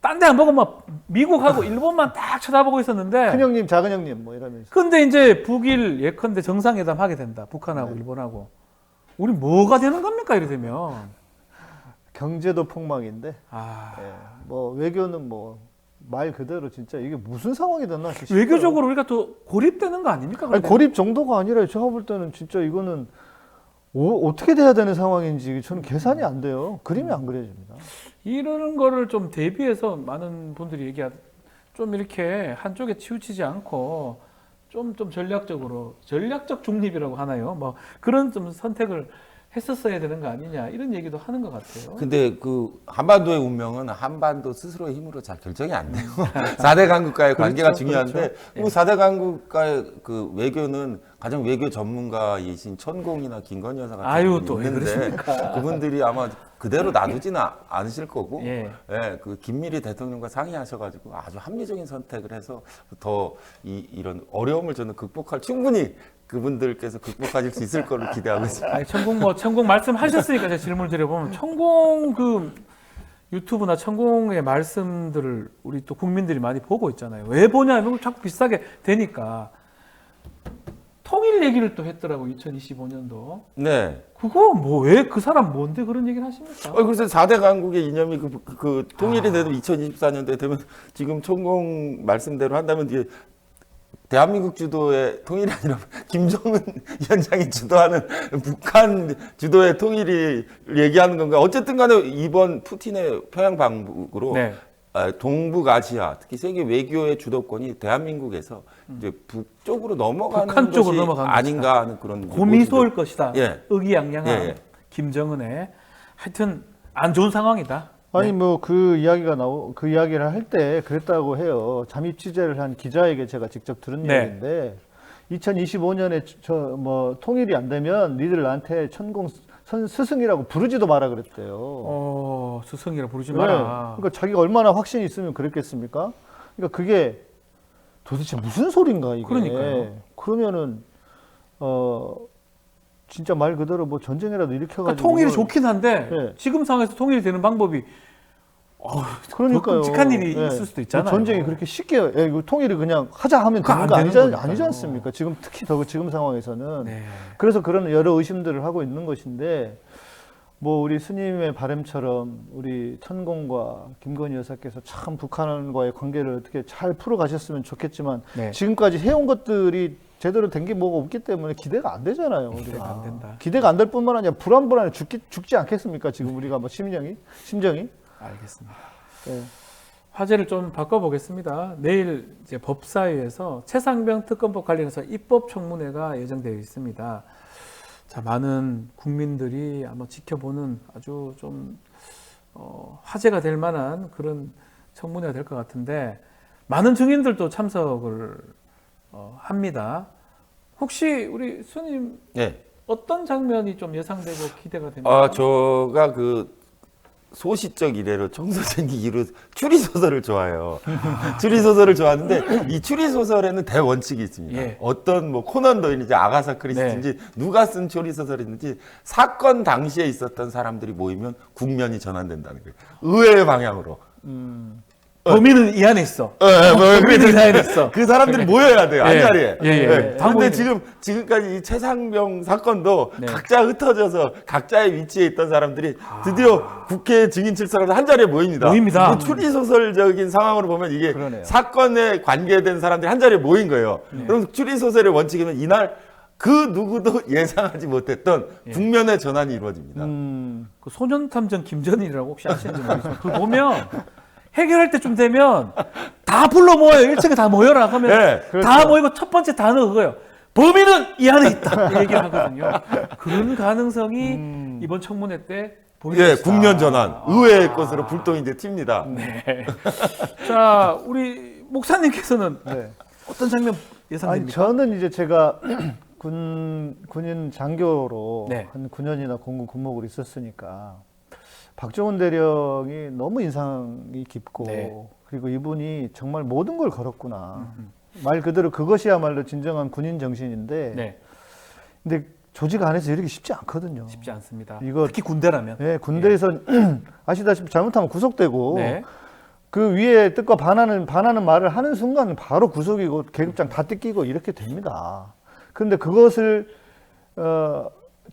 딴 데 안 보고 막 미국하고 일본만 딱 쳐다보고 있었는데. 큰 형님, 작은 형님 뭐 이러면서. 근데 이제 북일 예컨대 정상회담 하게 된다. 북한하고 일본하고. 우리 뭐가 되는 겁니까 이래 되면. 경제도 폭망인데. 뭐 외교는 뭐. 말 그대로 진짜 이게 무슨 상황이 됐나 싶어요. 외교적으로 우리가 또 고립되는 거 아닙니까? 아니, 고립 정도가 아니라 제가 볼 때는 진짜 이거는 어떻게 돼야 되는 상황인지 저는 계산이 안 돼요. 그림이 안 그려집니다. 이러는 거를 좀 대비해서 많은 분들이 얘기하는 좀 이렇게 한쪽에 치우치지 않고 좀 전략적 중립이라고 하나요? 뭐 그런 좀 선택을 했었어야 되는 거 아니냐 이런 얘기도 하는 것 같아요. 근데 그 한반도의 운명은 한반도 스스로의 힘으로 잘 결정이 안 돼요. 4대 강국과의 관계가 중요한데 그 4대 강국과의 그 외교는 가장 외교 전문가이신 천공이나 김건희 여사 같은 분이 있는데 그분들이 아마 그대로 놔두지는 않으실 거고 그 김미리 대통령과 상의하셔가지고 아주 합리적인 선택을 해서 더 이런 어려움을 저는 충분히 그분들께서 극복하실 수 있을 거로 기대하고 있습니다. 천공 말씀하셨으니까 제가 질문을 드려보면 천공 그 유튜브나 천공의 말씀들을 우리 또 국민들이 많이 보고 있잖아요. 왜 보냐 이런 걸 자꾸 비슷하게 되니까 통일 얘기를 또 했더라고 2025년도. 네. 그거 뭐 왜 그 사람 뭔데 그런 얘기를 하십니까? 그래서 4대 강국의 이념이 그 통일이 되도 2024년도에 되면 지금 총공 말씀대로 한다면 이게 대한민국 주도의 통일이 아니라 김정은 위원장이 주도하는 북한 주도의 통일이 얘기하는 건가? 어쨌든 간에 이번 푸틴의 평양 방북으로 네. 동북아시아, 특히 세계 외교의 주도권이 대한민국에서 이제 북쪽으로 넘어가는 북한 것이 쪽으로 넘어가는 아닌가 하는 그런 고미소일 것이다. 예. 의기양양한 예. 김정은의 하여튼 안 좋은 상황이다. 아니 뭐 그 이야기가 그 이야기를 할 때 그랬다고 해요. 잠입 취재를 한 기자에게 제가 직접 들은 네. 얘기인데 2025년에 뭐 통일이 안 되면 니들 나한테 천공 스승이라고 부르지도 마라 그랬대요. 스승이라 부르지 네. 마라. 그러니까 자기가 얼마나 확신이 있으면 그랬겠습니까? 그러니까 그게 도대체 무슨 소린가 이게. 그러니까요. 그러면은 진짜 말 그대로 뭐 전쟁이라도 일으켜가지고. 그러니까 통일이 좋긴 한데 네. 지금 상황에서 통일이 되는 방법이 그러니까요. 끔찍한 일이 네. 있을 수도 있잖아요. 전쟁이 그렇게 쉽게 이거 통일을 그냥 하자 하면 되는 거 아니지 않습니까? 지금 특히 더 지금 상황에서는. 네. 그래서 그런 여러 의심들을 하고 있는 것인데 뭐 우리 스님의 바람처럼 우리 천공과 김건희 여사께서 참 북한과의 관계를 어떻게 잘 풀어가셨으면 좋겠지만 네. 지금까지 해온 것들이 제대로 된 게 뭐가 없기 때문에 기대가 안 되잖아요. 우리가. 안 된다. 기대가 안 될 뿐만 아니라 불안불안해 죽지 않겠습니까? 지금 우리가 뭐 심정이? 알겠습니다. 네. 화제를 좀 바꿔보겠습니다. 내일 이제 법사위에서 최상병 특검법 관련해서 입법 청문회가 예정되어 있습니다. 자, 많은 국민들이 아마 지켜보는 아주 좀 화제가 될 만한 그런 청문회가 될 것 같은데 많은 증인들도 참석을 합니다. 혹시 우리 스님 네. 어떤 장면이 좀 예상되고 기대가 됩니까? 제가 그 소시적 이래로 청소생기기로 추리소설을 좋아해요. 추리소설을 좋아하는데 이 추리소설에는 대원칙이 있습니다. 예. 어떤 뭐 코난 도일인지 아가사 크리스티인지 누가 쓴 추리소설이든지 사건 당시에 있었던 사람들이 모이면 국면이 전환된다는 거예요. 의외의 방향으로. 범인은 이 안에 있어. 범인은 이 안에 있어. 그 사람들이 모여야 돼요. 한 자리에. 근데 지금까지 이 최상병 사건도 각자 흩어져서 각자의 위치에 있던 사람들이 드디어 국회 증인 출석해서 한 자리에 모입니다. 추리소설적인 상황으로 보면 이게 사건에 관계된 사람들이 한 자리에 모인 거예요. 그럼 추리소설의 원칙이면 이날 그 누구도 예상하지 못했던 국면의 전환이 이루어집니다. 그 소년탐정 김전일이라고 혹시 아시는지 모르겠지만 그거 보면 해결할 때쯤 되면 다 불러 모여요. 1층에 다 모여라 하면 다 모이고 첫 번째 단어 그거예요. 범인은 이 안에 있다. 이 얘기를 하거든요. 그런 가능성이 이번 청문회 때 보입니다. 국면 전환. 의외의 것으로 불똥이 이제 튑니다. 네. 자, 우리 목사님께서는 어떤 장면 예상됩니까? 저는 이제 제가 군인 장교로 한 9년이나 공군 군목으로 있었으니까 박정훈 대령이 너무 인상이 깊고 그리고 이분이 정말 모든 걸 걸었구나. 말 그대로 그것이야말로 진정한 군인 정신인데 근데 조직 안에서 이렇게 쉽지 않거든요. 쉽지 않습니다. 이거 특히 군대라면. 네, 군대에서 아시다시피 잘못하면 구속되고 그 위에 뜻과 반하는 말을 하는 순간 바로 구속이고 계급장 다 뜯기고 이렇게 됩니다. 그런데 그것을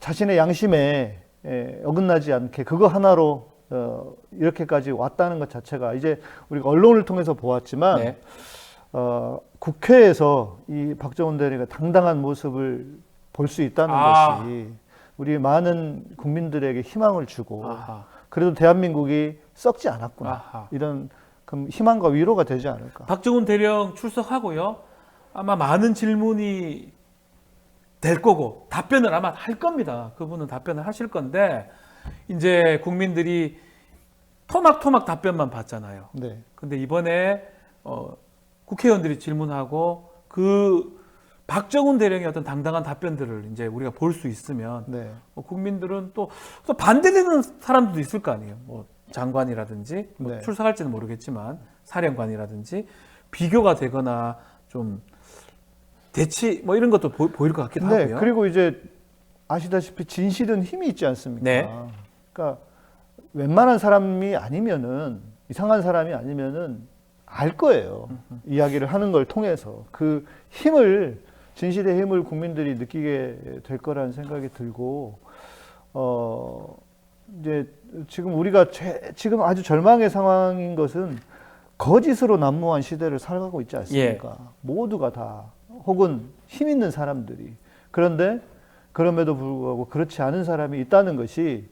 자신의 양심에 어긋나지 않게 그거 하나로 이렇게까지 왔다는 것 자체가 이제 우리가 언론을 통해서 보았지만 국회에서 이 박정훈 대리가 당당한 모습을 볼 수 있다는 것이 우리 많은 국민들에게 희망을 주고 그래도 대한민국이 썩지 않았구나 이런 희망과 위로가 되지 않을까. 박정훈 대령 출석하고요. 아마 많은 질문이 될 거고 답변을 아마 할 겁니다. 그분은 답변을 하실 건데 이제 국민들이 토막토막 답변만 받잖아요. 근데 이번에 국회의원들이 질문하고 그 박정훈 대령의 어떤 당당한 답변들을 이제 우리가 볼 수 있으면 국민들은 또 반대되는 사람들도 있을 거 아니에요. 뭐 장관이라든지 뭐 출석할지는 모르겠지만 사령관이라든지 비교가 되거나 좀 대치 뭐 이런 것도 보일 것 같기도 하고요. 그리고 이제 아시다시피 진실은 힘이 있지 않습니까? 그러니까 웬만한 사람이 아니면은 이상한 사람이 아니면은 알 거예요. 이야기를 하는 걸 통해서 그 힘을 진실의 힘을 국민들이 느끼게 될 거라는 생각이 들고 이제 지금 우리가 지금 아주 절망의 상황인 것은 거짓으로 난무한 시대를 살아가고 있지 않습니까? 모두가 다 혹은 힘 있는 사람들이 그런데 그럼에도 불구하고 그렇지 않은 사람이 있다는 것이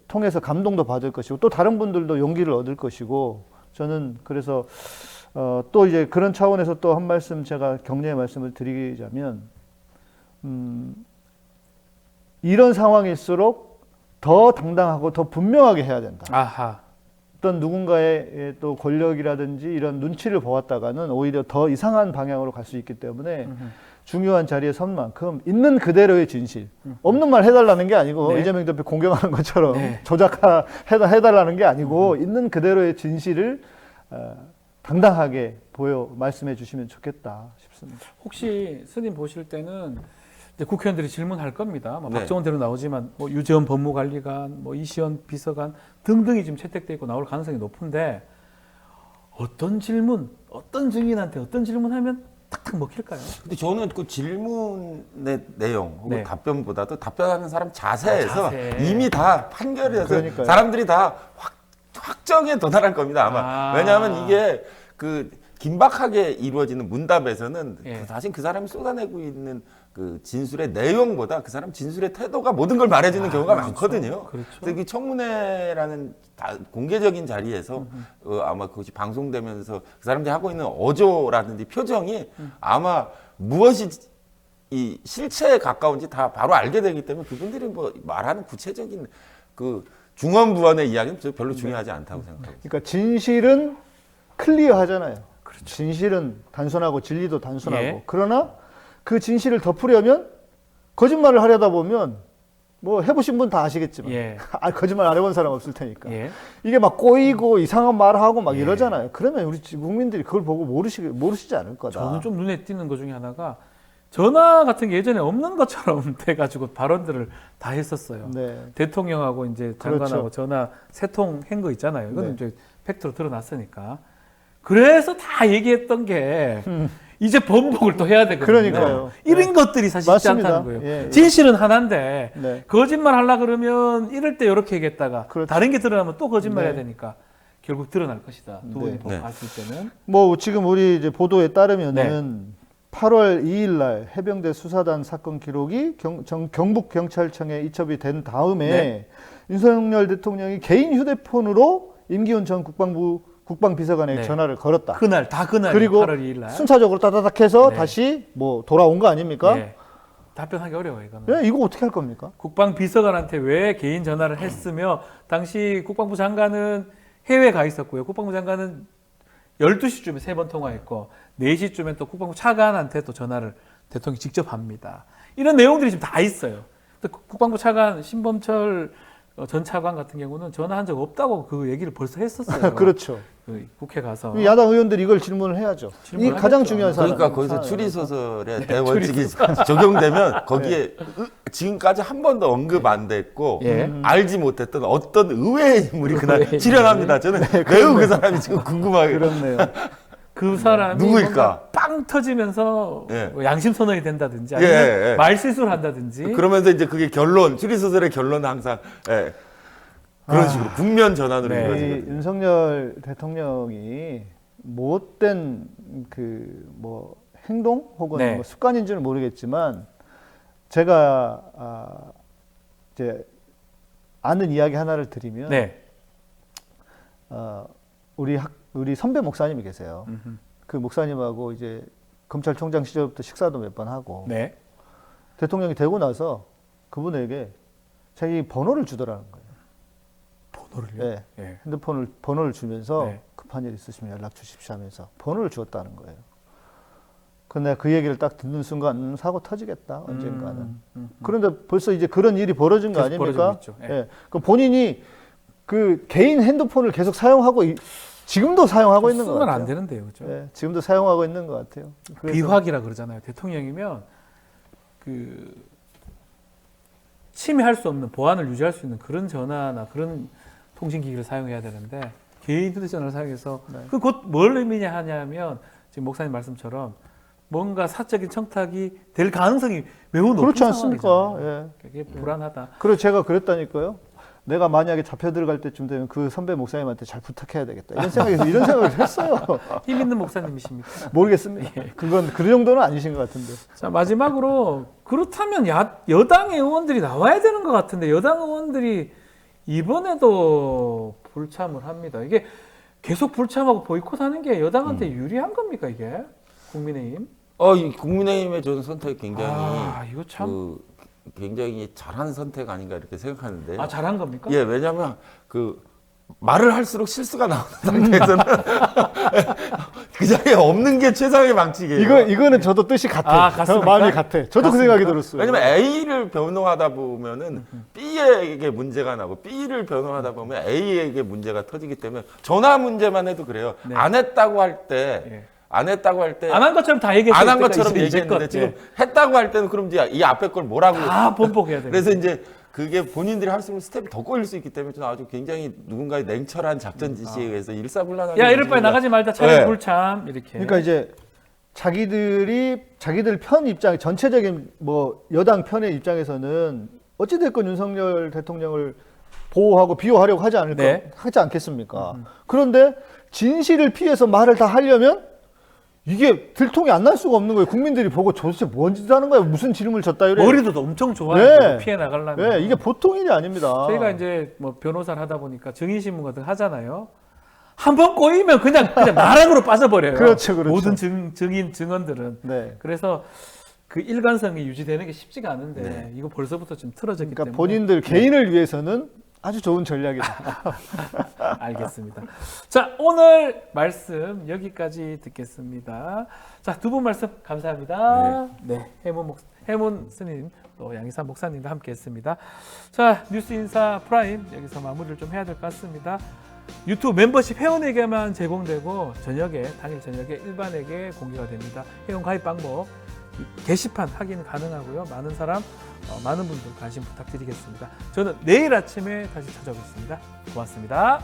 통해서 감동도 받을 것이고 또 다른 분들도 용기를 얻을 것이고 저는 그래서 또 이제 그런 차원에서 또 한 말씀 제가 격려의 말씀을 드리자면 이런 상황일수록 더 당당하고 더 분명하게 해야 된다. 아하. 어떤 누군가의 또 권력이라든지 이런 눈치를 보았다가는 오히려 더 이상한 방향으로 갈 수 있기 때문에 중요한 자리에 선 만큼 있는 그대로의 진실, 없는 말 해달라는 게 아니고 네. 이재명 대표 공격하는 것처럼 네. 조작해달라는 게 아니고 있는 그대로의 진실을 당당하게 말씀해 주시면 좋겠다 싶습니다. 혹시 스님 보실 때는 이제 국회의원들이 질문할 겁니다. 네. 박정원 대로 나오지만 뭐 유재원 법무관리관, 뭐 이시연 비서관 등등이 지금 채택돼 있고 나올 가능성이 높은데 어떤 질문, 어떤 증인한테 어떤 질문하면 탁탁 먹힐까요? 근데 저는 그 질문의 내용 혹은 네. 답변보다도 답변하는 사람 자세에서 자세. 이미 다 판결해서 그러니까요. 사람들이 다 확정에 도달할 겁니다 아마. 왜냐하면 이게 그 긴박하게 이루어지는 문답에서는 사실 그 사람이 쏟아내고 있는 그 진술의 내용보다 그 사람 진술의 태도가 모든 걸 말해주는 경우가 그렇죠. 많거든요. 그렇죠. 그래서 이 청문회라는 공개적인 자리에서 아마 그것이 방송되면서 그 사람들이 하고 있는 어조라든지 표정이 아마 무엇이 이 실체에 가까운지 다 바로 알게 되기 때문에 그분들이 뭐 말하는 구체적인 그 중언부언의 이야기는 별로 중요하지 않다고 생각합니다. 그러니까 진실은 클리어하잖아요. 진실은 단순하고 진리도 단순하고 예. 그러나 그 진실을 덮으려면 거짓말을 하려다 보면 뭐 해보신 분 다 아시겠지만 거짓말 안 해본 사람 없을 테니까 이게 막 꼬이고 이상한 말을 하고 막 이러잖아요. 그러면 우리 국민들이 그걸 보고 모르시지 않을 거다. 저는 좀 눈에 띄는 것 중에 하나가 전화 같은 게 예전에 없는 것처럼 돼가지고 발언들을 다 했었어요. 대통령하고 이제 장관하고 전화 세 통 한 거 있잖아요. 이건 이제 팩트로 드러났으니까. 그래서 다 얘기했던 게 이제 번복을 또 해야 되거든요. 그러니까요. 이런 것들이 사실 쉽지 않다는 거예요. 진실은 하나인데 거짓말 하려고 그러면 이럴 때 이렇게 얘기했다가 다른 게 드러나면 또 거짓말 해야 되니까 결국 드러날 것이다. 두 분이 봤을 때는. 뭐 지금 우리 이제 보도에 따르면은 8월 2일 날 해병대 수사단 사건 기록이 경북 경찰청에 이첩이 된 다음에 윤석열 대통령이 개인 휴대폰으로 임기훈 전 국방비서관에게 전화를 걸었다. 그날 그리고 8월 2일 날 순차적으로 따다닥 해서 다시 뭐 돌아온 거 아닙니까? 답변하기 어려워요, 이거는. 이거 어떻게 할 겁니까? 국방비서관한테 왜 개인 전화를 했으며 당시 국방부 장관은 해외에 가 있었고요. 국방부 장관은 12시쯤에 3번 통화했고 4시쯤에 또 국방부 차관한테 또 전화를 대통령이 직접 합니다. 이런 내용들이 지금 다 있어요. 국방부 차관 신범철 전 차관 같은 경우는 전화한 적 없다고 그 얘기를 벌써 했었어요. 그렇죠. 그 국회 가서. 야당 의원들이 이걸 질문을 해야죠. 이 가장 중요한 사안. 그러니까 거기서 추리소설의 대원칙이 적용되면 거기에 지금까지 한 번도 언급 안 됐고 알지 못했던 어떤 의외의 인물이 그날 출연합니다. 저는 매우 그 사람이 지금 궁금하게. 그렇네요. 그 사람이 누구일까? 빵 터지면서 뭐 양심 선언이 된다든지 아니면 말 실수를 한다든지 그러면서 이제 그게 추리소설의 결론은 항상 그런 식으로 국면 전환으로 이루어지거든요. 윤석열 대통령이 못된 그 뭐 행동 혹은 뭐 습관인지는 모르겠지만 제가 이제 아는 이야기 하나를 드리면 우리 선배 목사님이 계세요. 그 목사님하고 이제 검찰총장 시절부터 식사도 몇 번 하고 대통령이 되고 나서 그분에게 자기 번호를 주더라는 거예요. 번호를요? 핸드폰을 번호를 주면서 급한 일 있으시면 연락 주십시오 하면서 번호를 주었다는 거예요. 근데 그 얘기를 딱 듣는 순간 사고 터지겠다 언젠가는. 그런데 벌써 이제 그런 일이 벌어진 거 아닙니까? 그 본인이 그 개인 핸드폰을 계속 사용하고 지금도 사용하고 있는 것 같아요. 쓰면 안 되는데요, 그렇죠? 지금도 사용하고 있는 것 같아요. 비확이라 그러잖아요. 대통령이면 그 침해할 수 없는 보안을 유지할 수 있는 그런 전화나 그런 통신기기를 사용해야 되는데 개인 휴대전화를 사용해서 그 곧 뭘 의미냐 하냐면 지금 목사님 말씀처럼 뭔가 사적인 청탁이 될 가능성이 매우 높은 그렇지 않습니까? 상황이잖아요. 그게 불안하다. 그래서 제가 그랬다니까요. 내가 만약에 잡혀 들어갈 때쯤 되면 그 선배 목사님한테 잘 부탁해야 되겠다. 이런 생각에서 이런 생각을 했어요. 힘 있는 목사님이십니까? 모르겠습니다. 그건 그 정도는 아니신 것 같은데. 자, 마지막으로 그렇다면 여당의 의원들이 나와야 되는 것 같은데 여당 의원들이 이번에도 불참을 합니다. 이게 계속 불참하고 보이콧하는 게 여당한테 유리한 겁니까 이게? 국민의힘? 이 국민의힘의 저는 선택이 굉장히 이거 참 굉장히 잘한 선택 아닌가 이렇게 생각하는데. 잘한 겁니까? 예, 왜냐하면 말을 할수록 실수가 나오는 상태에서는 그 자리에 없는 게 최상의 방식이에요. 이거는 저도 뜻이 같아. 저 마음이 같아. 저도 그 생각이 들었어요. 왜냐면 A를 변호하다 보면은 B에게 문제가 나고 B를 변호하다 보면 A에게 문제가 터지기 때문에 전화 문제만 해도 그래요. 네. 안 했다고 할 때 안 한 것처럼 다 얘기했을 안 한 때가 것처럼 있어요, 얘기했는데 이제껏. 지금 했다고 할 때는 그럼 이제 이 앞에 걸 뭐라고 다 번복해야 돼요. 그래서 이제 그게 본인들이 할수록 스텝이 더 꼬일 수 있기 때문에 저는 아주 굉장히 누군가의 냉철한 작전 지시에 의해서 일사불란하게 야, 이럴 바에 나가지 말자. 차라리 네. 불참 이렇게. 그러니까 이제 자기들 편 입장, 전체적인 뭐 여당 편의 입장에서는 어찌됐건 윤석열 대통령을 보호하고 비호하려고 하지 않겠습니까? 그런데 진실을 피해서 말을 다 하려면 이게 들통이 안 날 수가 없는 거예요. 국민들이 보고 도대체 뭔 짓 하는 거야? 무슨 지름을 졌다 이래. 머리도 엄청 좋아요. 피해 나가려면. 네, 이게 보통 일이 아닙니다. 저희가 이제 뭐 변호사를 하다 보니까 증인신문 같은 거 하잖아요. 한 번 꼬이면 그냥 나락으로 빠져버려요. 그렇죠. 모든 증언들은. 네. 그래서 그 일관성이 유지되는 게 쉽지가 않은데 이거 벌써부터 좀 틀어졌기 때문에. 본인들 개인을 위해서는 아주 좋은 전략이다. 알겠습니다. 자, 오늘 말씀 여기까지 듣겠습니다. 자, 두 분 말씀 감사합니다. 네, 해문 스님 또 양희삼 목사님과 함께했습니다. 자, 뉴스 인사 프라임 여기서 마무리를 좀 해야 될 것 같습니다. 유튜브 멤버십 회원에게만 제공되고 당일 저녁에 일반에게 공개가 됩니다. 회원 가입 방법 게시판 확인 가능하고요. 많은 분들 관심 부탁드리겠습니다. 저는 내일 아침에 다시 찾아오겠습니다. 고맙습니다.